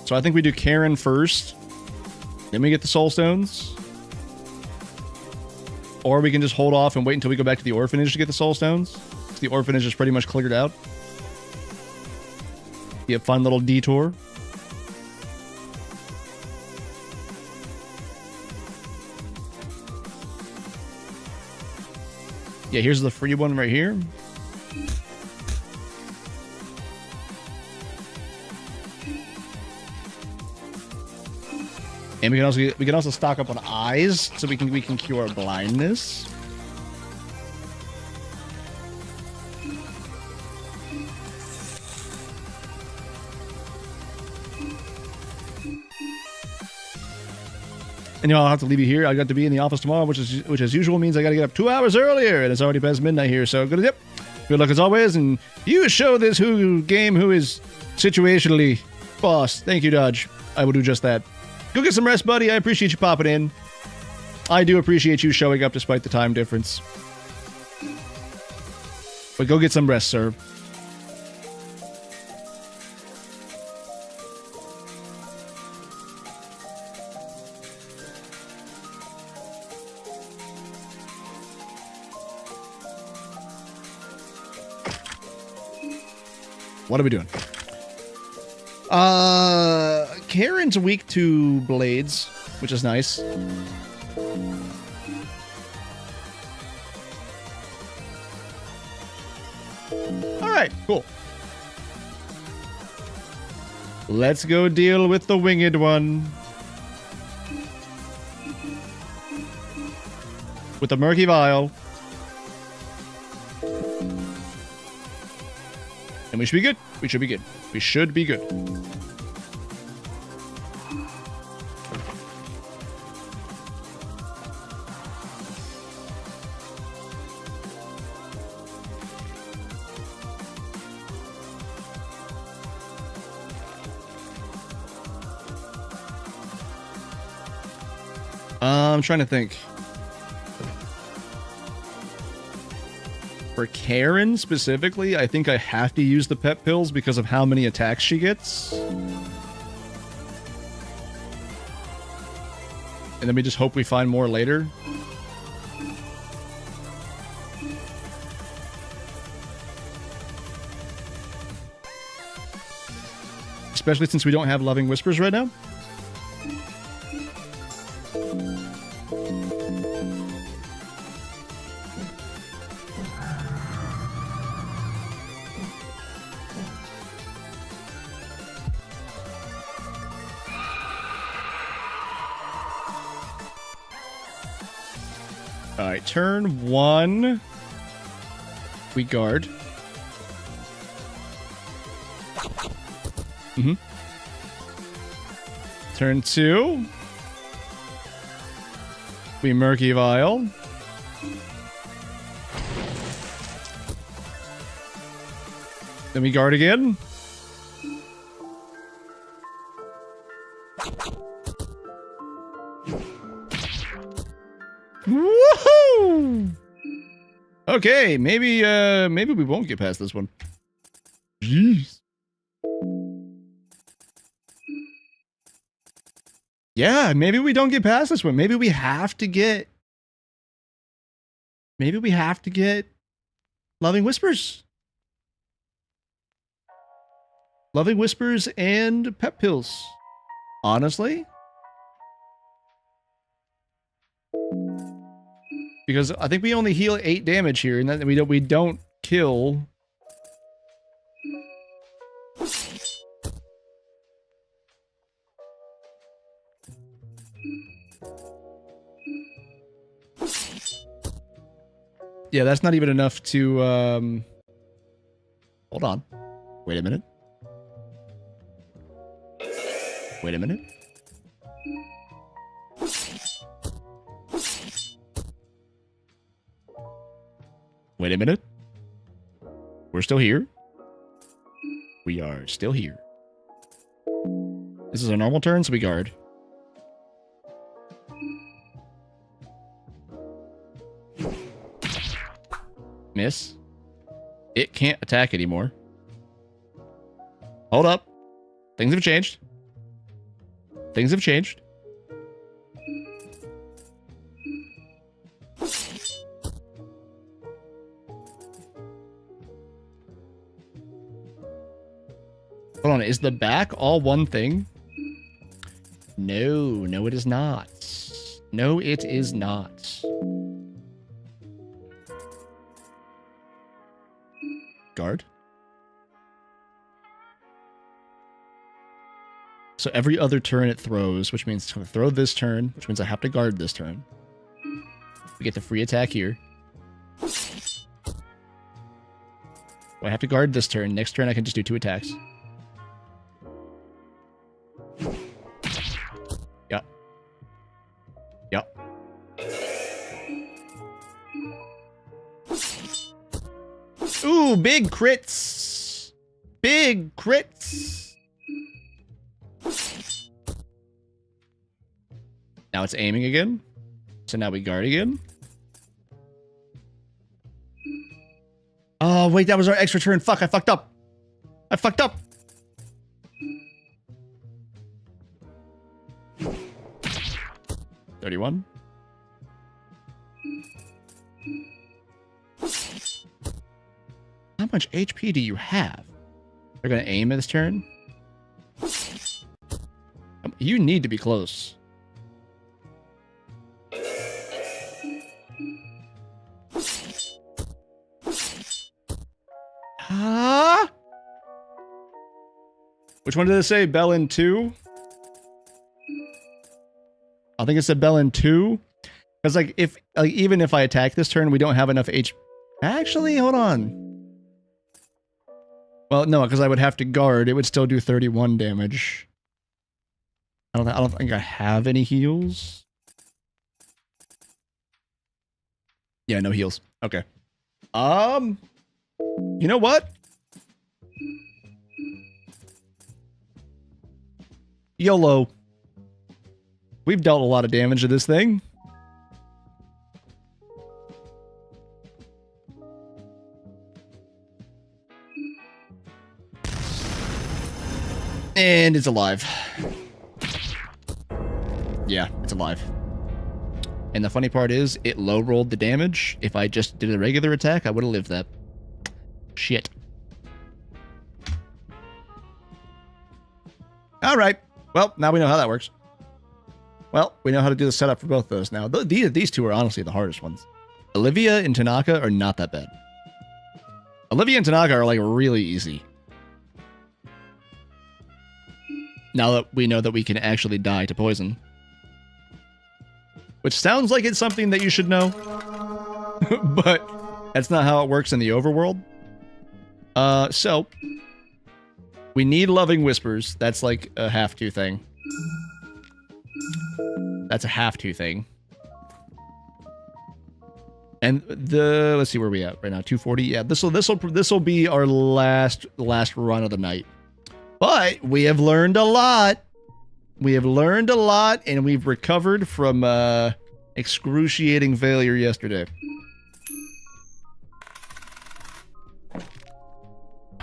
So I think we do Karen first. Then we get the soul stones. Or we can just hold off and wait until we go back to the orphanage to get the soul stones. The orphanage is pretty much cleared out. Be a fun little detour. Yeah, here's the free one right here. And we can also stock up on eyes so we can cure blindness. And you know, I'll have to leave you here. I got to be in the office tomorrow, which as usual means I got to get up 2 hours earlier, and it's already past midnight here. So good luck as always, and you show this game who is situationally boss. Thank you, Dodge. I will do just that. Go get some rest, buddy. I appreciate you popping in. I do appreciate you showing up despite the time difference. But go get some rest, sir. What are we doing? Karen's weak to blades, which is nice. Alright, cool. Let's go deal with the winged one. With the murky vial. And we should be good. We should be good. We should be good. I'm trying to think. For Karen specifically, I think I have to use the pet pills because of how many attacks she gets. And then we just hope we find more later. Especially since we don't have Loving Whispers right now. Alright, turn 1. We guard. Mm-hmm. Turn 2. We Murky Vial. Then we guard again. Woohoo! Okay, maybe we won't get past this one. Jeez. Yeah, maybe we don't get past this one. Maybe we have to get Loving Whispers. Loving Whispers and Pep Pills. Honestly. Because I think we only heal 8 damage here, and then we don't kill. Yeah, that's not even enough to hold on. Wait a minute. Wait a minute. Wait a minute. We're still here. We are still here. This is a normal turn, so we guard. Miss. It can't attack anymore. Hold up. Things have changed. Things have changed. Hold on, is the back all one thing? No, it is not. No, it is not. Guard. So every other turn it throws, which means it's going to throw this turn, which means I have to guard this turn. We get the free attack here. I have to guard this turn. Next turn I can just do 2 attacks. Yep. Yep. Ooh, big crits. Big crits. Now it's aiming again. So now we guard again. Oh, wait, that was our extra turn. Fuck, I fucked up. I fucked up. $31. How much HP do you have? They're gonna aim this turn? You need to be close. Huh? Which one did it say? Bellin 2? I think it said Bellin 2. Because like if even if I attack this turn, we don't have enough HP. Actually, hold on. Well, no, because I would have to guard. It would still do 31 damage. I don't think I have any heals. Yeah, no heals. Okay. You know what? YOLO. We've dealt a lot of damage to this thing. And it's alive. Yeah, it's alive. And the funny part is, it low-rolled the damage. If I just did a regular attack, I would have lived that. Shit. Alright. Well, now we know how that works. Well, we know how to do the setup for both of those now. These two are honestly the hardest ones. Olivia and Tanaka are not that bad. Olivia and Tanaka are like really easy. Now that we know that we can actually die to poison. Which sounds like it's something that you should know. but that's not how it works in the overworld. So we need loving whispers. That's like a have-to thing. That's a have-to thing. And let's see where we at right now. 240. Yeah, this will be our last run of the night. But we have learned a lot. We have learned a lot, and we've recovered from excruciating failure yesterday.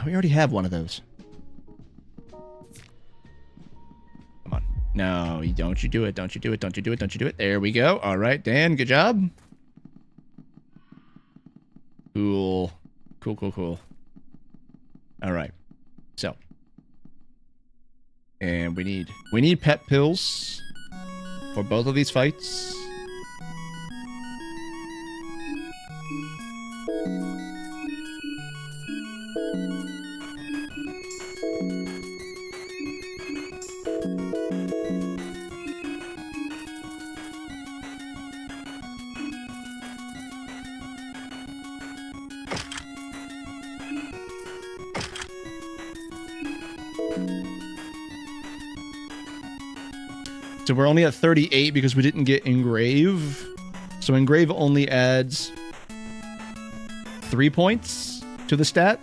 We already have one of those. Come on. No, don't you do it. Don't you do it. Don't you do it. Don't you do it. There we go. All right, Dan, good job. Cool. Cool, cool, cool. All right. So. And we need pet pills for both of these fights. So we're only at 38 because we didn't get engrave. So engrave only adds 3 points to the stat.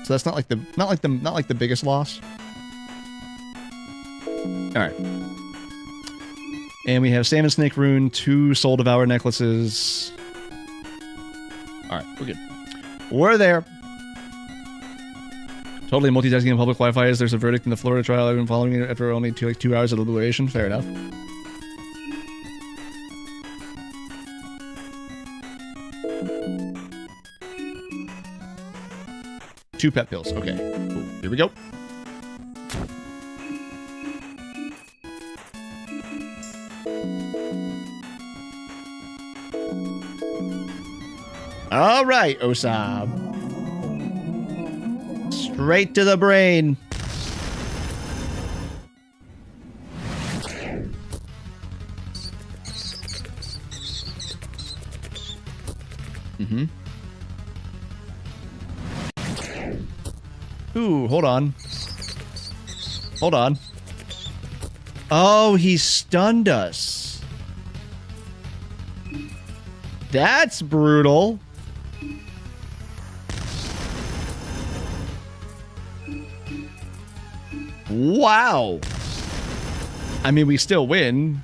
So that's not like the biggest loss. All right. And we have Salmon Snake Rune, 2 Soul Devour necklaces. All right, we're good. We're there. Totally multitasking in public Wi-Fi as there's a verdict in the Florida trial. I've been following it after only 2 hours of deliberation. Fair enough. Two pet pills. Okay. Cool. Here we go. All right, Osab. Straight to the brain. Mm-hmm. Ooh, hold on. Hold on. Oh, he stunned us. That's brutal. Wow. I mean, we still win.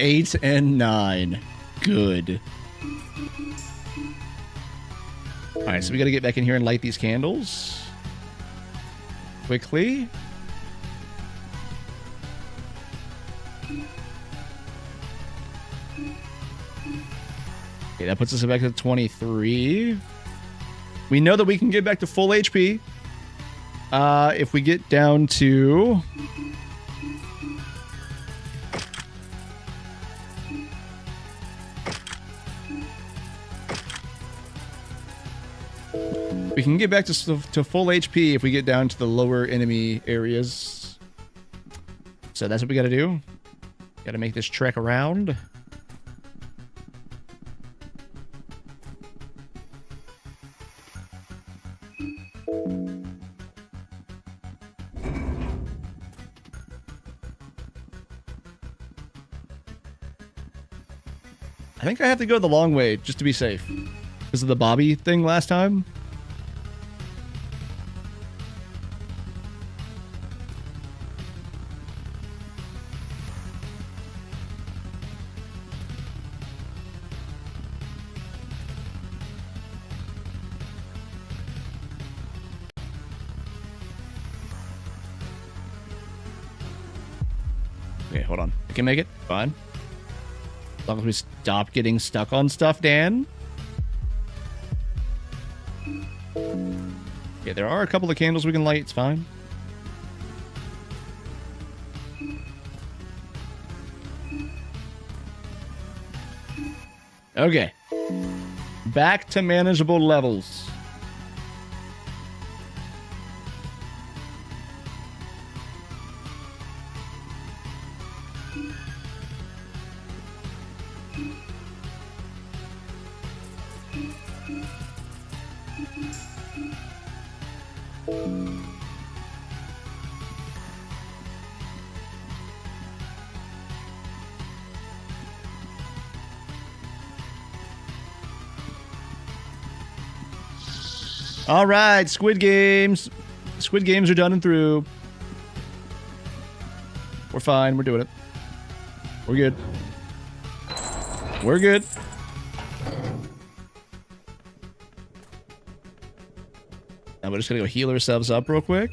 Eight and 9. Good. Alright, so we gotta get back in here and light these candles. Quickly. Okay, that puts us back to 23. We know that we can get back to full HP. If we get down to... We can get back to full HP if we get down to the lower enemy areas. So that's what we gotta do. Gotta make this trek around. I think I have to go the long way just to be safe. Because of the Bobby thing last time. Okay, hold on. I can make it. Fine. As long as we stop getting stuck on stuff, Dan. Yeah, there are a couple of candles we can light. It's fine. Okay. Back to manageable levels. All right, Squid Games. Squid Games are done and through. We're fine. We're doing it. We're good. We're good. Now we're just gonna go heal ourselves up real quick.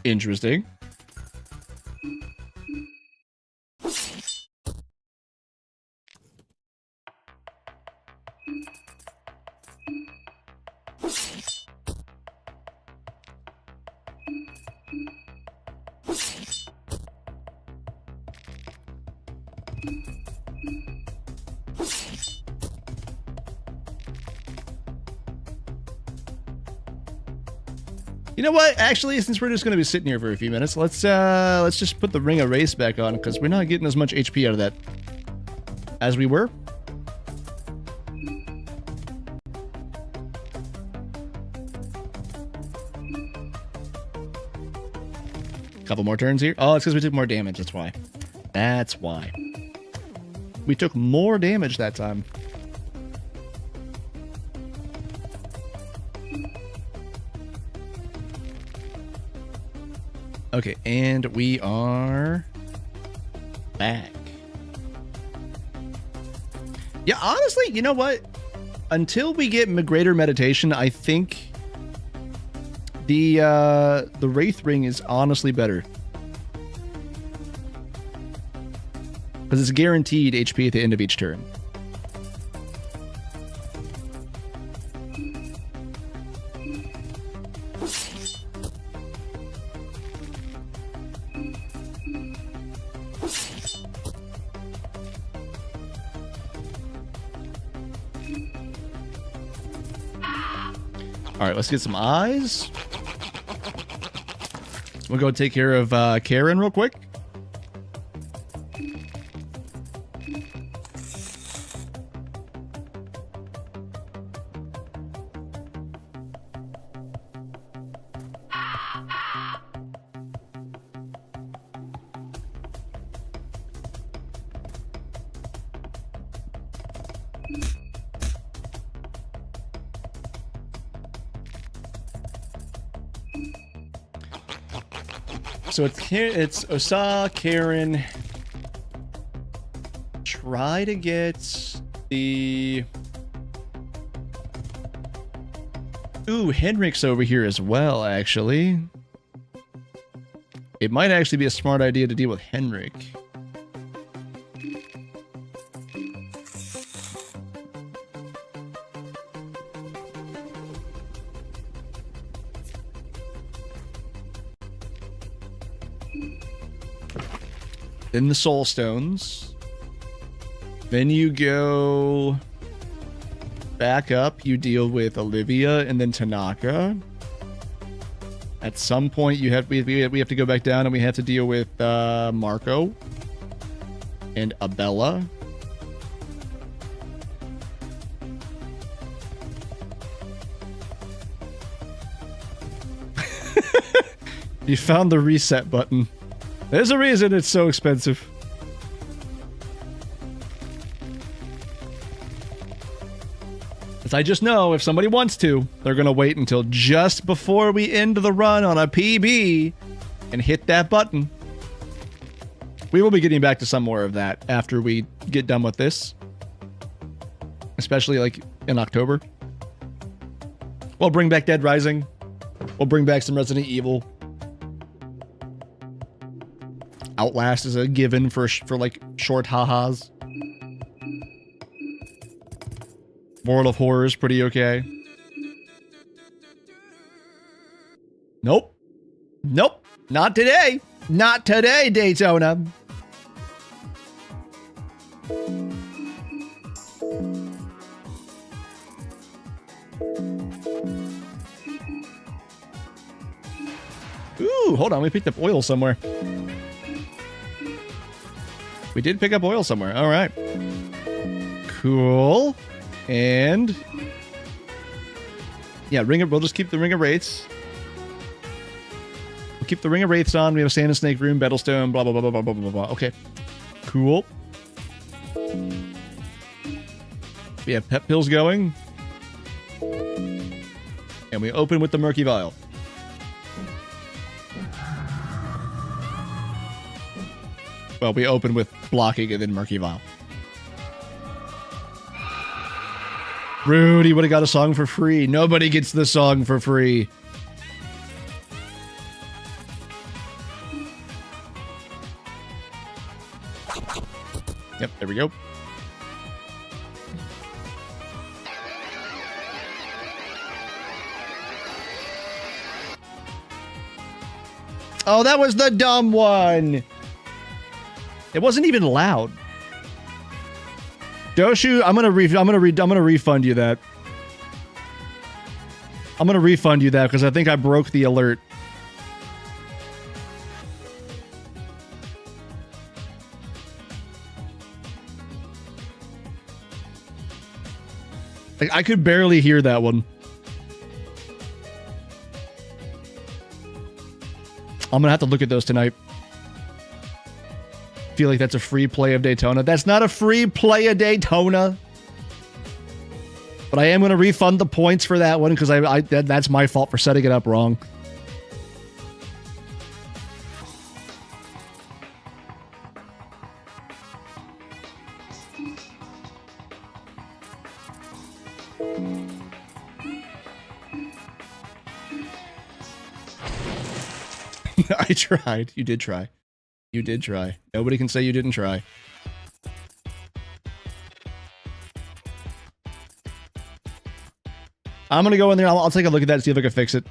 Interesting. You know what? Actually, since we're just going to be sitting here for a few minutes, let's just put the Ring of Race back on because we're not getting as much HP out of that as we were. Couple more turns here. Oh, it's because we took more damage. That's why. That's why. We took more damage that time. Okay, and we are back. Yeah, honestly, you know what? Until we get greater meditation, I think the Wraith Ring is honestly better. Because it's guaranteed HP at the end of each turn. All right, let's get some eyes. We'll go take care of Karen real quick. So it's Osa, Karen. Try to get the... Ooh, Henrik's over here as well, actually. It might actually be a smart idea to deal with Henrik. Then the Soul Stones. Then you go back up. You deal with Olivia and then Tanaka. At some point, we have to go back down and we have to deal with Marco and Abella. You found the reset button. There's a reason it's so expensive. As I just know, if somebody wants to, they're going to wait until just before we end the run on a PB and hit that button. We will be getting back to some more of that after we get done with this. Especially like in October. We'll bring back Dead Rising. We'll bring back some Resident Evil. Outlast is a given for like short ha-has. World of Horror is pretty okay. Nope. Nope. Not today. Not today, Daytona. Ooh, hold on. We picked up oil somewhere. We did pick up oil somewhere. All right. Cool. And yeah, we'll just keep the Ring of Wraiths. We'll keep the Ring of Wraiths on. We have a Sand and Snake Room, Battlestone, blah, blah, blah, blah, blah, blah, blah, blah. Okay. Cool. We have pep pills going. And we open with the Murky Vial. Well, we open with blocking and then Murky Vial. Rudy would have got a song for free. Nobody gets the song for free. Yep, there we go. Oh, that was the dumb one. It wasn't even loud. Joshu, I'm gonna refund you that. I'm gonna refund you that because I think I broke the alert. Like, I could barely hear that one. I'm gonna have to look at those tonight. Feel like that's a free play of Daytona. That's not a free play of Daytona. But I am going to refund the points for that one because that's my fault for setting it up wrong. I tried. You did try. You did try. Nobody can say you didn't try. I'm gonna go in there. I'll take a look at that and see if I can fix it.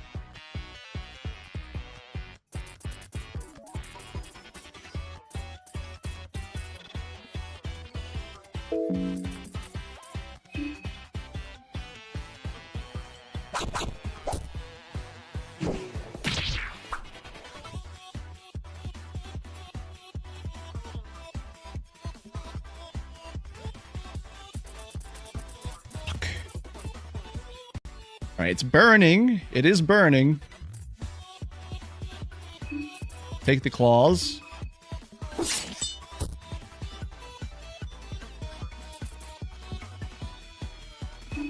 Alright, it's burning. It is burning. Take the claws.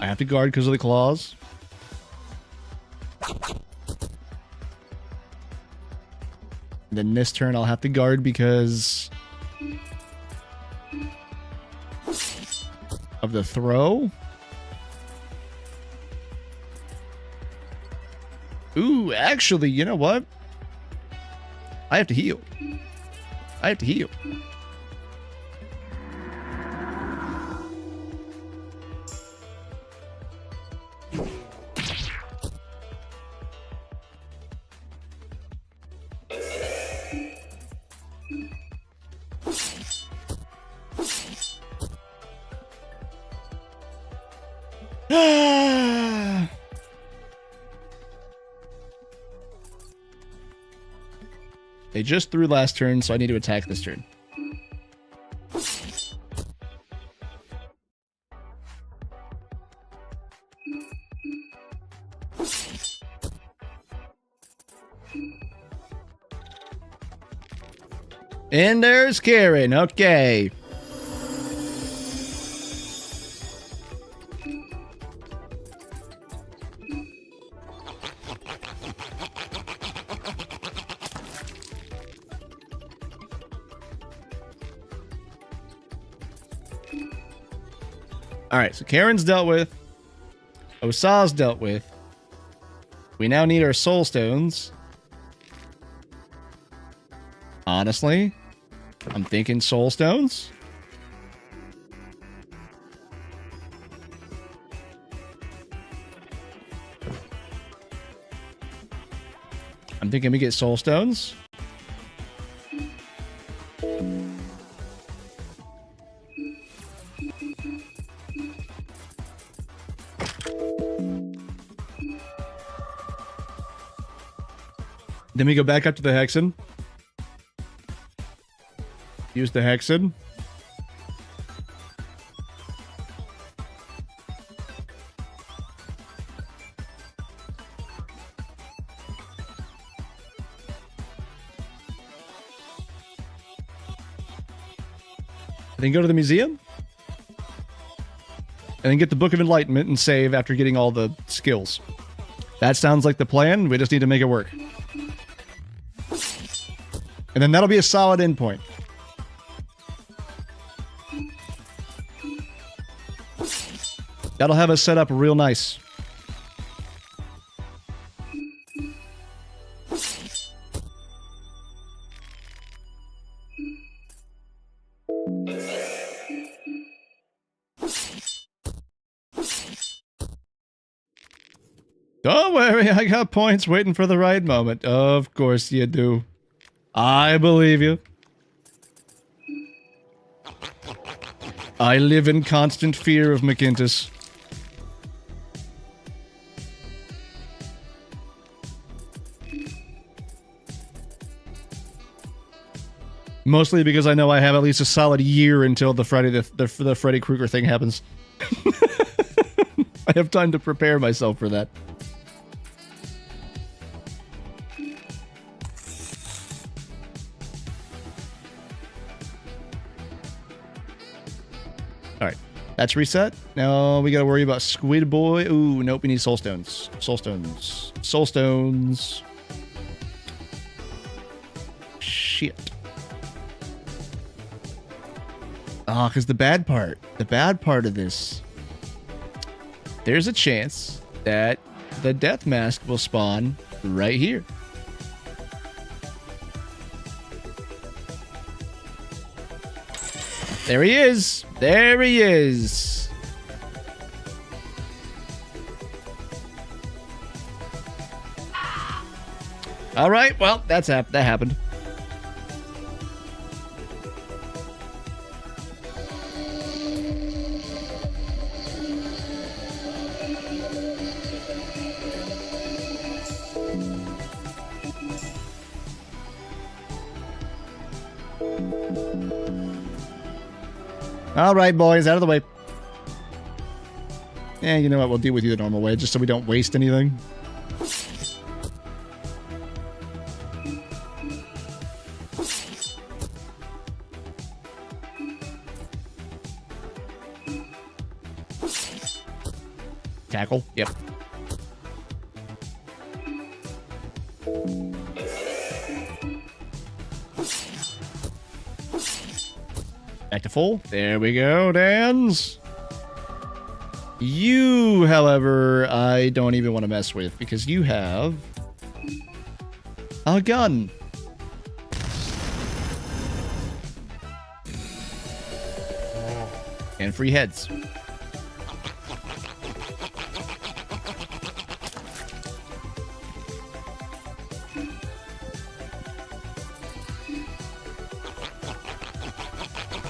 I have to guard because of the claws. And then this turn I'll have to guard because of the throw. Ooh, actually, you know what? I have to heal. I have to heal. They just threw last turn, so I need to attack this turn. And there's Karen. Okay. Alright, so Karen's dealt with. Osa's dealt with. We now need our soul stones. Honestly, I'm thinking soul stones. I'm thinking we get soul stones. Then we go back up to the hexen. Use the hexen. Then go to the museum. And then get the Book of Enlightenment and save after getting all the skills. That sounds like the plan. We just need to make it work. And then that'll be a solid endpoint. That'll have us set up real nice. Don't worry, I got points waiting for the right moment. Of course you do. I believe you. I live in constant fear of McIntyre. Mostly because I know I have at least a solid year until the Freddy Krueger thing happens. I have time to prepare myself for that. Alright, that's reset. Now we gotta worry about Squid Boy. Ooh, nope, we need soul stones. Soul stones. Soul stones. Shit. Ah, because the bad part of this, there's a chance that the death mask will spawn right here. There he is. There he is. All right. Well, that happened. All right, boys, out of the way. Yeah, you know what? We'll deal with you the normal way, just so we don't waste anything. Tackle? Yep. Back to full. There we go, Dans. You, however, I don't even want to mess with because you have a gun. And free heads.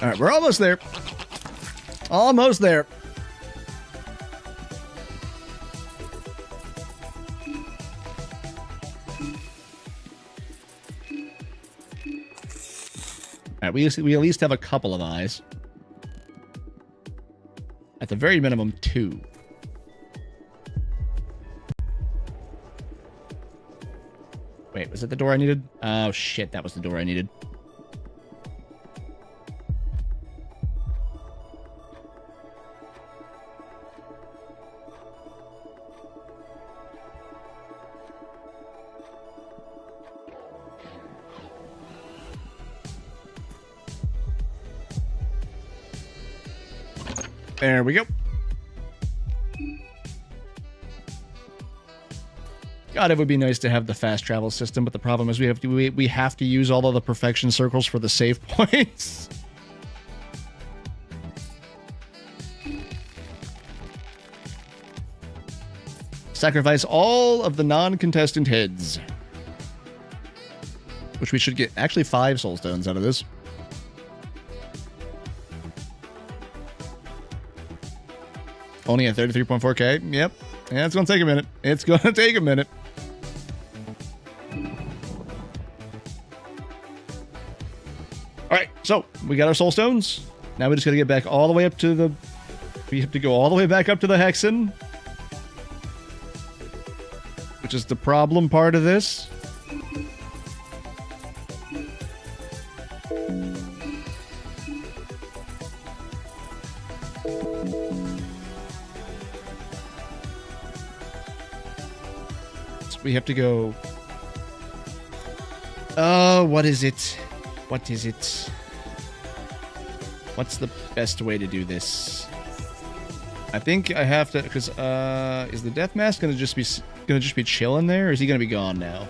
All right, we're almost there. Almost there. All right, we at least have a couple of eyes. At the very minimum, 2. Wait, was that the door I needed? Oh, shit, that was the door I needed. There we go. God, it would be nice to have the fast travel system, but the problem is we have to use all of the perfection circles for the save points. Sacrifice all of the non-contestant heads. which we should get actually 5 soul stones out of this. Only at 33.4k. Yep. Yeah, it's going to take a minute. It's going to take a minute. All right, so we got our soul stones. Now we just got to get back all the way up to the... We have to go all the way back up to the Hexen, which is the problem part of this. So we have to go... Oh, what is it? What is it? What's the best way to do this? I think I have to, because is the death mask gonna just be chilling there, or is he gonna be gone now?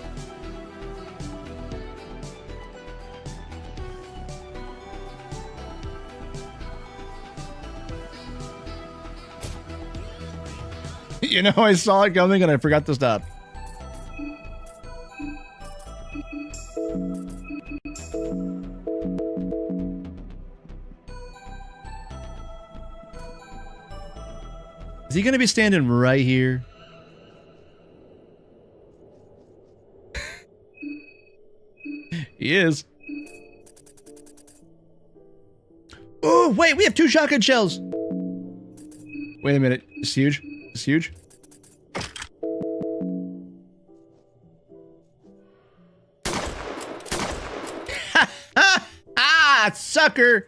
You know, I saw it coming and I forgot to stop. Is he going to be standing right here? He is. Oh, wait, we have 2 shotgun shells. Wait a minute. It's huge. It's huge. Ah, sucker.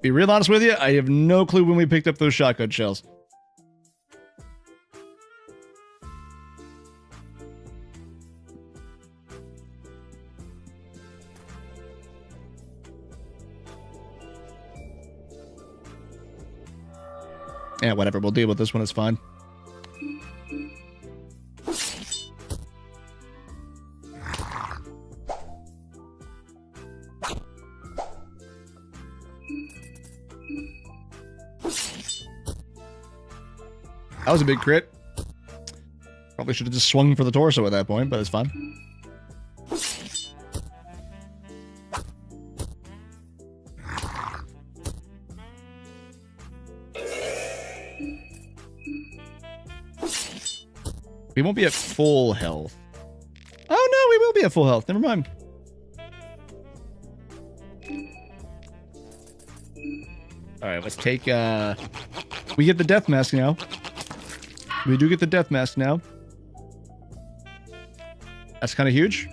Be real honest with you, I have no clue when we picked up those shotgun shells. Yeah, whatever, we'll deal with this one, it's fine. That was a big crit. Probably should have just swung for the torso at that point, but it's fine. We won't be at full health. Oh no, we will be at full health. Never mind. Alright, let's take, we get the death mask now. We do get the death mask now. That's kind of huge.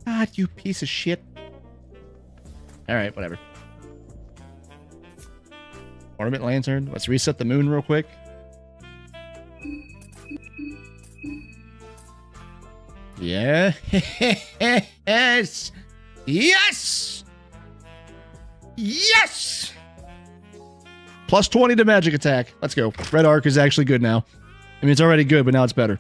God, you piece of shit. Alright, whatever. Ornament lantern. Let's reset the moon real quick. Yeah. Yes. Yes. Yes. Plus 20 to magic attack. Let's go. Red arc is actually good now. I mean, it's already good, but now it's better.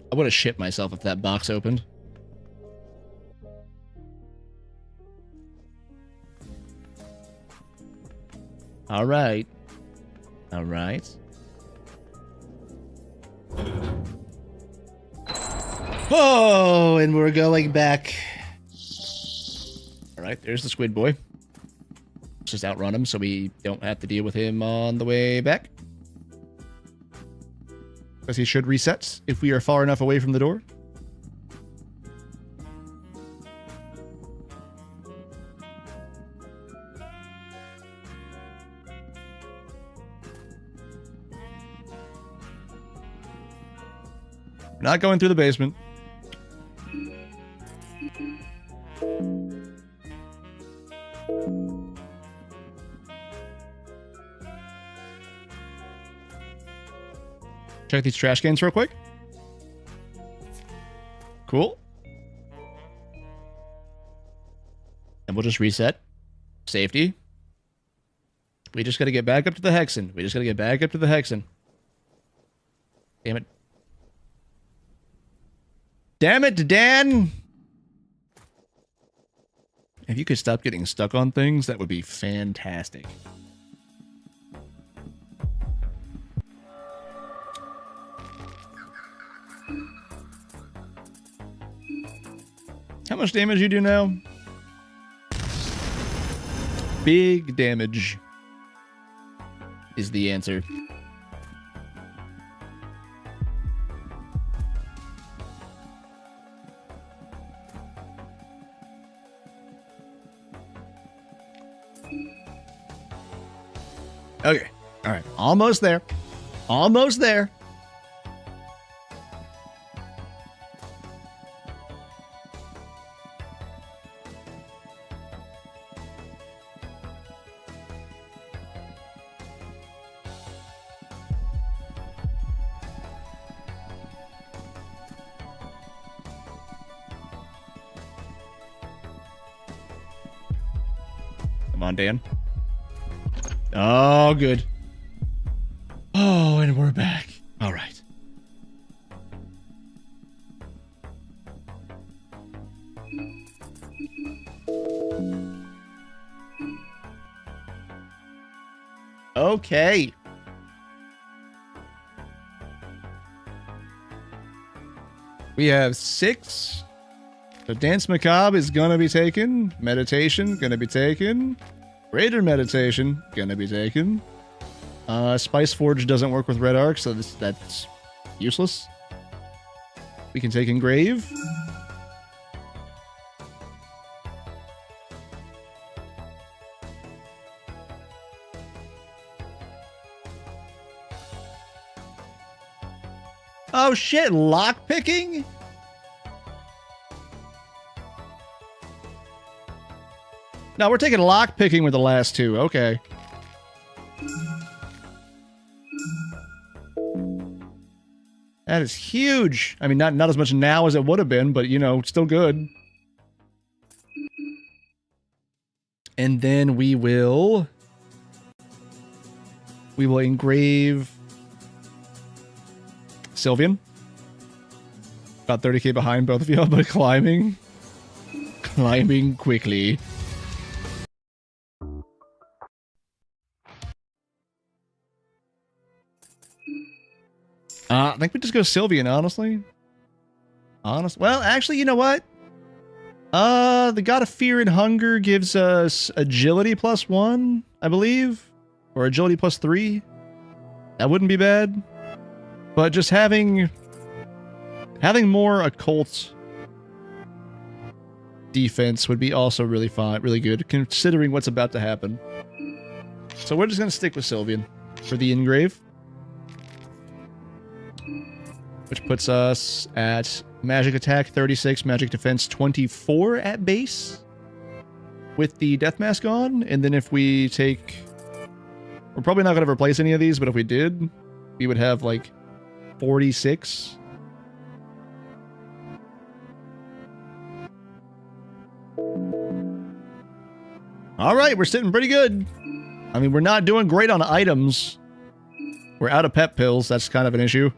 I would have shit myself if that box opened. All right. All right. Oh, and we're going back. All right, there's the squid boy. Let's just outrun him so we don't have to deal with him on the way back. Because he should reset if we are far enough away from the door. We're not going through the basement. Check these trash cans real quick. Cool. And we'll just reset. Safety. We just gotta get back up to the Hexen. We just gotta get back up to the Hexen. Damn it. Damn it, Dan! If you could stop getting stuck on things, that would be fantastic. How much damage you do now? Big damage is the answer. Okay. All right. Almost there. Almost there. Come on, Dan. Oh, good. Oh, and we're back. All right. Okay. We have 6. The Dance Macabre is gonna be taken. Meditation, gonna be taken. Greater Meditation, gonna be taken. Spice Forge doesn't work with Red Arc, so that's useless. We can take Engrave. Oh shit, lockpicking? No, we're taking lockpicking with the last 2. Okay. That is huge. I mean, not as much now as it would have been, but, you know, still good. And then we will engrave Sylvian. About 30k behind both of you, but climbing quickly. I think we just go Sylvian, honestly. Well, actually, you know what? The God of Fear and Hunger gives us agility +1, I believe. Or agility +3. That wouldn't be bad. But just having more occult defense would be also really fine, really good, considering what's about to happen. So we're just going to stick with Sylvian for the engrave. Which puts us at magic attack 36, magic defense 24 at base. With the death mask on. And then if we take... We're probably not going to replace any of these, but if we did, we would have like 46. Alright, we're sitting pretty good. I mean, we're not doing great on items. We're out of pep pills, that's kind of an issue.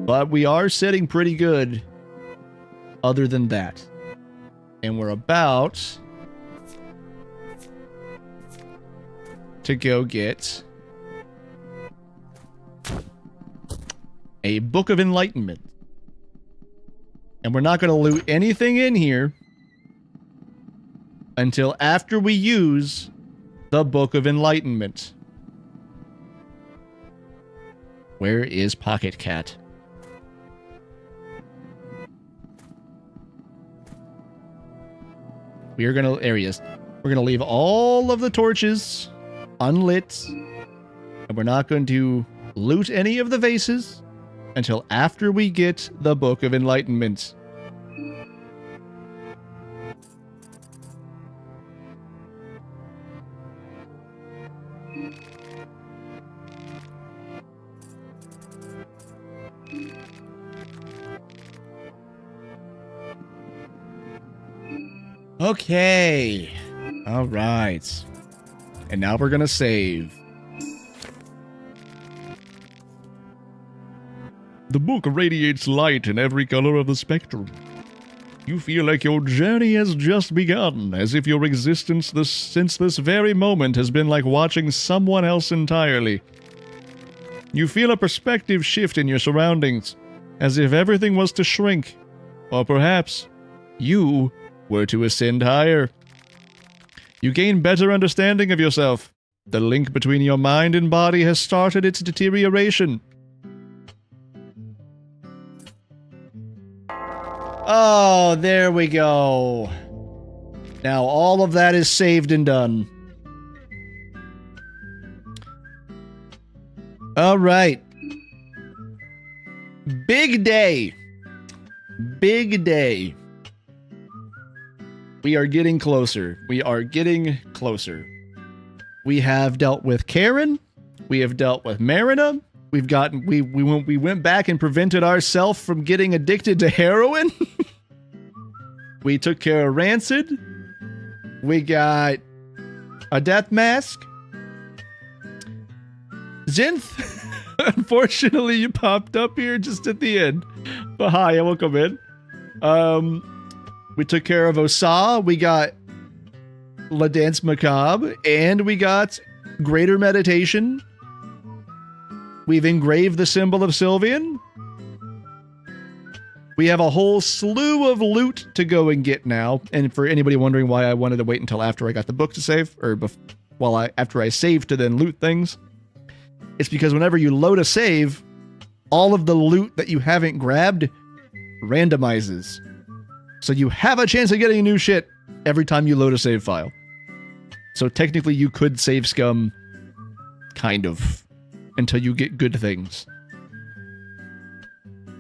But we are sitting pretty good, other than that. And we're about to go get a Book of Enlightenment. And we're not going to loot anything in here until after we use the Book of Enlightenment. Where is Pocket Cat? We are gonna areas. We're gonna leave all of the torches unlit, and we're not going to loot any of the vases until after we get the Book of Enlightenment. Okay. All right. And now we're gonna save. The book radiates light in every color of the spectrum. You feel like your journey has just begun, as if your existence since this very moment has been like watching someone else entirely. You feel a perspective shift in your surroundings, as if everything was to shrink, or perhaps you were to ascend higher. You gain better understanding of yourself. The link between your mind and body has started its deterioration. Oh, there we go. Now all of that is saved and done. All right. Big day. Big day. We are getting closer. We are getting closer. We have dealt with Karen. We have dealt with Marina. We went back and prevented ourselves from getting addicted to heroin. We took care of Rancid. We got a death mask. Zinth, unfortunately, you popped up here just at the end. But hi, and welcome in. We took care of Osa. We got La Dance Macabre. And we got Greater Meditation. We've engraved the symbol of Sylvian. We have a whole slew of loot to go and get now. And for anybody wondering why I wanted to wait until after I got the book to save, or after I saved to then loot things, it's because whenever you load a save, all of the loot that you haven't grabbed randomizes. So you have a chance of getting new shit every time you load a save file. So technically you could save scum, kind of, until you get good things.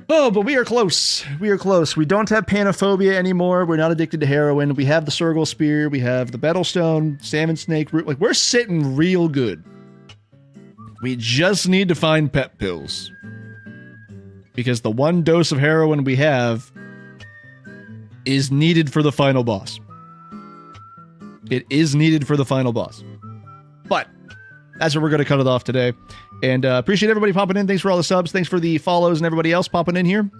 Oh, but we are close. We are close. We don't have panophobia anymore. We're not addicted to heroin. We have the Sergal Spear. We have the Battlestone, Salmon Snake Root. Like, we're sitting real good. We just need to find pep pills. Because the one dose of heroin we have is needed for the final boss. It is needed for the final boss. But that's where we're going to cut it off today. And appreciate everybody popping in. Thanks for all the subs. Thanks for the follows and everybody else popping in here.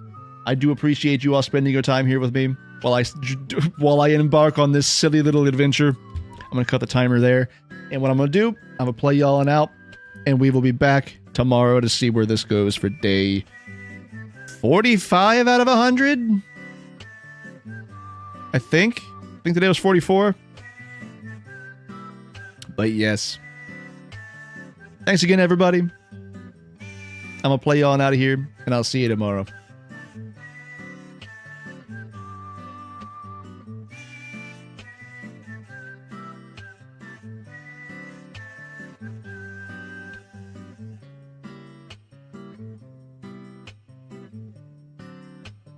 I do appreciate you all spending your time here with me while I embark on this silly little adventure. I'm going to cut the timer there. And what I'm going to do, I'm going to play y'all on out. And we will be back tomorrow to see where this goes for day 45 out of 100. I think today was 44. But yes. Thanks again, everybody. I'm going to play y'all out of here, and I'll see you tomorrow.